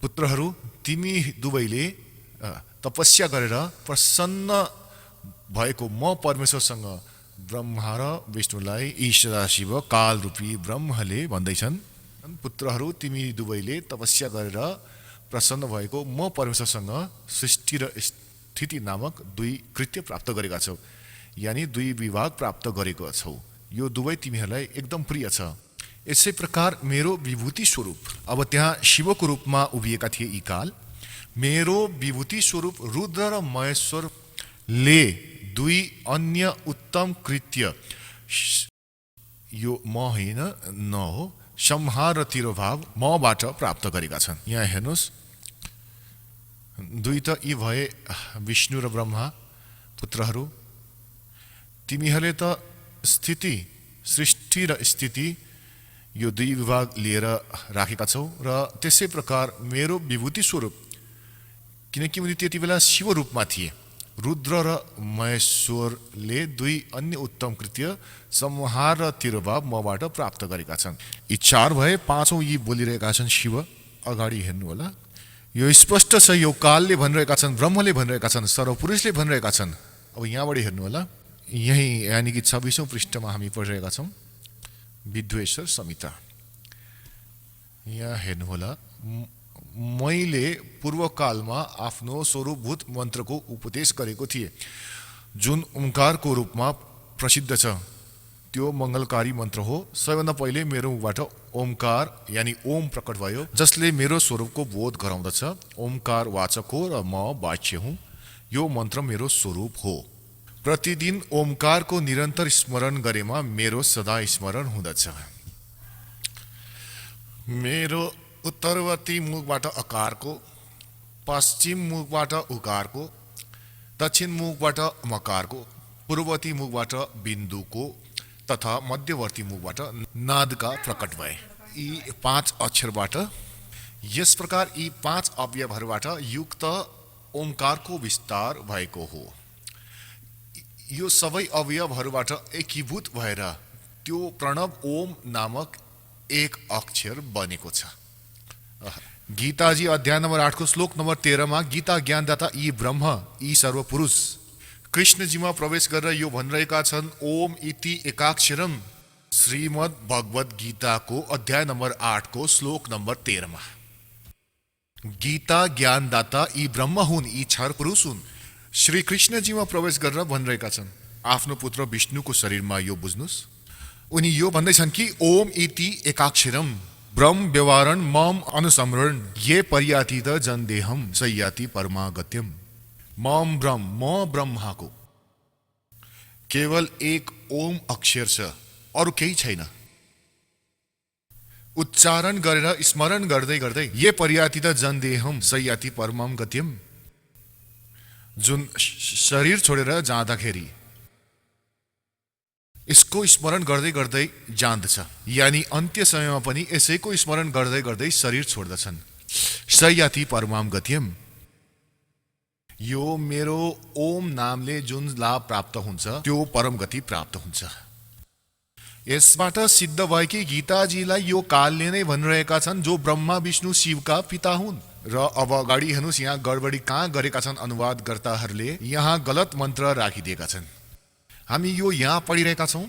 पुत्रहरू, तिमी दुवैले तपस्या गरेर प्रसन्न भएको म परमेश्वरसँग ब्रह्मा र विष्णुलाई ईश्वराशिव कालरूपी ब्रह्मले भन्दैछन्, पुत्रहरू तिमी दुवैले तपस्या गरेर प्रसन्न भएको म परमेश्वरसँग सृष्टि र स्थिति नामक 2 कृत्य प्राप्त गरेका छौ, यानि 2 विभाग प्राप्त गरेका छौ। यो दुवै तिमीहरूलाई एकदम प्रिय छ। यसै प्रकार मेरो विभूति स्वरूप, अब त्यहाँ शिवको रूपमा उभिएका थिए यी काल, मेरो विभूति स्वरूप रुद्र र महेश्वरले 2 अन्य उत्तम कृत्य, यो म होइन न हो, संहार र तिरोभाव मबाट प्राप्त गरेका छन्। यहाँ हेर्नुहोस्, 2 त यी भए विष्णु र ब्रह्मा। पुत्रहरू, तिमीहरूले त स्थिति, सृष्टि र स्थिति यो 2 विभाग लिएर राखेका छौ, र त्यसै प्रकार मेरो विभूति स्वरूप, किनकि उनी त्यति बेला शिव रूपमा थिए, रुद्र र महेश्वरले 2 अन्य उत्तम कृत्य, संहार र तिरोभाव मबाट प्राप्त गरेका छन्। यी 4 भए। 5औं यी बोलिरहेका छन् शिव। अगाडि हेर्नु होला। यो स्पष्ट छ, यो कालले भनिरहेका छन्, ब्रह्मले भनिरहेका छन्, सर्वपुरुषले भनिरहेका छन्। अब यहाँबाट हेर्नु होला। यही यानि कि 26औं पृष्ठमा हामी पढिरहेका छौँ विद्वेश्वर संहिता। यहाँ हेर्नु होला। मैले पूर्वकालमा आफ्नो स्वरूपभूत मन्त्रको उपदेश गरेको थिएँ, जुन ओमकारको रूपमा प्रसिद्ध छ। त्यो मङ्गलकारी मन्त्र हो। सबैभन्दा पहिले मेरो मुखबाट ओमकार यानि ओम प्रकट भयो, जसले मेरो स्वरूपको बोध गराउँदछ। ओमकार वाचक हो र म वाच्य हुँ। यो मन्त्र मेरो स्वरूप हो। प्रतिदिन ओमकारको निरन्तर स्मरण गरेमा मेरो सदा स्मरण हुँदछ। मेरो उत्तरवर्ती मुखबाट अकारको, पश्चिम मुखबाट उकारको, दक्षिण मुखबाट मकारको, पूर्ववर्ती मुखबाट बिन्दुको तथा मध्यवर्ती मुखबाट नादका प्रकट भए। यी 5 अक्षरबाट, यस प्रकार यी 5 अवयवहरूबाट युक्त ओमकारको विस्तार भएको हो। यो सबै अवयवहरूबाट एकीभूत भएर त्यो प्रणव ओम नामक 1 अक्षर बनेको छ। गीताजी अध्याय नम्बर 8 को श्लोक नम्बर 13मा गीता ज्ञानदाता यी ब्रह्म, यी सर्वपुरुष कृष्णजीमा प्रवेश गरेर यो भनिरहेका छन्, ओम इति एकाक्षरम। श्रीमद् भगवत गीताको अध्याय नम्बर 8 को श्लोक नम्बर 13मा गीता ज्ञानदाता यी ब्रह्म हुन्, यी क्षर पुरुष हुन्। श्री कृष्णजीमा प्रवेश गरेर भनिरहेका छन्, आफ्नो पुत्र विष्णुको शरीरमा यो बुझ्नुस्। उनी यो भन्दैछन् कि ओम इति एकाक्षरम ब्रह्म व्यवहारण मम अनुसमरण ये पर्याति त जनदेहम सयाति परमागत्यम। मम ब्रह्म, म ब्रह्माको केवल 1 ओम अक्षर छ, अरु केही छैन। उच्चारण गरेर स्मरण गर्दै गर्दै ये पर्याति त जनदेहम सयाति परमम गत्यम, जुन शरीर छोडेर जाँदाखेरि यसको स्मरण गर्दै गर्दै जान्दछ, यानि अन्त्य समयमा पनि यसैको स्मरण गर्दै गर्दै शरीर छोड्दछन्। सयाति परमाम गत्यम, यो मेरो ओम नामले जुन लाभ प्राप्त हुन्छ त्यो परम गति प्राप्त हुन्छ। यसबाट सिद्ध भयो कि गीताजीलाई यो कालले नै भनिरहेका छन् जो ब्रह्मा विष्णु शिवका पिता हुन्। र अब अगाडि हेर्नुहोस्, यहाँ गडबडी कहाँ गरेका छन् अनुवादकर्ताहरूले, यहाँ गलत मन्त्र राखिदिएका छन्। हामी यो यहाँ पढिरहेका छौँ,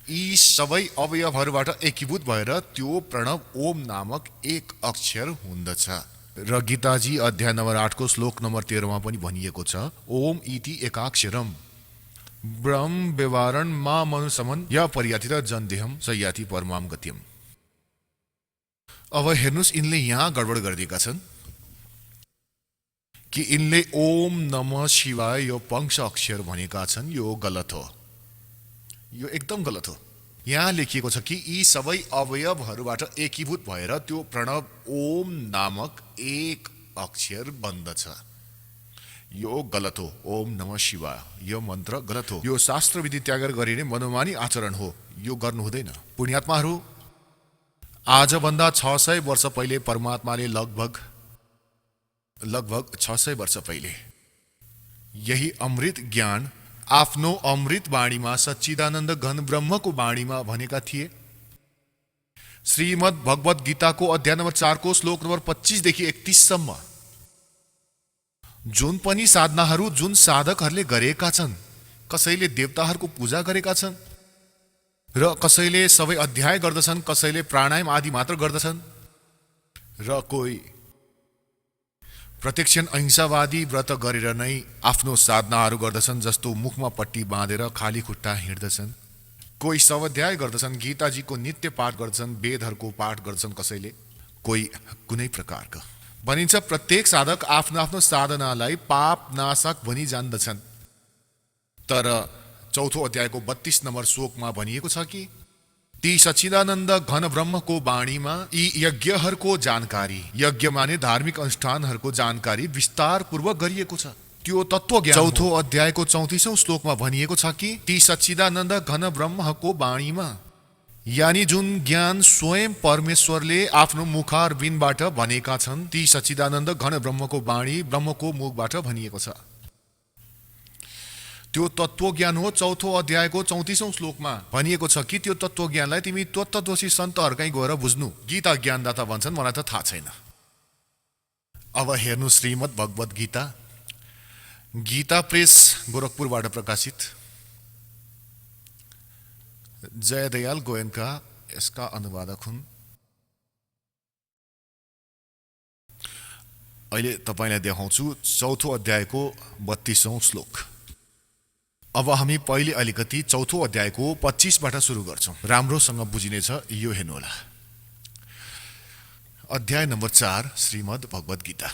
यी सबै अवयवहरूबाट एकीभूत भएर त्यो प्रणव ओम नामक एक अक्षर हुँदछ। र गीताजी अध्याय नम्बर 8 को श्लोक नम्बर 13 मा पनि भनिएको छ, ओम इति एकाक्षरम ब्रह्म व्यवहारण मा मनुसमन या पर्यातित जनदेहम सयाति परमाम गत्यम। अब हेर्नुहोस्, यिनले यहाँ गडबड गरिदिएका छन् कि यिनले ओम नमः शिवाय यो पंक्ष अक्षर भनेका छन्। यो गलत हो, यो एकदम गलत हो। यहाँ लेखिएको छ कि यी सबै अवयवहरूबाट एकीभूत भएर त्यो प्रणव ओम नामक एक अक्षर बन्दछ। यो गलत हो। ओम नमः शिवाय यो मन्त्र गलत हो। यो शास्त्र विधि त्यागेर गरिने मनोमानी आचरण हो। यो गर्नु हुँदैन। पुण्यात्माहरू, आजभन्दा 600 वर्ष पहिले परमात्माले लगभग 600 वर्ष पहिले यही अमृत ज्ञान आफ्नो अमृत वाणीमा सच्चिदानन्द घन ब्रह्मको वाणीमा भनेका थिए। श्रीमद् भगवत गीताको अध्याय नम्बर 4 को श्लोक नम्बर 25 देखि 31 सम्म जुन पनि साधनाहरू जुन साधकहरूले गरेका छन्, कसैले देवताहरूको पूजा गरेका छन् र कसैले सबै अध्याय गर्दछन्, कसैले प्राणायाम आदि मात्र गर्दछन् र कोही प्रत्यक्ष अहिंसावादी व्रत गरेर नै आफ्नो साधनाहरू गर्दछन्, जस्तो मुखमा पट्टी बाँधेर खाली खुट्टा हिँड्दछन्। कोही स्वाध्याय गर्दछन्, गीताजीको नित्य पाठ गर्दछन्, वेदहरूको पाठ गर्दछन्, कसैले कोही कुनै प्रकारका। भनिन्छ प्रत्येक साधक आफ्नो आफ्नो साधनालाई पाप नाशक भनी जान्दछन्। तर 4औं अध्यायको 32 नम्बर श्लोकमा भनिएको छ कि ती सच्चिदानन्द घन ब्रह्मको वाणीमा यी यज्ञहरूको जानकारी, यज्ञ माने धार्मिक अनुष्ठानहरूको जानकारी विस्तार पूर्वक गरिएको छ। त्यो तत्त्वज्ञान 4औं अध्यायको 34औं श्लोकमा भनिएको छ कि ती सच्चिदानन्द घन ब्रह्मको वाणीमा, यानी जुन ज्ञान स्वयं परमेश्वरले आफ्नो मुखारविन्दबाट भनेका छन्, ती सच्चिदानन्द घन ब्रह्मको वाणी ब्रह्मको मुखबाट भनिएको छ। त्यो तत्त्वज्ञान हो। 4औं अध्यायको 34औं श्लोकमा भनिएको छ कि त्यो तत्त्वज्ञानलाई तिमी तत्त्वदोषी सन्तहरूकै गएर बुझ्नु। गीता ज्ञानदाता भन्छन्, मलाई त थाहा छैन। अब हेर्नु श्रीमद् भगवत गीता, गीता प्रेस गोरखपुरबाट प्रकाशित, जयदयाल गोयनका यसका अनुवादक हुन्। अहिले तपाईलाई देखाउँछु 4औं अध्यायको 32औं श्लोक। अब हामी पहिले अलिकति 4औं अध्यायको 25 बाट सुरु गर्छौं। राम्रोसँग बुझिनेछ, यो हेर्नुहोला। अध्याय नम्बर 4 श्रीमद् भगवत गीता।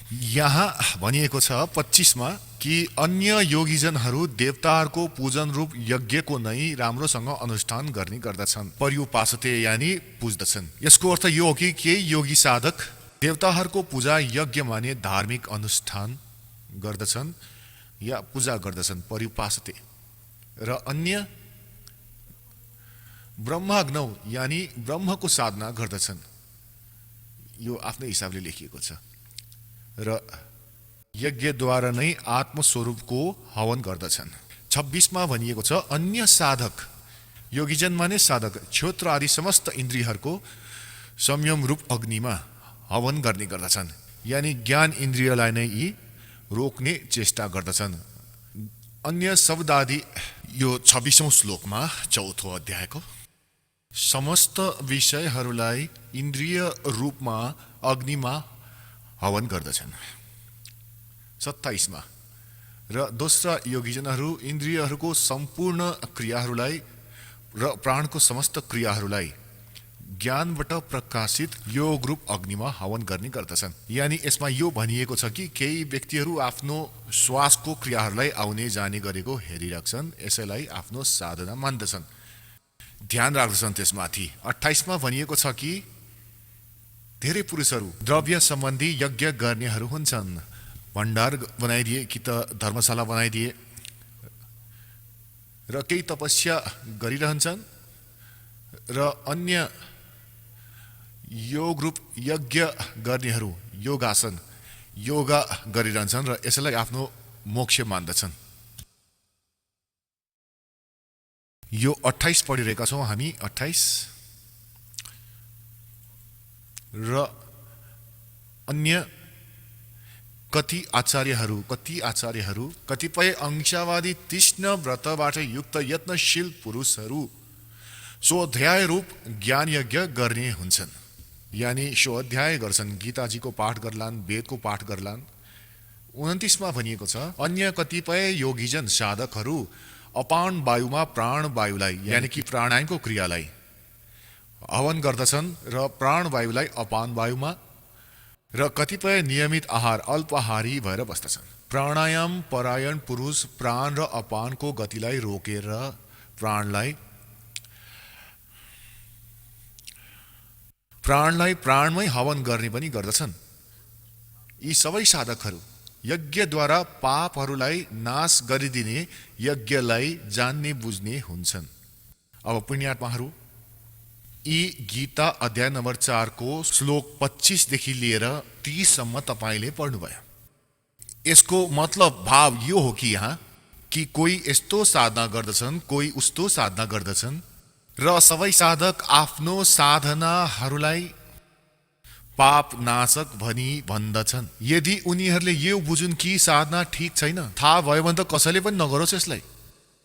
यहाँ भनिएको छ 25 मा कि अन्य योगीजनहरू देवताहरूको पूजन रूप यज्ञको नै राम्रोसँग अनुष्ठान गर्ने गर्दछन्। पर्युपासते यानी पुज्दछन्। यसको अर्थ यो हो कि केही योगी साधक देवताहरूको पूजा यज्ञ माने धार्मिक अनुष्ठान गर्दछन् या पूजा गर्दछन्, पर्युपासते। र अन्य ब्रह्माग्नौ यानी ब्रह्मको साधना गर्दछन्। यो आफ्नै हिसाबले लेखिएको छ। र यज्ञद्वारा नै आत्मस्वरूपको हवन गर्दछन्। 26 मा भनिएको छ अन्य साधक, योगीजन माने साधक, क्षोत्र आदि समस्त इन्द्रियहरूको संयम रूप अग्निमा हवन गर्ने गर्दछन्। यानी ज्ञान इन्द्रियलाई नै यी रोक्ने चेष्टा गर्दछन्। अन्य शब्द आदि यो 26औं श्लोकमा 4औं अध्यायको समस्त विषयहरूलाई इन्द्रिय रूपमा अग्निमा हवन गर्दछन्। 27 मा र दोस्रा योगीजनहरू इन्द्रियहरूको सम्पूर्ण क्रियाहरूलाई र प्राणको समस्त क्रियाहरूलाई ज्ञानबाट प्रकाशित योग रूप अग्निमा हवन गर्ने गर्दछन्। यानी यसमा यो भनिएको छ कि केही व्यक्तिहरू आफ्नो श्वासको क्रियाहरूलाई आउने जाने गरेको हेरिराख्छन्, यसैलाई आफ्नो साधना मान्दछन्, ध्यान राख्दछन् त्यसमाथि। 28 मा भनिएको छ कि धेरै पुरुषहरू द्रव्य सम्बन्धी यज्ञ गर्नेहरू हुन्छन्। भण्डार बनाइदिए कि त धर्मशाला बनाइदिए र केही तपस्या गरिरहन्छन् र अन्य योग रूप यज्ञ गर्नेहरू योगासन योगा गरिरहन्छन् र यसैलाई आफ्नो मोक्ष मान्दछन्। यो 28 पढिरहेका छौँ हामी 28 र अन्य कति आचार्यहरू कतिपय अंशवादी तीक्ष्ण व्रतबाट युक्त यत्नशील पुरुषहरू स्वाध्याय रूप ज्ञान यज्ञ गर्ने हुन्छन्। यानी स्वाध्याय गर्छन्, गीताजीको पाठ गर्लान्, वेदको पाठ गर्लान्। 29 मा भनिएको छ, अन्य कतिपय योगीजन साधकहरू अपान वायुमा प्राण वायुलाई यानी कि प्राणायामको क्रियालाई हवन गर्दछन् र प्राण वायुलाई अपान वायुमा, र कतिपय नियमित आहार अल्पाहारी भएर बस्दछन्। प्राणायाम परायण पुरुष प्राण र अपानको गतिलाई रोकेर प्राणलाई प्राणमै हवन गर्ने पनि गर्दछन्। यी सबै साधकहरू यज्ञद्वारा पापहरूलाई नाश गरिदिने यज्ञलाई जान्ने बुझ्ने हुन्छन्। अब पुण्यात्माहरू, यी गीता अध्याय नम्बर 4 को श्लोक 25 देखि लिएर 30 सम्म तपाईले पढ्नुभयो। यसको मतलब भाव यो हो कि यहाँ कि कोही यस्तो साधना गर्दछन्, कोही उस्तो साधना गर्दछन् र सबै साधक आफ्नो साधनाहरूलाई पाप नाशक भनी भन्दछन्। यदि उनीहरूले यो बुझुन् कि साधना ठीक छैन, थाहा भयो भने त कसैले पनि नगरोस् यसलाई।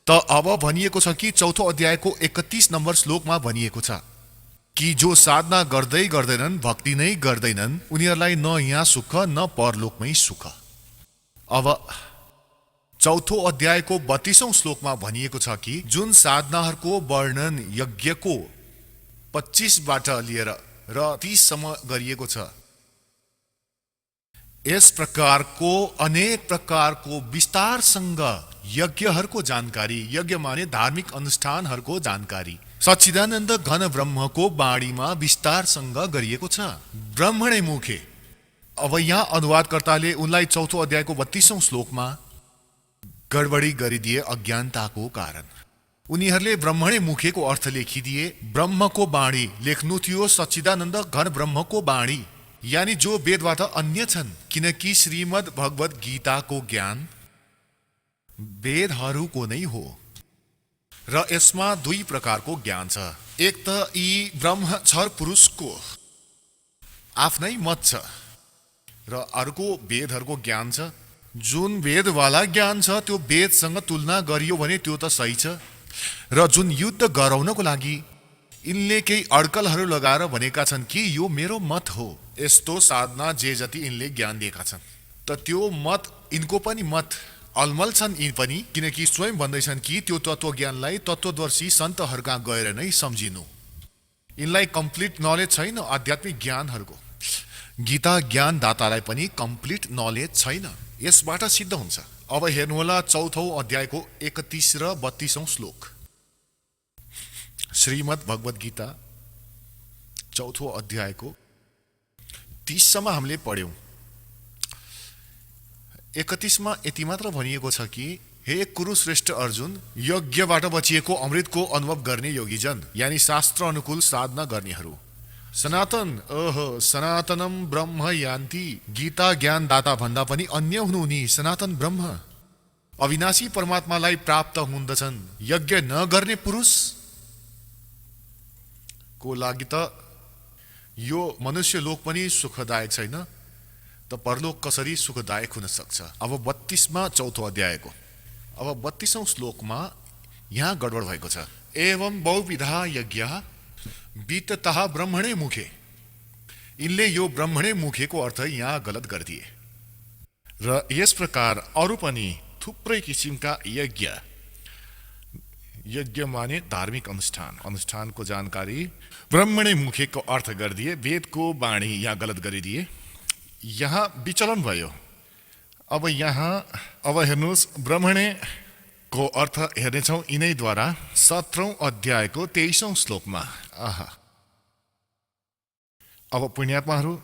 त अब भनिएको छ कि चौथो अध्यायको 31 नम्बर श्लोकमा भनिएको छ कि जो साधना गर्दै गर्दैनन्, भक्ति नै गर्दैनन्, उनीहरूलाई न यहाँ सुख न परलोकमै सुख। अब चौथो अध्यायको 32औं श्लोकमा भनिएको छ कि जुन साधनाहरूको वर्णन यज्ञको 25 बाट लिएर र 30 सम्म गरिएको छ, यस प्रकारको अनेक प्रकारको विस्तारसँग यज्ञहरूको जानकारी, यज्ञ माने धार्मिक अनुष्ठानहरूको जानकारी सच्चिदानन्द घन ब्रह्मको बाणीमा विस्तारसँग गरिएको छ। ब्रह्मणे मुखे। अब यहाँ अनुवादकर्ताले उनलाई चौथो अध्यायको 32औं श्लोकमा गडबडी गरिदिए अज्ञानताको कारण। उनीहरूले ब्रह्मणे मुखेको अर्थ लेखिदिए ब्रह्मको बाणी लेख्नु थियो सच्चिदानन्द घन ब्रह्मको बाणी, यानी जो वेदबाट अन्य छन्। किनकि श्रीमद् भगवत गीताको ज्ञान वेदहरूको नै हो र यसमा 2 प्रकारको ज्ञान छ। एक त यी ब्रह्मक्षर पुरुषको आफ्नै मत छ र अर्को वेदहरूको ज्ञान छ। जुन वेदवाला ज्ञान छ त्यो वेदसँग तुलना गरियो भने त्यो त सही छ, र जुन युद्ध गराउनको लागि यिनले केही अड्कलहरू लगाएर भनेका छन् कि यो मेरो मत हो, यस्तो साधना जे जति यिनले ज्ञान दिएका छन्, त त्यो मत यिनको पनि मत अलमल छन् यी पनि। किनकि स्वयं भन्दैछन् कि त्यो तत्त्वज्ञानलाई तत्त्वदर्शी सन्तहरूका गएर नै सम्झिनु। यिनलाई कम्प्लिट नलेज छैन आध्यात्मिक ज्ञानहरूको। गीता ज्ञानदातालाई पनि कम्प्लिट नलेज छैन। यसबाट सिद्ध हुन्छ। अब हेर्नुहोला चौथो अध्यायको 31 र 32औं श्लोक। श्रीमद् भगवत गीता चौथो अध्यायको 30 सम्म हामीले पढ्यौं। 31 मा यति मात्र भनिएको छ कि हे कुरुश्रेष्ठ अर्जुन, यज्ञबाट बचिएको अमृतको अनुभव गर्ने योगीजन यानी शास्त्र अनुकूल साधना गर्नेहरू सनातनम ब्रह्म यान्ति। गीता ज्ञानदाता भन्दा पनि अन्य हुनु नि सनातन ब्रह्म अविनाशी परमात्मालाई प्राप्त हुँदछन्। यज्ञ नगर्ने पुरुष को लागि त यो मनुष्य लोक पनि सुखदायक छैन, त परलोक कसरी सुखदायक हुन सक्छ। अब 32 मा चौथो अध्यायको अब 32औं श्लोकमा यहाँ गडबड भएको छ। एवं बहुविधा यज्ञ विततः ब्रह्मणे मुखे। यिनले यो ब्रह्मणे मुखेको अर्थ यहाँ गलत गरिदिए र यस प्रकार अरू पनि थुप्रै किसिमका यज्ञ माने धार्मिक अनुष्ठानको जानकारी ब्रह्मणे मुखेको अर्थ गरिदिए, वेदको बाणी यहाँ गलत गरिदिए। यहाँ विचलन भयो। अब हेर्नुहोस् ब्रह्मणे को अर्थ हेर्नेछौँ यिनैद्वारा 17औं अध्यायको 23औं श्लोकमा। अब पुण्यात्माहरू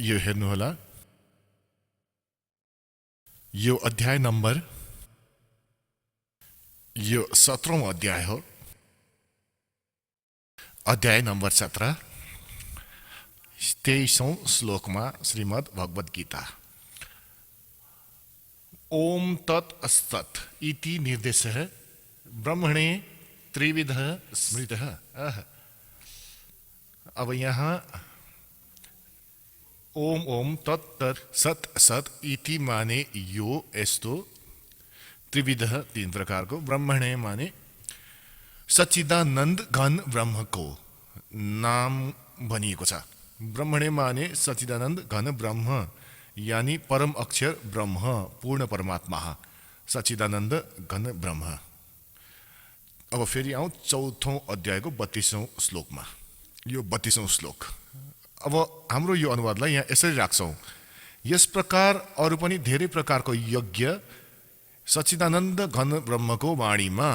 यो हेर्नुहोला, यो अध्याय नम्बर 17औं अध्याय हो। अध्याय नम्बर 17 23औं श्लोकमा श्रीमद् भगवत गीता। ओम तत् असत् इति निर्देशः ब्रह्मणे त्रिविध स्मृतः। अब यहाँ ओम ओम तत् तत् सत सत इति माने यो यस्तो, त्रिविध तीन प्रकारको, ब्रह्मणे माने सच्चिदानन्द घन ब्रह्मको नाम भनिएको छ। ब्रह्मणे माने सच्चिदानन्द घन ब्रह्म यानी परम अक्षर ब्रह्म, पूर्ण परमात्मा, सच्चिदानन्द घन ब्रह्म। अब फेरि आउँ चौथौं अध्यायको 32औं श्लोकमा। यो 32औं श्लोक। अब हाम्रो यो अनुवादलाई यहाँ यसरी राख्छौँ। यस प्रकार अरू पनि धेरै प्रकारको यज्ञ सच्चिदानन्द घन ब्रह्मको वाणीमा,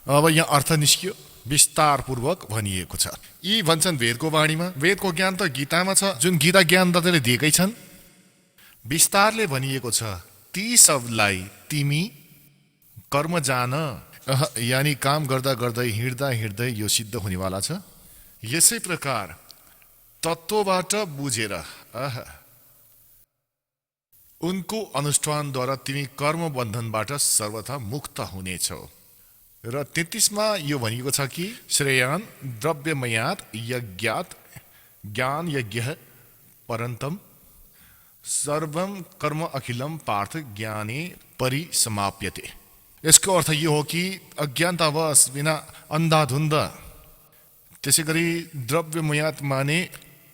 अब यहाँ अर्थ निस्कियो, विस्तारपूर्वक भनिएको छ। यी भन्छन् वेदको वाणीमा, वेदको ज्ञान त गीतामा छ, जुन गीता ज्ञानदाताले दिएकै छन्। विस्तारले भनिएको छ, ती सबलाई तिमी कर्म जान, यानी काम गर्दा गर्दै हिँड्दा हिँड्दै यो सिद्ध हुनेवाला छ। यसै प्रकार तत्त्वबाट बुझेर उनको अनुष्ठानद्वारा तिमी कर्म बन्धनबाट सर्वथा मुक्त हुनेछौ। र 33मा यो भनिएको छ कि श्रेयान द्रव्यमयात यज्ञात ज्ञान यज्ञ परन्तम सर्वम कर्म अखिलम पार्थ ज्ञाने परिसमाप्यते। यसको अर्थ यो हो कि अज्ञानतावश बिना अन्धाधुन्द, त्यसै गरी द्रव्यमयात माने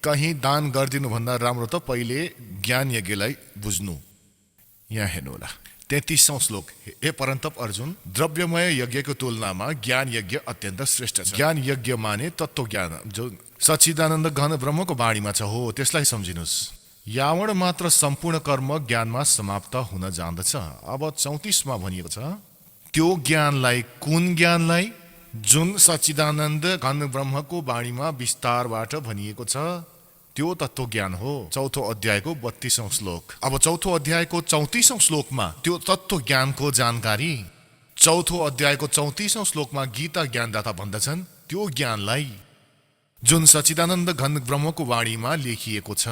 कहीँ दान गरिदिनुभन्दा राम्रो त पहिले ज्ञान यज्ञलाई बुझ्नु। यहाँ हेर्नु होला 33औं श्लोक। हे परन्तप अर्जुन, द्रव्यमय यज्ञको तुलनामा ज्ञान यज्ञ अत्यन्त श्रेष्ठ छ। ज्ञान यज्ञ माने तत्त्व ज्ञान, जो सच्चिदानन्द घन ब्रह्मको बाणीमा छ हो, त्यसलाई सम्झिनुहोस्। यावण मात्र सम्पूर्ण कर्म ज्ञानमा समाप्त हुन जान्दछ। अब 34मा भनिएको छ, त्यो ज्ञानलाई, कुन ज्ञानलाई? जुन सच्चिदानन्द घन ब्रह्मको बाणीमा विस्तारबाट भनिएको छ, त्यो तत्त्व ज्ञान हो। चौथो अध्यायको 32औं श्लोक। अब चौथो अध्यायको 34औं श्लोकमा त्यो तत्त्व ज्ञानको जानकारी, चौथो अध्यायको 34औं श्लोकमा गीता ज्ञानदाता भन्दछन्, त्यो ज्ञानलाई जुन सच्चिदानन्द घन ब्रह्मको वाणीमा लेखिएको छ,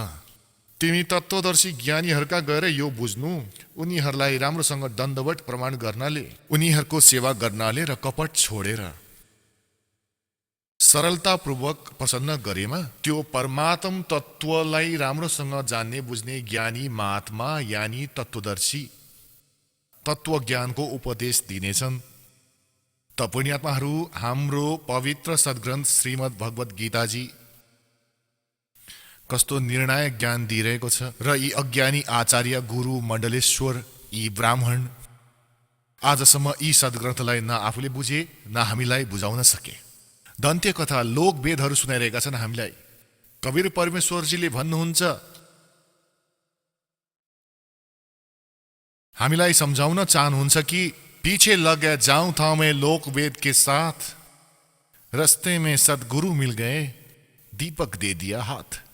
तिमी तत्त्वदर्शी ज्ञानीहरूका गएर यो बुझ्नु। उनीहरूलाई राम्रोसँग दण्डवट प्रमाण गर्नाले, उनीहरूको सेवा गर्नाले र कपट छोडेर सरलतापूर्वक प्रसन्न गरेमा त्यो परमात्म तत्त्वलाई राम्रोसँग जान्ने बुझ्ने ज्ञानी महात्मा यानी तत्त्वदर्शी तत्त्व ज्ञानको उपदेश दिनेछन्। त पुण्यात्माहरू, हाम्रो पवित्र सद्ग्रन्थ श्रीमद् भगवत गीताजी कस्तो निर्णायक ज्ञान दिइरहेको छ। र यी अज्ञानी आचार्य, गुरु, मण्डलेश्वर, यी ब्राह्मण आजसम्म यी सद्ग्रन्थलाई न आफूले बुझे, न हामीलाई बुझाउन सके। दन्त्य कथा, लोक वेदहरू सुनाइरहेका छन् हामीलाई। कबीर परमेश्वरजीले भन्नुहुन्छ, हामीलाई सम्झाउन चाहनुहुन्छ कि पीछे लग गया जाऊं था मैं लोक वेद के साथ, रस्ते में सदगुरु मिल गए, दीपक दे दिया हाथ।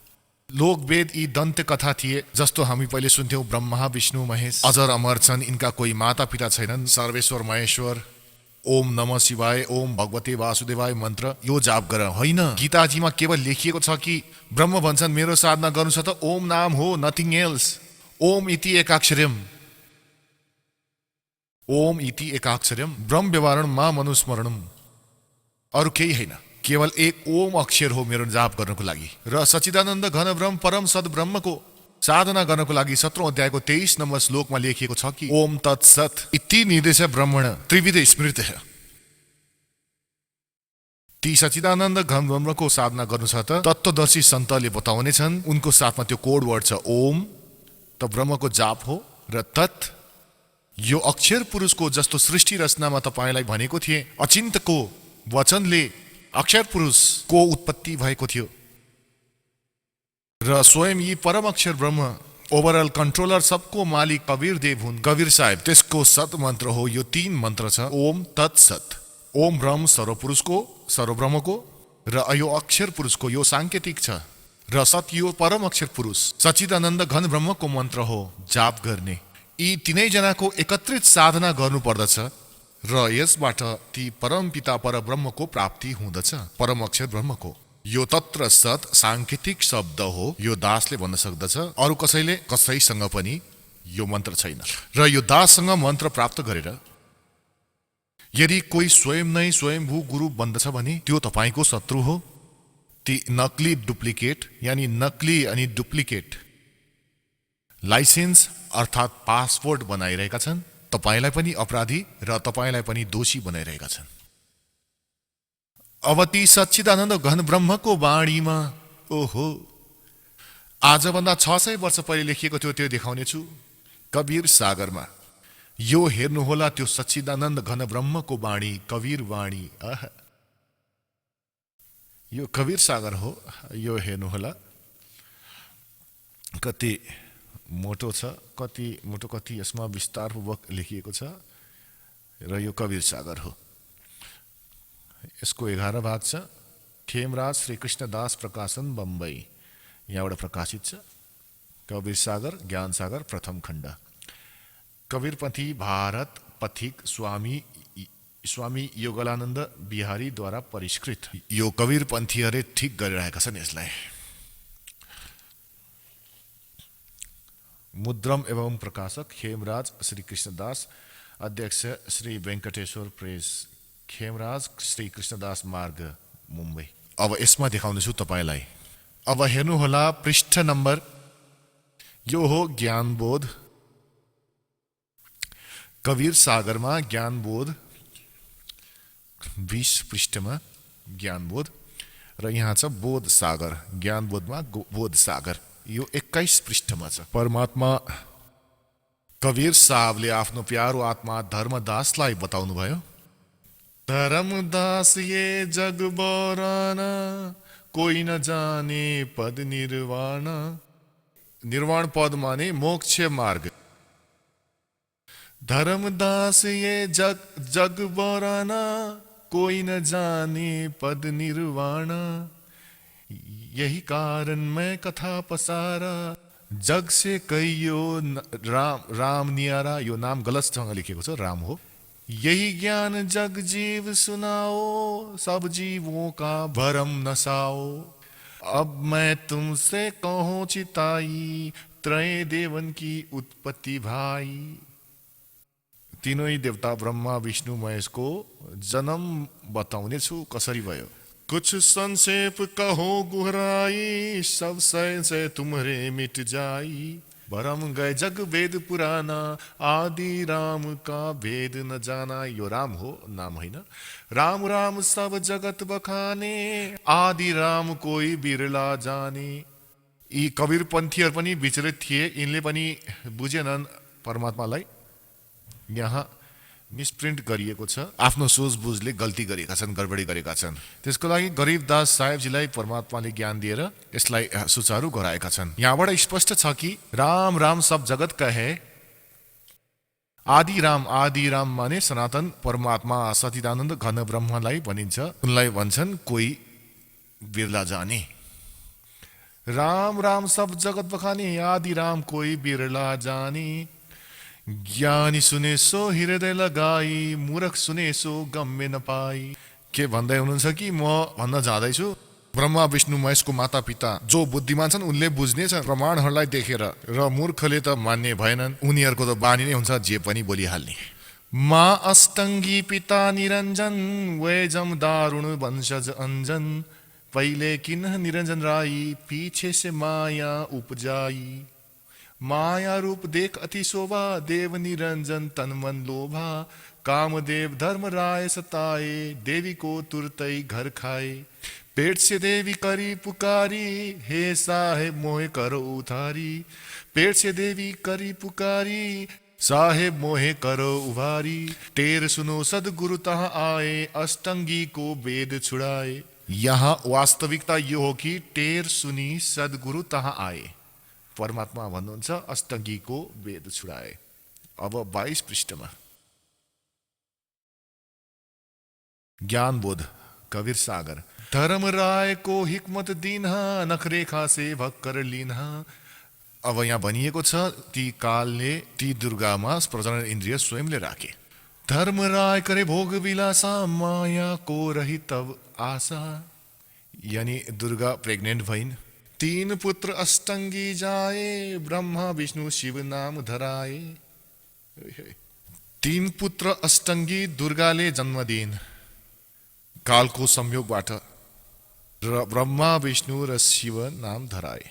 लोकवेद यी दन्त्य कथा थिए, जस्तो हामी पहिले सुन्थ्यौं, ब्रह्मा विष्णु महेश अजर अमर छन्, इनका कोही माता पिता छैनन्, सर्वेश्वर महेश्वर, ओम नमः शिवाय, ओम भगवते वासुदेवाय मन्त्र यो जाप गर। होइन, गीताजीमा केवल लेखिएको छ कि ब्रह्म भन्छन् मेरो साधना गर्नु छ त ओम नाम हो, नथिङ एल्स। ओम इति एकाक्षरम, ओम इति एकाक्षरम ब्रह्म व्यवहारण मा मनुस्मरणम, अरू केही होइन, केवल एक ओम अक्षर हो मेरो जाप गर्नको लागि। र सच्चिदानन्द घन ब्रह्म परम सद ब्रह्मको साधना गर्नको लागि 17औं अध्यायको 23 नम्बर श्लोकमा लेखिएको छ कि ओम तत्सत इति निर्देश ब्रह्मण त्रिविध स्मृत। ती सच्चिदानन्द घन ब्रह्मको साधना गर्नु छ त तत्त्वदर्शी सन्तले बताउने छन्, उनको साथमा त्यो कोड वर्ड छ ओम, त ब्रह्मको जाप हो। र तत् यो अक्षर पुरुषको जस्तो सृष्टि रचनामा तपाईलाई भनेको थिए, अचिन्तको वचनले अक्षर पुरुषको उत्पत्ति भएको थियो र स्वयं यी परम अक्षर ब्रह्म ओभरअल कन्ट्रोलर, सबको मालिक कबीर देव हुन्, कबीर साहेब, त्यसको सत मन्त्र हो। यो 3 मन्त्र छ, ओम तत्सत। ओम ब्रह्म सर्वपुरुषको, सर्वब्रह्मको, र यो अक्षर पुरुषको यो सांकेतिक छ, र सत यो परम अक्षर पुरुष सच्चिदानन्द घन ब्रह्मको मन्त्र हो जाप गर्ने। यी तीनै जनाको एकत्रित साधना गर्नु पर्दछ र यसबाट ती परम पिता पर ब्रह्मको प्राप्ति हुँदछ, परम अक्षर ब्रह्मको। यो तत्र सत सांकेतिक शब्द हो, यो दासले भन्न सक्दछ, अरू कसैले कसैसँग पनि यो मन्त्र छैन। र यो दाससँग मन्त्र प्राप्त गरेर यदि कोही स्वयं नै स्वयंभू गुरु बन्दछ भने त्यो तपाईँको शत्रु हो। ती नकली डुप्लिकेट यानी नकली अनि डुप्लिकेट लाइसेन्स अर्थात् पासपोर्ट बनाइरहेका छन्, तपाईँलाई पनि अपराधी र तपाईँलाई पनि दोषी बनाइरहेका छन्। अब ती सच्चिदानन्द घन ब्रह्मको बाणीमा ओहो आजभन्दा 600 वर्ष पहिले लेखिएको थियो त्यो देखाउनेछु कबीर सागरमा। यो हेर्नुहोला त्यो सच्चिदानन्द घन ब्रह्मको बाणी, कबीर वाणी। यो कबीर सागर हो। यो हेर्नुहोला कति मोटो छ, कति मोटो, कति यसमा विस्तारपूर्वक लेखिएको छ र यो कबीर सागर हो। यसको 11 भाग छ। खेमराज श्री कृष्णदास प्रकाशन बम्बई, यहाँबाट प्रकाशित छ। कबीर सागर, ज्ञान सागर, प्रथम खण्ड। कबीरपन्थी भारत पथिक स्वामी योगलानन्द बिहारीद्वारा परिष्कृत। यो कबीरपन्थीहरूले ठिक गरिरहेका छन् यसलाई। मुद्रम एवं प्रकाशक खेमराज श्री कृष्णदास, अध्यक्ष श्री वेंकटेश्वर प्रेस, खेमराज श्री कृष्णदास मार्ग, मुम्बई। अब यसमा देखाउनेछु तपाईलाई। अब हेर्नुहोला पृष्ठ नम्बर, यो हो ज्ञानबोध। कबीर सागरमा ज्ञानबोध 20 पृष्ठमा ज्ञानबोध र यहाँ छ बोध सागर। ज्ञानबोधमा बोध सागर यो 21 पृष्ठमा छ। परमात्मा कबीर साहबले आफ्नो प्यारो आत्मा धर्मदासलाई बताउनु भयो। धर्मदास ये जग बराना, कोई न जाने पद निर्वाण। निर्वाण पद माने मोक्ष मार्ग। धर्मदास ये जग बराना, कोई न जाने पद निर्वाण। यही कारण मैं कथा पसारा, जग से कहियो राम नियारा। यो नाम गलतसँग लेखेको छ, राम हो। यही ज्ञान जग जीव सुनाओ, सब जीवों का भरम नसाओ। अब मैं तुमसे कहूँ चिताई, त्रय देवन की उत्पत्ति भाई। तीनै देवता ब्रह्मा विष्णु महेशको जन्म बताउने छु कसरी भयो। कुछ संक्षेप कहो गुहराई, सब सय तुम्हारे मिट जाई। भरम गए जग वेद पुराना, आदि राम का भेद न जाना। यो राम हो, नाम होइन। राम राम सब जगत बखाने, आदि राम कोई बिरला जाने। यी कबीरपन्थीहरू पनि विचलित थिए, यिनले पनि बुझेनन् परमात्मालाई। यहाँ मिसप्रिन्ट गरिएको छ, आफ्नो सोचबुझले गल्ती गरेका छन्, गडबडी गरेका छन्। त्यसको लागि गरीबदास साहेबजीलाई परमात्माले ज्ञान दिएर यसलाई सुचारू गराएका छन्। यहाँबाट स्पष्ट छ कि राम राम सब जगत कहे। आदि राम माने सनातन परमात्मा सच्चिदानन्द घन ब्रह्मलाई भनिन्छ। उनलाई भन्छन् कोही बिरला जाने। राम राम सब जगत बखाने, आदि राम कोही बिरला जाने। ज्ञानी सुने सो हृदय लगाई, मूर्ख सुने सो गम्य नपाई। के भन्दै हुनुहुन्छ कि म भन्न जाँदैछु ब्रह्मा विष्णु महेशको माता पिता जो बुद्धिमान छन् उनले बुझ्नेछ प्रमाणहरूलाई देखेर, र मूर्खले त मान्ने भएनन्। उनीहरूको त बानी नै हुन्छ जे पनि बोलिहाल्ने। माँ अष्टङ्गी पिता निरञ्जन, वैजम दारुण वंशज अंजन। पहिले किन निरंजन राई, पीछे से माया उपजाई। माया रूप देख अति शोभा, देव निरंजन तन मन लोभा। कामदेव धर्म राय सताए, देवी को तुरतई घर खाए। पेट से देवी करी पुकारी, हे साहेब मोहे करो उधारी। पेट से देवी करी पुकारी, साहेब मोहे करो उभारी। टेर सुनो सदगुरु तहाँ आए, अष्टंगी को वेद छुड़ाए। यहाँ वास्तविकता यो हो कि टेर सुनी सदगुरु तहाँ आए। परमात्मा भन्नुहुन्छ अष्टङ्गीको वेद छुडाए। अब 22 पृष्ठमा ज्ञानबोध कबीर सागर। धर्म राय को हिकमत दिन्हा, नखरेखा से भक्कर लिन्हा। अब यहाँ भनिएको छ ती कालले ती दुर्गामा प्रजनन इन्द्रिय स्वयंले राखे। धर्म राय करे भोग विलासा, माया को रही तब आशा। यानी दुर्गा प्रेग्नेन्ट भइन्। 3 पुत्र अष्टंगी जाए, ब्रह्मा विष्णु शिव नाम धराए। तीन पुत्र अष्टङ्गी दुर्गाले जन्म दिइन् कालको संयोगबाट र ब्रह्मा विष्णु र शिव नाम धराए।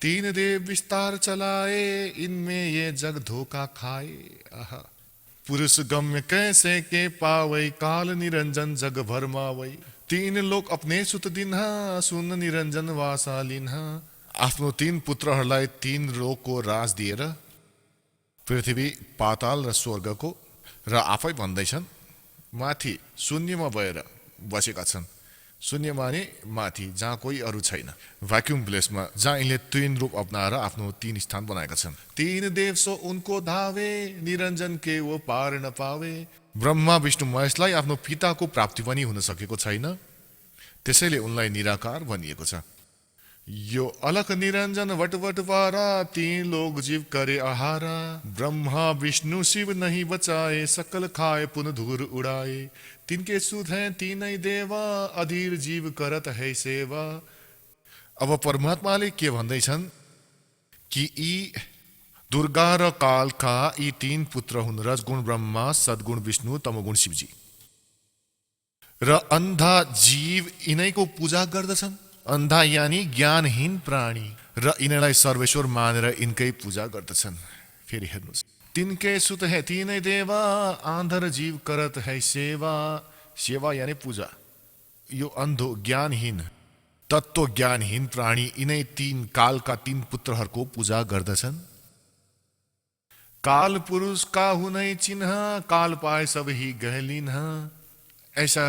तीन देव विस्तार चलाए, इनमें ये जग धोखा खाए। आहा, पुरुष गम्य कैसे के पावै, काल निरंजन जग भरमावै। तीन लोक अपने सुत दिन्हा, सुन निरंजन वासा लिन्हा। आफ्नो तीन पुत्रहरूलाई तीन लोकको राज दिएर पृथ्वी, पाताल र स्वर्गको र आफै भन्दैछन् माथि शून्यमा भएर बसेका छन्। शून्य माने माथि, जहाँ कोही अरू छैन, भ्याक्युम प्लेसमा, जहाँ यिनले तीन रूप अपनाएर आफ्नो तीन स्थान बनाएका छन्। तीन देव सो उनको धावे, निरञ्जन के वो पार न पावे। ब्रह्मा विष्णु महेशलाई आफ्नो पिताको प्राप्ति पनि हुन सकेको छैन, त्यसैले उनलाई निराकार भनिएको छ। यो अलख निरञ्जन वटवट पारा, तीन लोग जीव करे आहारा। ब्रह्मा विष्णु शिव नहीं बचाए, सकल खाए पुन धूर उड़ाए। तिनके सुध हैं तीनै देवा, अधीर जीव करत है सेवा। अब परमात्माले के भन्दैछन् कि यी दुर्गा र कालका यी तीन पुत्र हुन्, रजगुण ब्रह्मा, सद्गुण विष्णु, तमोगुण शिवजी। र अन्धा जीव यिनैको पूजा गर्दछन्। अन्धा यानी ज्ञानहीन प्राणी, र यिनलाई सर्वेश्वर मानेर यिनकै पूजा गर्दछन्। फेरि हेर्नुहोस्, तिनके सुत है तीनै देवा, आंधर जीव करत है सेवा। सेवा यानी पूजा। यो अन्धो ज्ञानहीन, तत्व ज्ञानहीन प्राणी यिनै तीन कालका तीन पुत्रहरूको पूजा गर्दछन्। काल पुरुष का हुनै चिन्ह, काल पाए सब ही गहलिन्ह। ऐसा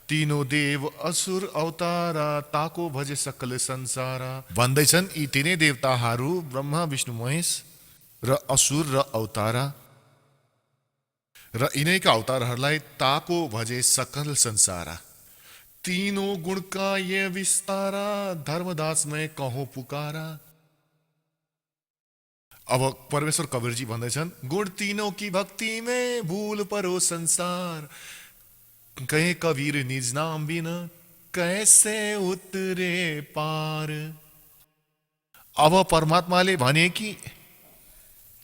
तीनों देव असुर अवतारा, ताको भजे सकल संसारा। भन्दैछन् यी तीनै देवताहरू ब्रह्मा विष्णु महेश र असुर र अवतारा, र यिनैका अवतारहरूलाई ताको भजे सकल संसारा। तीनों गुण का ये विस्तारा, धर्मदास में कहो पुकारा। अब परमेश्वर कबीरजी भन्दैछन् गुण तीनों की भक्ति में, भूल परो संसार। कहे कबीर निज नाम बिना, कैसे उतरे पार। अब परमात्माले भने कि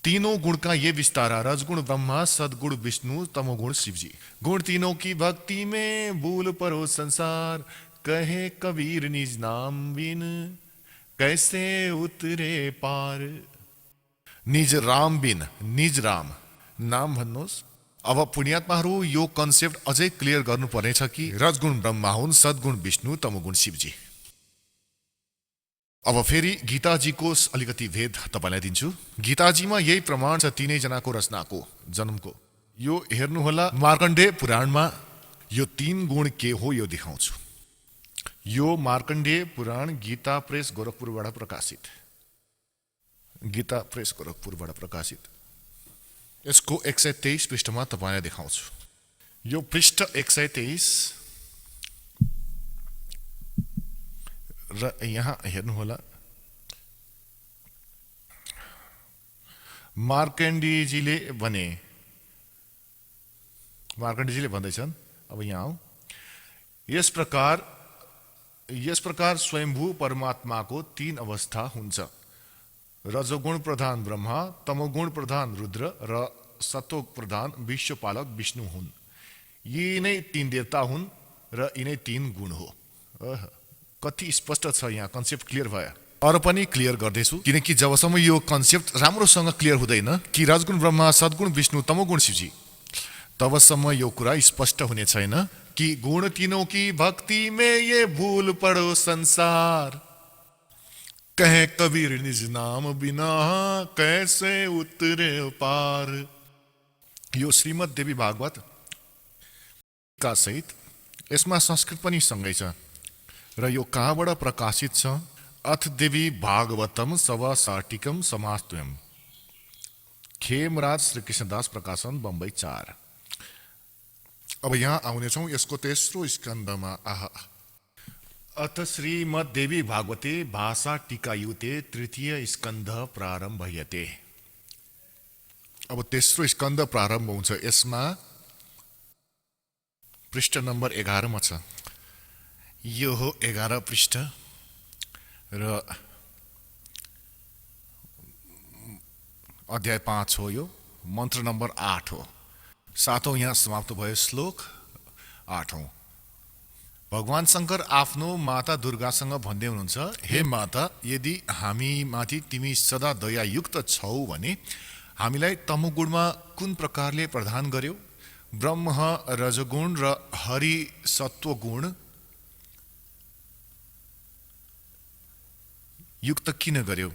तीनों गुण का ये विस्तारा, रजगुण ब्रह्मा, सद्गुण विष्णु, तमोगुण शिवजी। गुण तीनों की भक्ति में, भूल परो संसार। कहे कबीर निज नाम बिन, कैसे उतरे पार। निज राम बिन, निज राम नाम भन्नुहोस्। अब पुण्यात्माहरू यो कन्सेप्ट अझै क्लियर गर्नुपर्नेछ कि रजगुण ब्रह्मा हुन्, सद्गुण विष्णु, तमोगुण शिवजी। अब फेरि गीताजीको अलिकति भेद तपाईँलाई दिन्छु। गीताजीमा यही प्रमाण छ तीनैजनाको रचनाको, जन्मको। यो हेर्नुहोला मार्कण्डेय पुराणमा यो तीन गुण के हो यो देखाउँछु। यो मार्कण्डेय पुराण गीता प्रेस गोरखपुरबाट प्रकाशित। गीता प्रेस गोरखपुरबाट प्रकाशित। यसको 123 पृष्ठमा तपाईँलाई देखाउँछु। यो पृष्ठ 123 र यहाँ हेर्नुहोला मार्कण्डेयजीले भन्दैछन्। अब यहाँ आऊ। यस प्रकार स्वयंभू परमात्माको तीन अवस्था हुन्छ। रजोगुण प्रधान ब्रह्मा, तमोगुण प्रधान रुद्र र सत्वगुण प्रधान विश्वपालक विष्णु हुन्। यी नै तीन देवता हुन् र यिनै तीन गुण हो। कति स्पष्ट छ, यहाँ कन्सेप्ट क्लियर भयो। अरू पनि क्लियर गर्दैछु, किनकि जबसम्म यो कन्सेप्ट राम्रोसँग क्लियर हुँदैन कि रजगुण ब्रह्मा, सद्गुण विष्णु, तमोगुण शिवजी, तबसम्म यो कुरा स्पष्ट हुने छैन कि गुण तीनों की भक्ति में ये भूल पड़ो संसार। कहे कबीर निज नाम बिना, कैसे उतरे पार। यो श्रीमद् देवी भागवत का सहित यसमा संस्कृत पनि सँगै छ र यो कहाँबाट प्रकाशित छ? अथ देवी भागवतम सवा साटिकम समास्तुयम, खेमराज श्री कृष्णदास प्रकाशन बम्बई 4। अब यहाँ आउनेछौँ यसको तेस्रो स्कन्धमा। आहा, अथ श्रीमद् देवी भागवते भाषा टीकायुते तृतीय स्कन्ध प्रारम्भयते। अब तेस्रो स्कन्ध प्रारम्भ हुन्छ। यसमा पृष्ठ नम्बर 11 मा छ। यो हो 11 पृष्ठ र अध्याय 5 हो। यो मन्त्र नम्बर 8 हो। 7औं यहाँ समाप्त भयो श्लोक। 8औं भगवान शङ्कर आफ्नो माता दुर्गासँग भन्दै हुनुहुन्छ, हे माता, यदि हामी माथि तिमी सदा दयायुक्त छौ भने हामीलाई तमोगुणमा कुन प्रकारले प्रदान गर्यौ? ब्रह्म रजगुण र हरि सत्वगुण युक्त किन गर्यौ?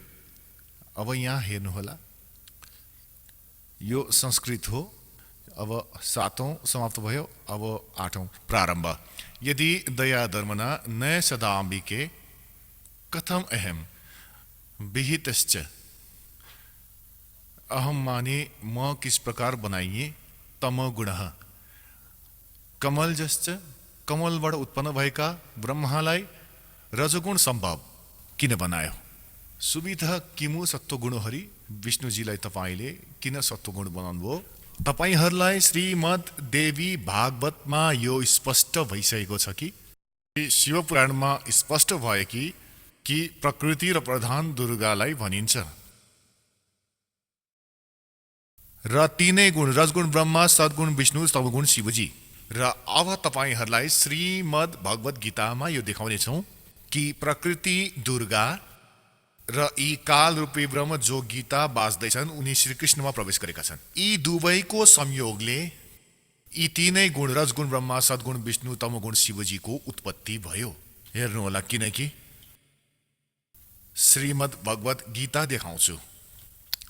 अब यहाँ हेर्नुहोला, यो संस्कृत हो। अब 7औं समाप्त भयो। अब 8औं प्रारम्भ। यदि दया धर्मना न सदाम्बिके कथम अहम विहितश्च। अहम माने म किस प्रकार बनाइए? तम गुण कमल जश्च, कमलबाट उत्पन्न भएका ब्रह्मालाई रजगुण सम्भव किन बनायो? सुविधा किमु सत्वगुण हरि, विष्णुजीलाई तपाईँले किन सत्वगुण बनाउनुभयो? तपाईहरूलाई श्रीमद् देवी भागवतमा यो स्पष्ट भइसकेको छ कि शिवपुराणमा स्पष्ट भयो कि प्रकृति र प्रधान दुर्गालाई भनिन्छ र तीनै गुण रजगुण ब्रह्मा, सद्गुण विष्णु, तमगुण शिवजी। र अब तपाईहरूलाई श्रीमद् भगवत गीतामा यो देखाउनेछौँ कि प्रकृति दुर्गा र यी काल रूपी ब्रह्म जो गीता बाँच्दैछन् उनी श्रीकृष्णमा प्रवेश गरेका छन्। यी दुवैको संयोगले यी तीनै गुण रजगुण ब्रह्मा, सद्गुण विष्णु, तमगुण शिवजीको उत्पत्ति भयो। हेर्नुहोला, किनकि श्रीमद् भगवत गीता देखाउँछु।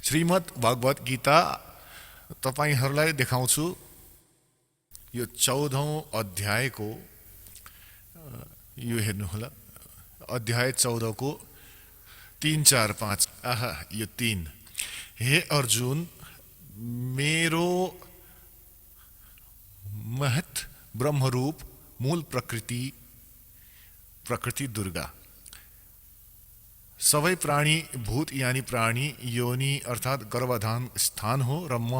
श्रीमद् भगवत गीता तपाईहरूलाई देखाउँछु। यो 14औं अध्यायको यो हेर्नुहोला, अध्याय 14 को 3, 4, 5। आहा, यो 3। हे अर्जुन, मेरो महत ब्रह्मरूप मूल प्रकृति दुर्गा सबै प्राणी भूत यानी प्राणी योनि अर्थात् गर्भाधान स्थान हो र म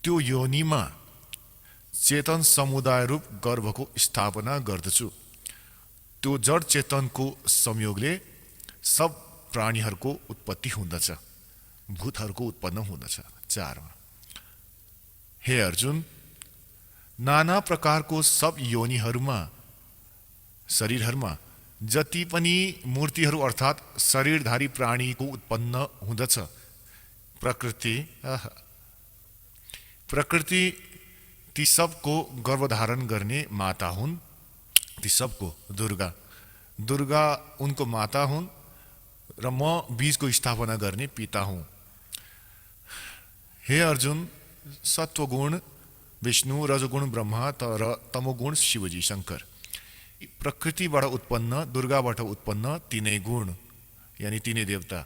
त्यो योनिमा चेतन समुदाय रूप गर्भको स्थापना गर्दछु। त्यो जड चेतनको संयोगले सब प्राणीहरूको उत्पत्ति हुँदछ, भूतहरूको उत्पन्न हुँदछ। 4 हे अर्जुन, नाना प्रकारको सब योनिहरूमा शरीरहरूमा जति पनि मूर्तिहरू अर्थात् शरीरधारी प्राणीको उत्पन्न हुँदछ, प्रकृति ती सबको गर्भधारण गर्ने माता हुन्। ती सबको दुर्गा उनको माता हुन् र म बीजको स्थापना गर्ने पिता हुँ। हे अर्जुन, सत्वगुण विष्णु, रजगुण ब्रह्मा र तमोगुण शिवजी शङ्कर। प्रकृतिबाट उत्पन्न, दुर्गाबाट उत्पन्न तीनै गुण यानी तीनै देवता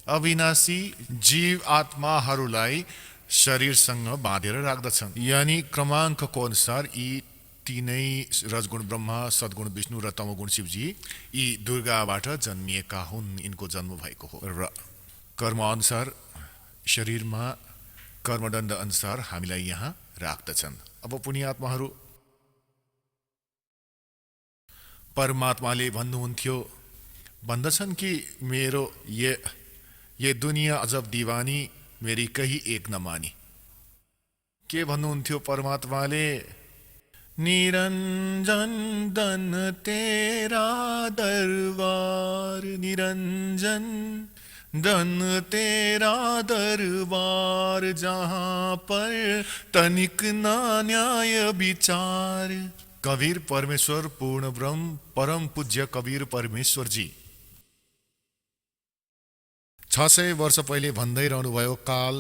अविनाशी जीव आत्माहरूलाई शरीरसँग बाँधेर राख्दछन्। यानी क्रमाङ्कको अनुसार यी तीनै रजगुण ब्रह्मा, सद्गुण विष्णु र तमगुण शिवजी यी दुर्गाबाट जन्मिएका हुन्। यिनको जन्म भएको हो र कर्म अनुसार शरीरमा कर्मदण्ड अनुसार हामीलाई यहाँ राख्दछन्। अब पुण्यात्माहरू, परमात्माले भन्नुहुन्थ्यो, भन्दछन् कि मेरो ये दुनिया अजब दीवानी, मेरी कही एक न मानी। के भन्नुहुन्थ्यो परमात्माले? निरञ्जन दन तेरा दरबार, निरञ्जन दन तेरा दरबार, जहाँ पर तनिक ना न्याय विचार। कबीर परमेश्वर पूर्ण ब्रह्म परम पूज्य कबीर परमेश्वर जी 600 वर्ष पहिले भन्दै रहनुभयो, काल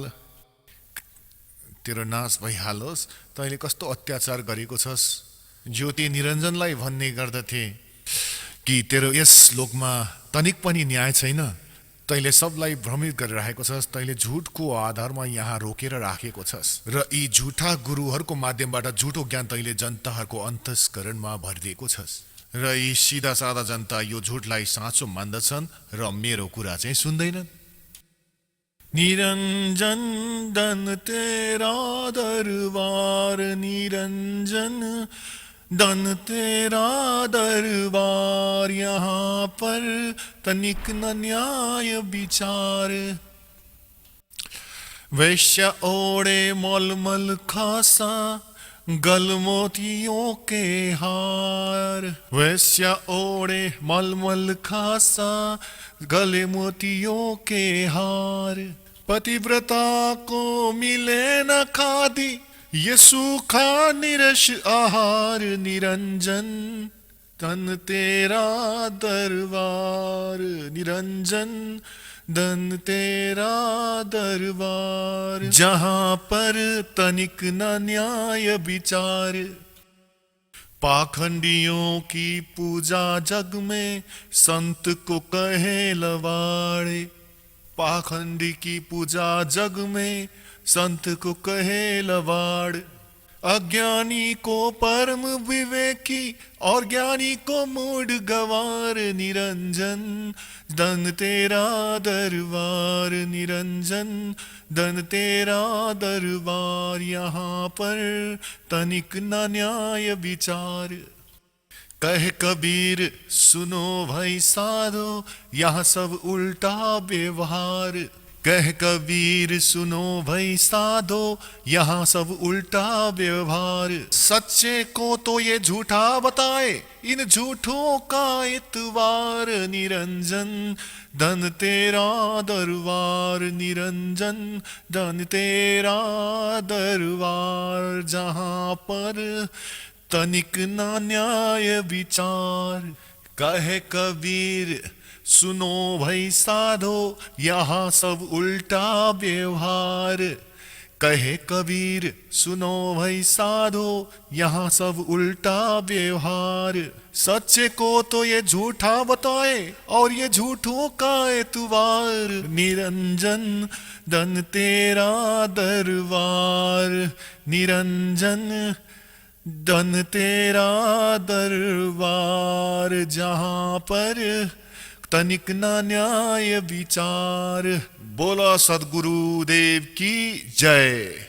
तेरो नाश भइहालोस्, तैँले कस्तो अत्याचार गरेको छस्। ज्योति निरञ्जनलाई भन्ने गर्दथे कि तेरो यस लोकमा तनिक पनि न्याय छैन, तैँले सबलाई भ्रमित गरिरहेको छस्, तैँले झुटको आधारमा यहाँ रोकेर राखेको छस् र यी झुठा गुरुहरूको माध्यमबाट झुटो ज्ञान तैँले जनताहरूको अन्तस्करणमा भरिदिएको छस् र यी सिधा सादा जनता यो झुटलाई साँचो मान्दछन् र मेरो कुरा चाहिँ सुन्दैनन्। निरञ्जन दन तेरा दरबार, निरञ्जन दन तेरा दरबार, यहाँ पर तनिक न न्याय विचार। वैश्य ओढ़े मलमल खासा गल मोतियों के हार। वैश्य ओढ़े मलमल खासा गले मोतियों के हार। पतिव्रता को मिले न खादी ये सूखा निरश आहार। निरंजन धन तेरा दरबार। निरंजन धन तेरा दरबार। जहाँ पर तनिक न न्याय विचार। पाखंडियों की पूजा जग में संत को कहे लवाड़े। पाखंडी की पूजा जग में संत को कहे लवाड़। अज्ञानी को परम विवेकी और ज्ञानी को मूढ़ गवार। निरंजन धन तेरा दरबार। निरंजन धन तेरा दरबार। यहाँ पर तनिक न न्याय विचार। कह कबीर सुनो भाई साधो यहाँ सब उल्टा व्यवहार। कह कबीर सुनो भाई साधो यहाँ सब उल्टा व्यवहार। सच्चे को तो ये झूठा बताए इन झूठों का इतवार। निरंजन धन तेरा दरबार। निरंजन धन तेरा दरबार। जहाँ पर तनिक ना न्याय विचार। कहे कबीर सुनो भाई साधो यहाँ सब उल्टा व्यवहार। कहे कबीर सुनो भाई साधो यहाँ सब उल्टा व्यवहार। सच्चे को तो ये झूठा बताए और ये झूठों का एतबार। निरंजन धन तेरा दरबार। निरंजन धन तेरा दरबार। जहाँ पर तनिक ना न्याय विचार। बोला सद्गुरु देव की जय।